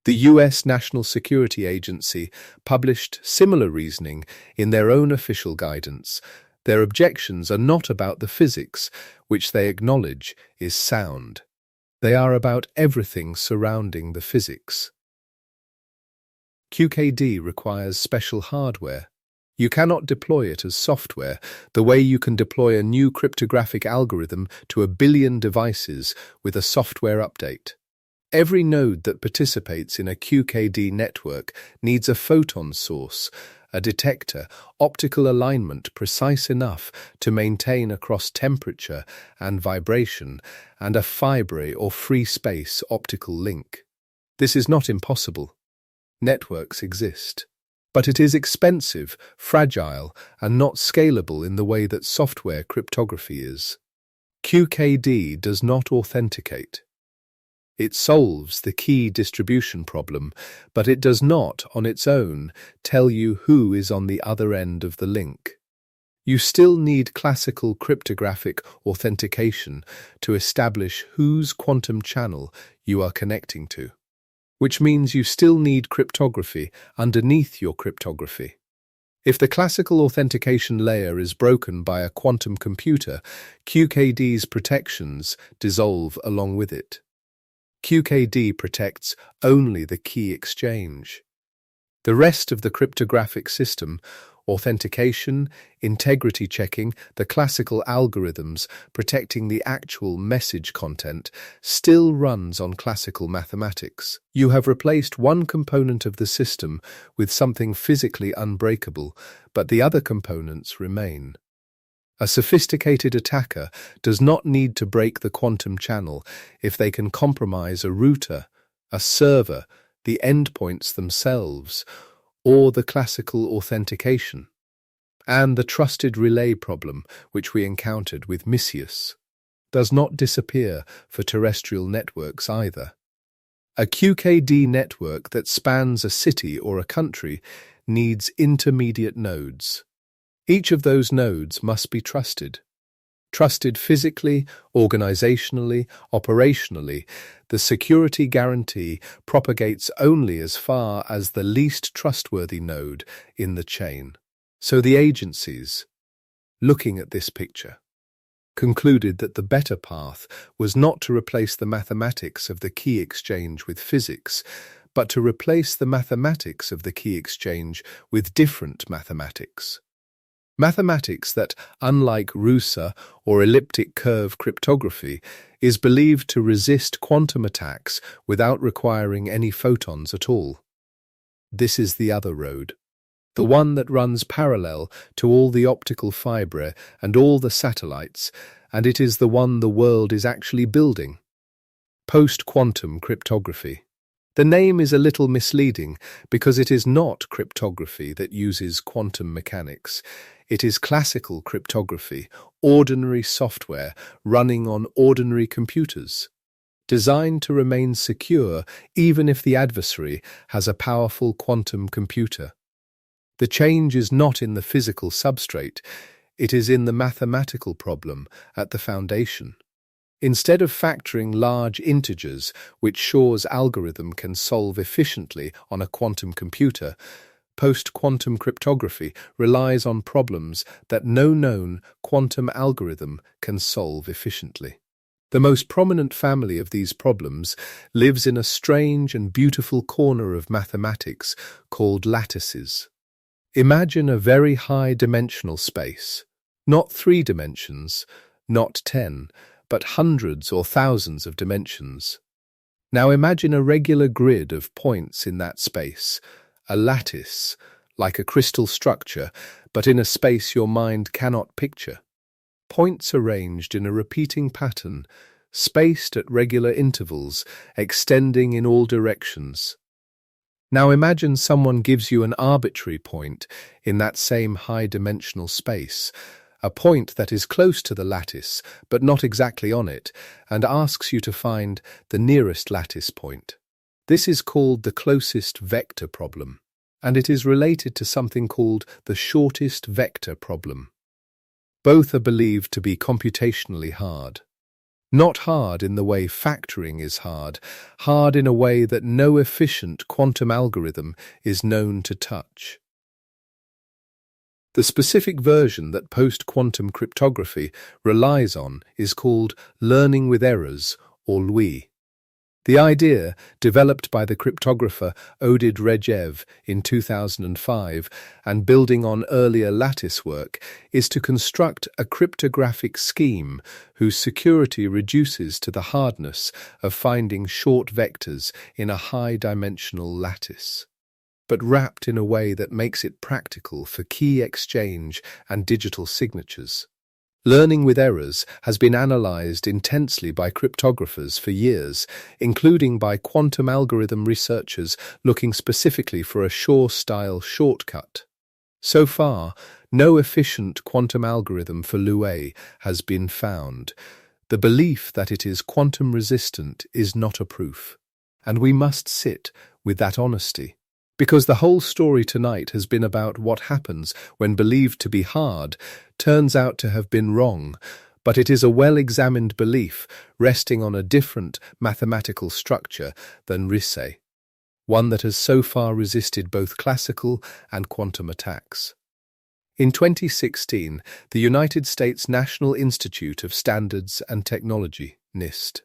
The US National Security Agency published similar reasoning in their own official guidance. Their objections are not about the physics, which they acknowledge is sound. They are about everything surrounding the physics. QKD requires special hardware. You cannot deploy it as software, the way you can deploy a new cryptographic algorithm to a billion devices with a software update. Every node that participates in a QKD network needs a photon source, a detector, optical alignment precise enough to maintain across temperature and vibration, and a fibre or free space optical link. This is not impossible. Networks exist. But it is expensive, fragile, and not scalable in the way that software cryptography is. QKD does not authenticate. It solves the key distribution problem, but it does not, on its own, tell you who is on the other end of the link. You still need classical cryptographic authentication to establish whose quantum channel you are connecting to, which means you still need cryptography underneath your cryptography. If the classical authentication layer is broken by a quantum computer, QKD's protections dissolve along with it. QKD protects only the key exchange. The rest of the cryptographic system, authentication, integrity checking, the classical algorithms protecting the actual message content, still runs on classical mathematics. You have replaced one component of the system with something physically unbreakable, but the other components remain. A sophisticated attacker does not need to break the quantum channel if they can compromise a router, a server, the endpoints themselves, or the classical authentication, and the trusted relay problem, which we encountered with Misseus, does not disappear for terrestrial networks either. A QKD network that spans a city or a country needs intermediate nodes. Each of those nodes must be trusted. Trusted physically, organizationally, operationally, the security guarantee propagates only as far as the least trustworthy node in the chain. So the agencies, looking at this picture, concluded that the better path was not to replace the mathematics of the key exchange with physics, but to replace the mathematics of the key exchange with different mathematics. Mathematics that, unlike RUSA or elliptic-curve cryptography, is believed to resist quantum attacks without requiring any photons at all. This is the other road, the one that runs parallel to all the optical fibre and all the satellites, and it is the one the world is actually building. Post-quantum cryptography. The name is a little misleading because it is not cryptography that uses quantum mechanics. It is classical cryptography, ordinary software running on ordinary computers, designed to remain secure even if the adversary has a powerful quantum computer. The change is not in the physical substrate, it is in the mathematical problem at the foundation. Instead of factoring large integers, which Shor's algorithm can solve efficiently on a quantum computer, post-quantum cryptography relies on problems that no known quantum algorithm can solve efficiently. The most prominent family of these problems lives in a strange and beautiful corner of mathematics called lattices. Imagine a very high-dimensional space, not 3 dimensions, not 10, but hundreds or thousands of dimensions. Now imagine a regular grid of points in that space, a lattice, like a crystal structure, but in a space your mind cannot picture. Points arranged in a repeating pattern, spaced at regular intervals, extending in all directions. Now imagine someone gives you an arbitrary point in that same high-dimensional space, a point that is close to the lattice but not exactly on it, and asks you to find the nearest lattice point. This is called the closest vector problem, and it is related to something called the shortest vector problem. Both are believed to be computationally hard. Not hard in the way factoring is hard in a way that no efficient quantum algorithm is known to touch. The specific version that post-quantum cryptography relies on is called learning with errors, or LWI. The idea, developed by the cryptographer Oded Regev in 2005 and building on earlier lattice work, is to construct a cryptographic scheme whose security reduces to the hardness of finding short vectors in a high-dimensional lattice, but wrapped in a way that makes it practical for key exchange and digital signatures. Learning with errors has been analyzed intensely by cryptographers for years, including by quantum algorithm researchers looking specifically for a Shor-style shortcut. So far, no efficient quantum algorithm for LWI has been found. The belief that it is quantum resistant is not a proof, and we must sit with that honesty. Because the whole story tonight has been about what happens when believed to be hard turns out to have been wrong, but it is a well-examined belief resting on a different mathematical structure than RISE, one that has so far resisted both classical and quantum attacks. In 2016, the United States National Institute of Standards and Technology, NIST,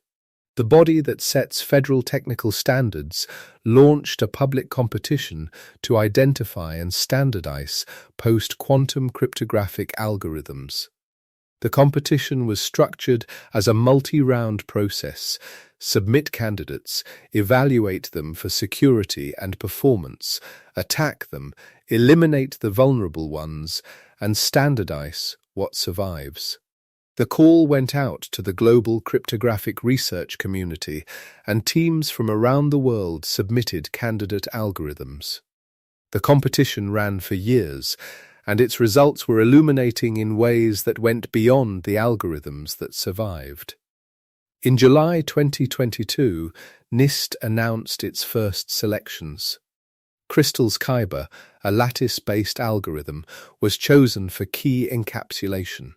the body that sets federal technical standards, launched a public competition to identify and standardize post-quantum cryptographic algorithms. The competition was structured as a multi-round process. Submit candidates, evaluate them for security and performance, attack them, eliminate the vulnerable ones, and standardize what survives. The call went out to the global cryptographic research community, and teams from around the world submitted candidate algorithms. The competition ran for years, and its results were illuminating in ways that went beyond the algorithms that survived. In July 2022, NIST announced its first selections. Crystal's Kyber, a lattice-based algorithm, was chosen for key encapsulation.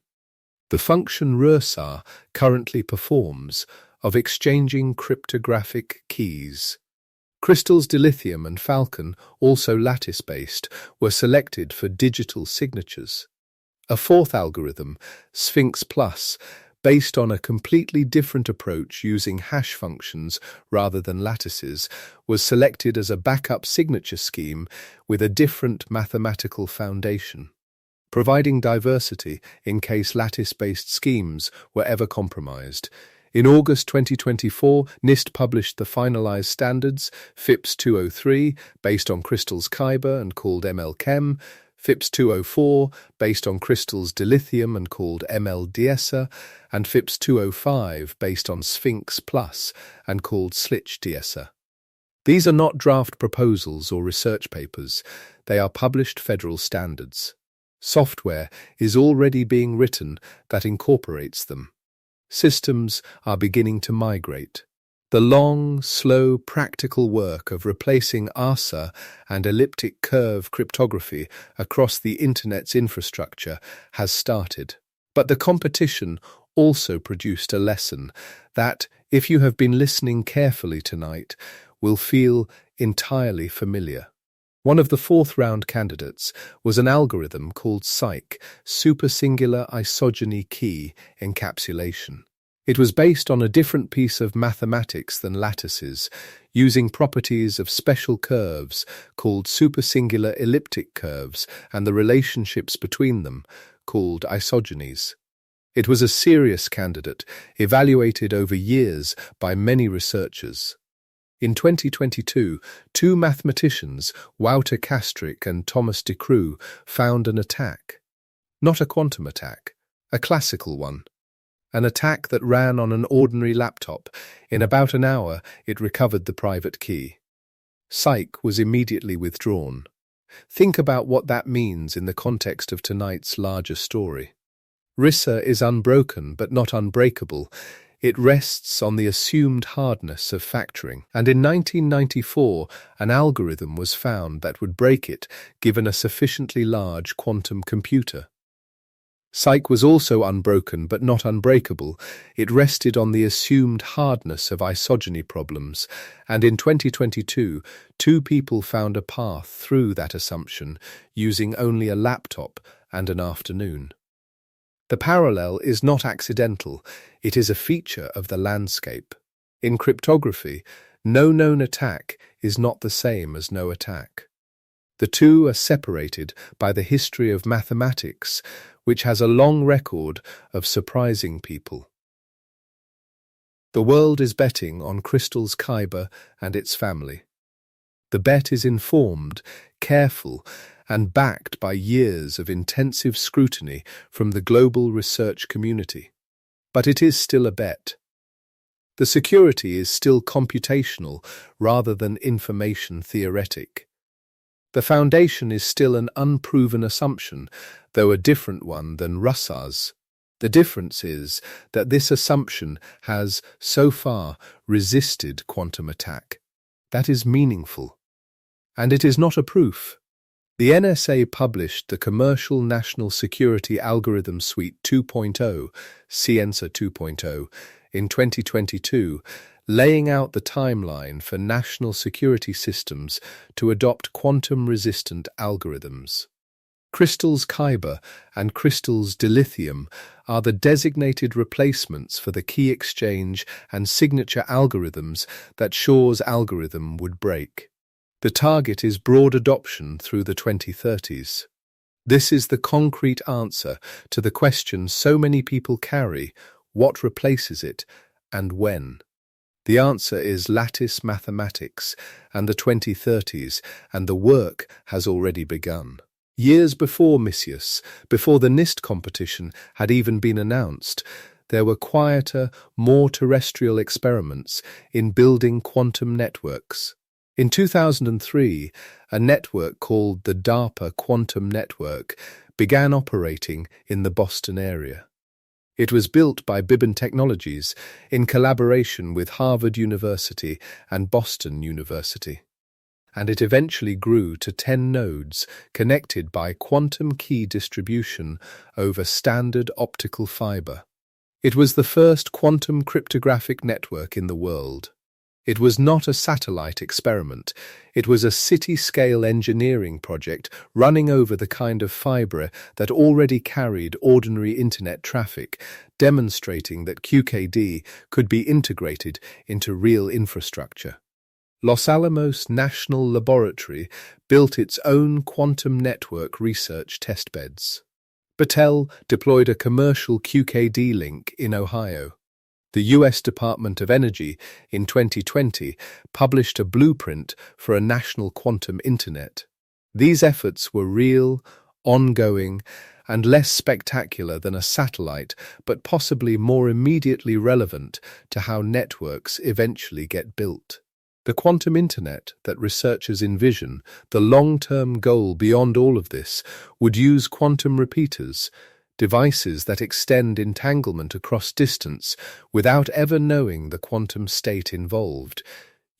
The function RUSA currently performs of exchanging cryptographic keys. Crystal's Dilithium and Falcon, also lattice-based, were selected for digital signatures. A fourth algorithm, Sphinx Plus, based on a completely different approach using hash functions rather than lattices, was selected as a backup signature scheme with a different mathematical foundation, providing diversity in case lattice-based schemes were ever compromised. In August 2024, NIST published the finalized standards, FIPS 203, based on crystals Kyber and called ML-Chem, FIPS 204, based on crystals dilithium and called ML-Diesser, and FIPS 205, based on Sphinx Plus and called Slich-Diesser. These are not draft proposals or research papers, they are published federal standards. Software is already being written that incorporates them. Systems are beginning to migrate. The long, slow, practical work of replacing ARSA and elliptic-curve cryptography across the Internet's infrastructure has started. But the competition also produced a lesson that, if you have been listening carefully tonight, will feel entirely familiar. One of the fourth-round candidates was an algorithm called SIKE, supersingular isogeny key encapsulation. It was based on a different piece of mathematics than lattices, using properties of special curves called supersingular elliptic curves and the relationships between them, called isogenies. It was a serious candidate, evaluated over years by many researchers. In 2022, two mathematicians, Wouter Kastrick and Thomas de Croo, found an attack. Not a quantum attack, a classical one. An attack that ran on an ordinary laptop. In about an hour, it recovered the private key. SIKE was immediately withdrawn. Think about what that means in the context of tonight's larger story. RISA is unbroken but not unbreakable. It rests on the assumed hardness of factoring, and in 1994 an algorithm was found that would break it given a sufficiently large quantum computer. SIKE was also unbroken but not unbreakable. It rested on the assumed hardness of isogeny problems, and in 2022 two people found a path through that assumption using only a laptop and an afternoon. The parallel is not accidental, it is a feature of the landscape. In cryptography, no known attack is not the same as no attack. The two are separated by the history of mathematics, which has a long record of surprising people. The world is betting on crystals Kyber and its family. The bet is informed, careful, and backed by years of intensive scrutiny from the global research community. But it is still a bet. The security is still computational rather than information theoretic. The foundation is still an unproven assumption, though a different one than Russell's. The difference is that this assumption has, so far, resisted quantum attack. That is meaningful. And it is not a proof. The NSA published the Commercial National Security Algorithm Suite 2.0, CNSA 2.0, in 2022, laying out the timeline for national security systems to adopt quantum-resistant algorithms. Crystals Kyber and crystals dilithium are the designated replacements for the key exchange and signature algorithms that Shor's algorithm would break. The target is broad adoption through the 2030s. This is the concrete answer to the question so many people carry: what replaces it, and when? The answer is lattice mathematics and the 2030s, and the work has already begun. Years before Misius, before the NIST competition had even been announced, there were quieter, more terrestrial experiments in building quantum networks. In 2003, a network called the DARPA Quantum Network began operating in the Boston area. It was built by Bibbon Technologies in collaboration with Harvard University and Boston University, and it eventually grew to 10 nodes connected by quantum key distribution over standard optical fiber. It was the first quantum cryptographic network in the world. It was not a satellite experiment. It was a city-scale engineering project running over the kind of fibre that already carried ordinary internet traffic, demonstrating that QKD could be integrated into real infrastructure. Los Alamos National Laboratory built its own quantum network research testbeds. Battelle deployed a commercial QKD link in Ohio. The U.S. Department of Energy, in 2020, published a blueprint for a national quantum internet. These efforts were real, ongoing, and less spectacular than a satellite, but possibly more immediately relevant to how networks eventually get built. The quantum internet that researchers envision, the long-term goal beyond all of this, would use quantum repeaters, devices that extend entanglement across distance without ever knowing the quantum state involved,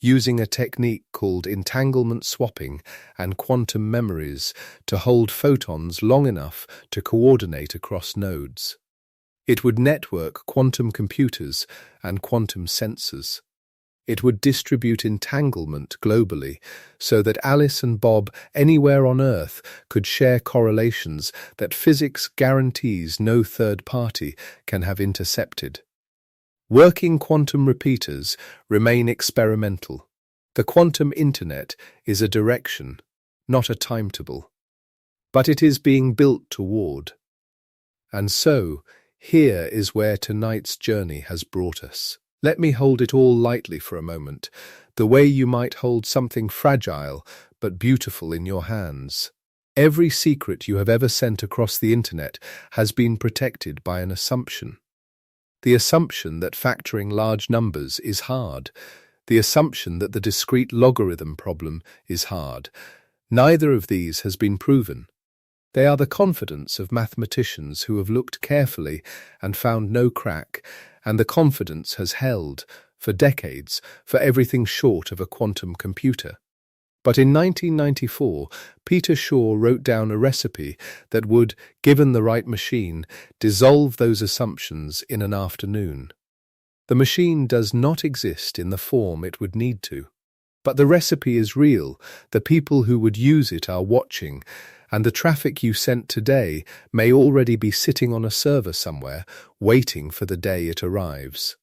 using a technique called entanglement swapping and quantum memories to hold photons long enough to coordinate across nodes. It would network quantum computers and quantum sensors. It would distribute entanglement globally so that Alice and Bob anywhere on Earth could share correlations that physics guarantees no third party can have intercepted. Working quantum repeaters remain experimental. The quantum internet is a direction, not a timetable. But it is being built toward. And so, here is where tonight's journey has brought us. Let me hold it all lightly for a moment, the way you might hold something fragile but beautiful in your hands. Every secret you have ever sent across the internet has been protected by an assumption. The assumption that factoring large numbers is hard. The assumption that the discrete logarithm problem is hard. Neither of these has been proven. They are the confidence of mathematicians who have looked carefully and found no crack, and the confidence has held, for decades, for everything short of a quantum computer. But in 1994, Peter Shor wrote down a recipe that would, given the right machine, dissolve those assumptions in an afternoon. The machine does not exist in the form it would need to. But the recipe is real, the people who would use it are watching, and the traffic you sent today may already be sitting on a server somewhere, waiting for the day it arrives.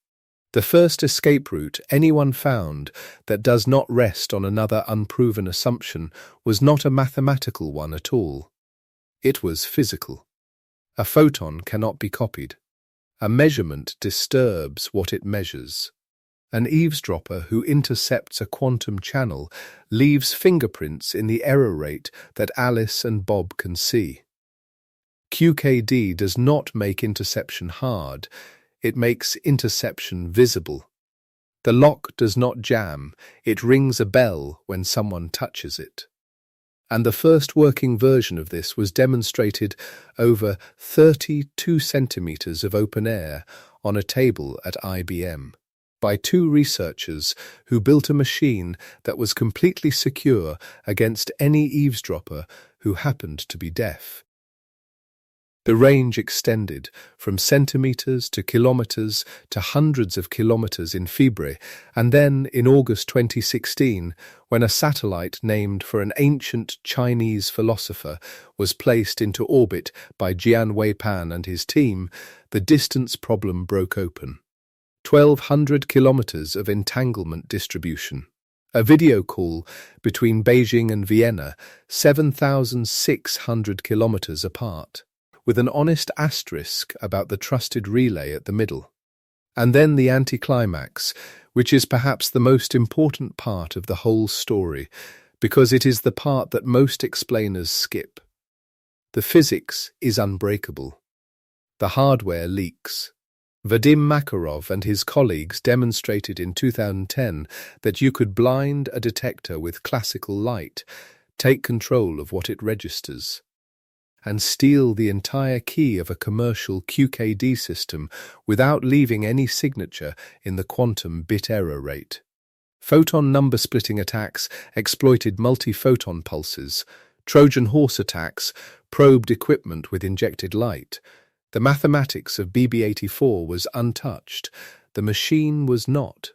The first escape route anyone found that does not rest on another unproven assumption was not a mathematical one at all. It was physical. A photon cannot be copied. A measurement disturbs what it measures. An eavesdropper who intercepts a quantum channel leaves fingerprints in the error rate that Alice and Bob can see. QKD does not make interception hard, it makes interception visible. The lock does not jam, it rings a bell when someone touches it. And the first working version of this was demonstrated over 32 centimeters of open air on a table at IBM. By two researchers who built a machine that was completely secure against any eavesdropper who happened to be deaf. The range extended from centimeters to kilometers to hundreds of kilometers in Fibre, and then in August 2016, when a satellite named for an ancient Chinese philosopher was placed into orbit by Jian Weipan and his team, the distance problem broke open. 1,200 kilometers of entanglement distribution. A video call between Beijing and Vienna, 7,600 kilometers apart, with an honest asterisk about the trusted relay at the middle. And then the anticlimax, which is perhaps the most important part of the whole story, because it is the part that most explainers skip. The physics is unbreakable. The hardware leaks. Vadim Makarov and his colleagues demonstrated in 2010 that you could blind a detector with classical light, take control of what it registers, and steal the entire key of a commercial QKD system without leaving any signature in the quantum bit error rate. Photon number-splitting attacks exploited multi-photon pulses. Trojan horse attacks probed equipment with injected light. The mathematics of BB-84 was untouched. The machine was not.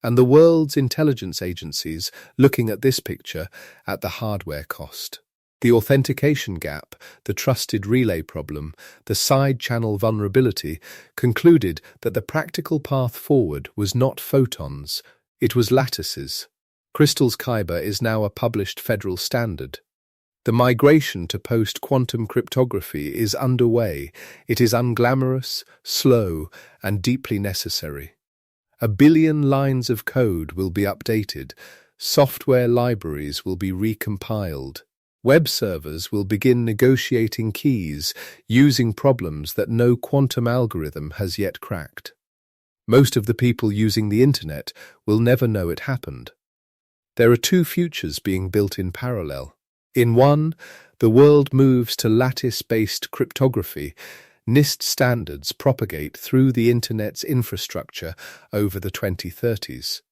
And the world's intelligence agencies looking at this picture at the hardware cost. The authentication gap, the trusted relay problem, the side-channel vulnerability concluded that the practical path forward was not photons, it was lattices. Crystal's Kyber is now a published federal standard. The migration to post-quantum cryptography is underway. It is unglamorous, slow, and deeply necessary. 1 billion lines of code will be updated. Software libraries will be recompiled. Web servers will begin negotiating keys using problems that no quantum algorithm has yet cracked. Most of the people using the internet will never know it happened. There are two futures being built in parallel. In one, the world moves to lattice-based cryptography. NIST standards propagate through the Internet's infrastructure over the 2030s.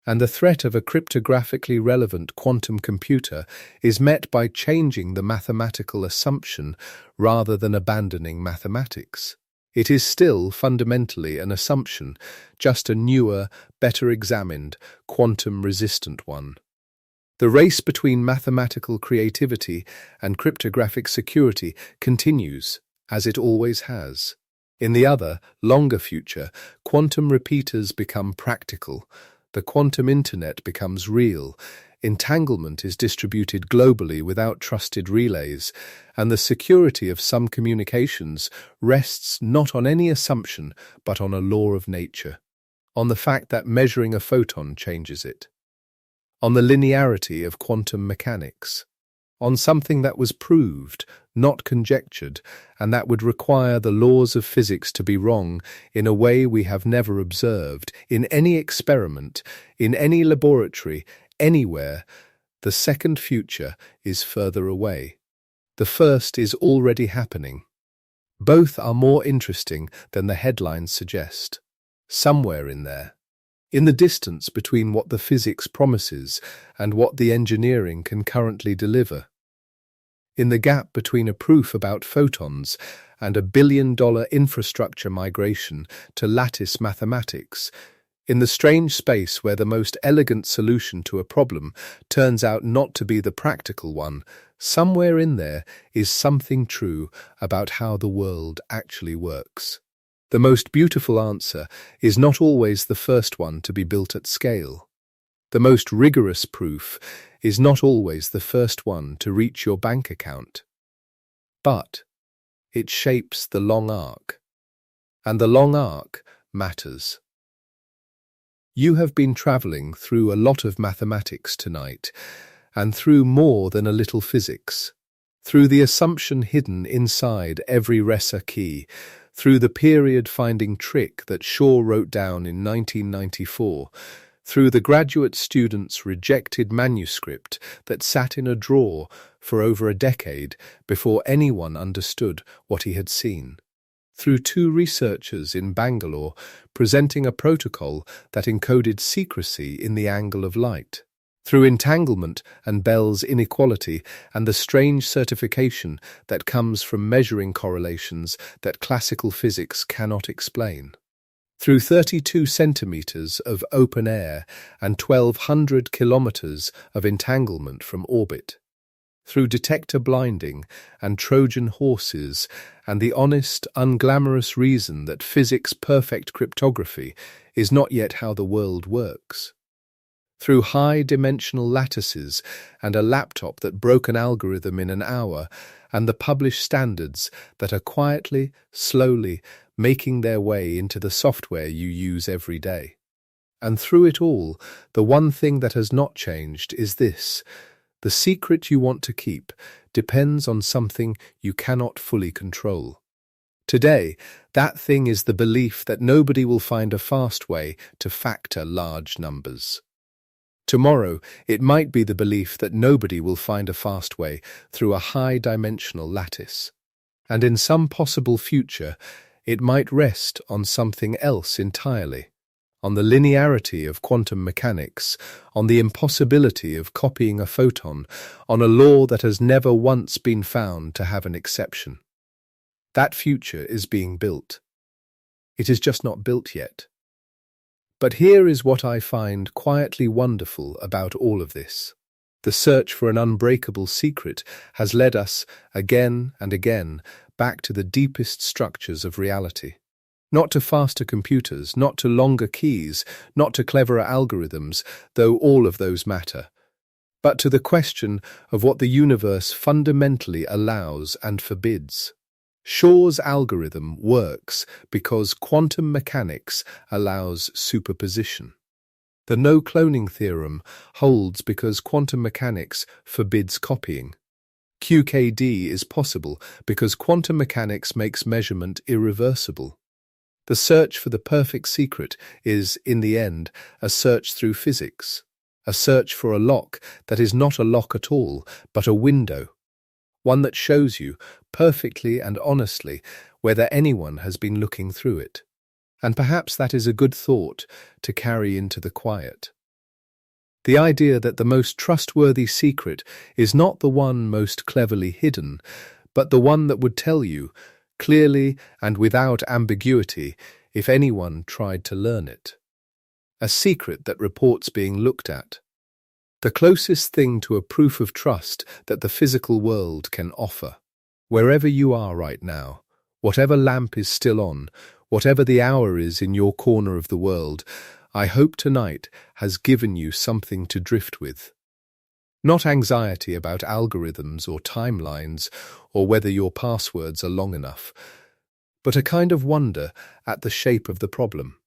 And the threat of a cryptographically relevant quantum computer is met by changing the mathematical assumption rather than abandoning mathematics. It is still fundamentally an assumption, just a newer, better examined, quantum-resistant one. The race between mathematical creativity and cryptographic security continues, as it always has. In the other, longer future, quantum repeaters become practical. The quantum internet becomes real, entanglement is distributed globally without trusted relays, and the security of some communications rests not on any assumption but on a law of nature, on the fact that measuring a photon changes it, on the linearity of quantum mechanics, on something that was proved, not conjectured, and that would require the laws of physics to be wrong in a way we have never observed, in any experiment, in any laboratory, anywhere. The second future is further away. The first is already happening. Both are more interesting than the headlines suggest. Somewhere in there, in the distance between what the physics promises and what the engineering can currently deliver, in the gap between a proof about photons and a billion-dollar infrastructure migration to lattice mathematics, in the strange space where the most elegant solution to a problem turns out not to be the practical one, somewhere in there is something true about how the world actually works. The most beautiful answer is not always the first one to be built at scale. The most rigorous proof is not always the first one to reach your bank account. But it shapes the long arc, and the long arc matters. You have been traveling through a lot of mathematics tonight, and through more than a little physics, through the assumption hidden inside every Resa key, through the period-finding trick that Shor wrote down in 1994, through the graduate student's rejected manuscript that sat in a drawer for over a decade before anyone understood what he had seen, through two researchers in Bangalore presenting a protocol that encoded secrecy in the angle of light, through entanglement and Bell's inequality and the strange certification that comes from measuring correlations that classical physics cannot explain, through 32 centimeters of open air and 1,200 kilometers of entanglement from orbit, through detector blinding and Trojan horses and the honest, unglamorous reason that physics-perfect cryptography is not yet how the world works, through high-dimensional lattices and a laptop that broke an algorithm in an hour, and the published standards that are quietly, slowly making their way into the software you use every day. And through it all, the one thing that has not changed is this: the secret you want to keep depends on something you cannot fully control. Today, that thing is the belief that nobody will find a fast way to factor large numbers. Tomorrow, it might be the belief that nobody will find a fast way through a high-dimensional lattice. And in some possible future, it might rest on something else entirely, on the linearity of quantum mechanics, on the impossibility of copying a photon, on a law that has never once been found to have an exception. That future is being built. It is just not built yet. But here is what I find quietly wonderful about all of this. The search for an unbreakable secret has led us, again and again, back to the deepest structures of reality. Not to faster computers, not to longer keys, not to cleverer algorithms, though all of those matter, but to the question of what the universe fundamentally allows and forbids. Shor's algorithm works because quantum mechanics allows superposition. The no-cloning theorem holds because quantum mechanics forbids copying. QKD is possible because quantum mechanics makes measurement irreversible. The search for the perfect secret is, in the end, a search through physics, a search for a lock that is not a lock at all, but a window, one that shows you, perfectly and honestly, whether anyone has been looking through it. And perhaps that is a good thought to carry into the quiet. The idea that the most trustworthy secret is not the one most cleverly hidden, but the one that would tell you, clearly and without ambiguity, if anyone tried to learn it. A secret that reports being looked at. The closest thing to a proof of trust that the physical world can offer. Wherever you are right now, whatever lamp is still on, whatever the hour is in your corner of the world, I hope tonight has given you something to drift with. Not anxiety about algorithms or timelines or whether your passwords are long enough, but a kind of wonder at the shape of the problem.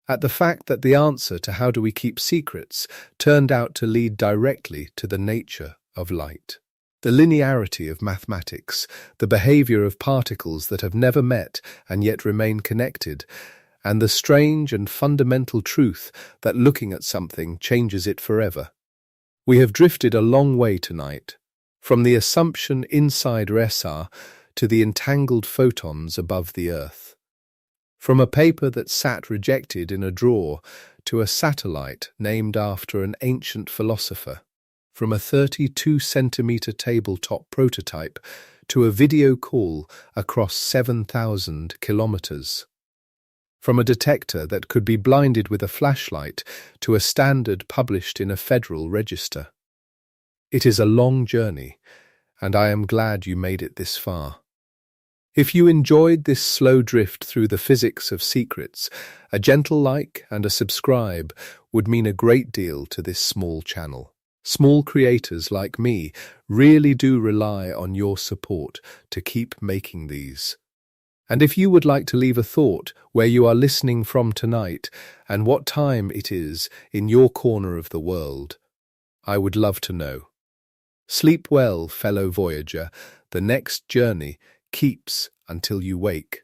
At the fact that the answer to how do we keep secrets turned out to lead directly to the nature of light. The linearity of mathematics, the behavior of particles that have never met and yet remain connected, and the strange and fundamental truth that looking at something changes it forever. We have drifted a long way tonight, from the assumption inside RSA to the entangled photons above the Earth. From a paper that sat rejected in a drawer to a satellite named after an ancient philosopher. From a 32-centimeter tabletop prototype to a video call across 7,000 kilometers. From a detector that could be blinded with a flashlight to a standard published in a federal register. It is a long journey, and I am glad you made it this far. If you enjoyed this slow drift through the physics of secrets, a gentle like and a subscribe would mean a great deal to this small channel. Small creators like me really do rely on your support to keep making these. And if you would like to leave a thought where you are listening from tonight and what time it is in your corner of the world, I would love to know. Sleep well, fellow voyager. The next journey keeps until you wake.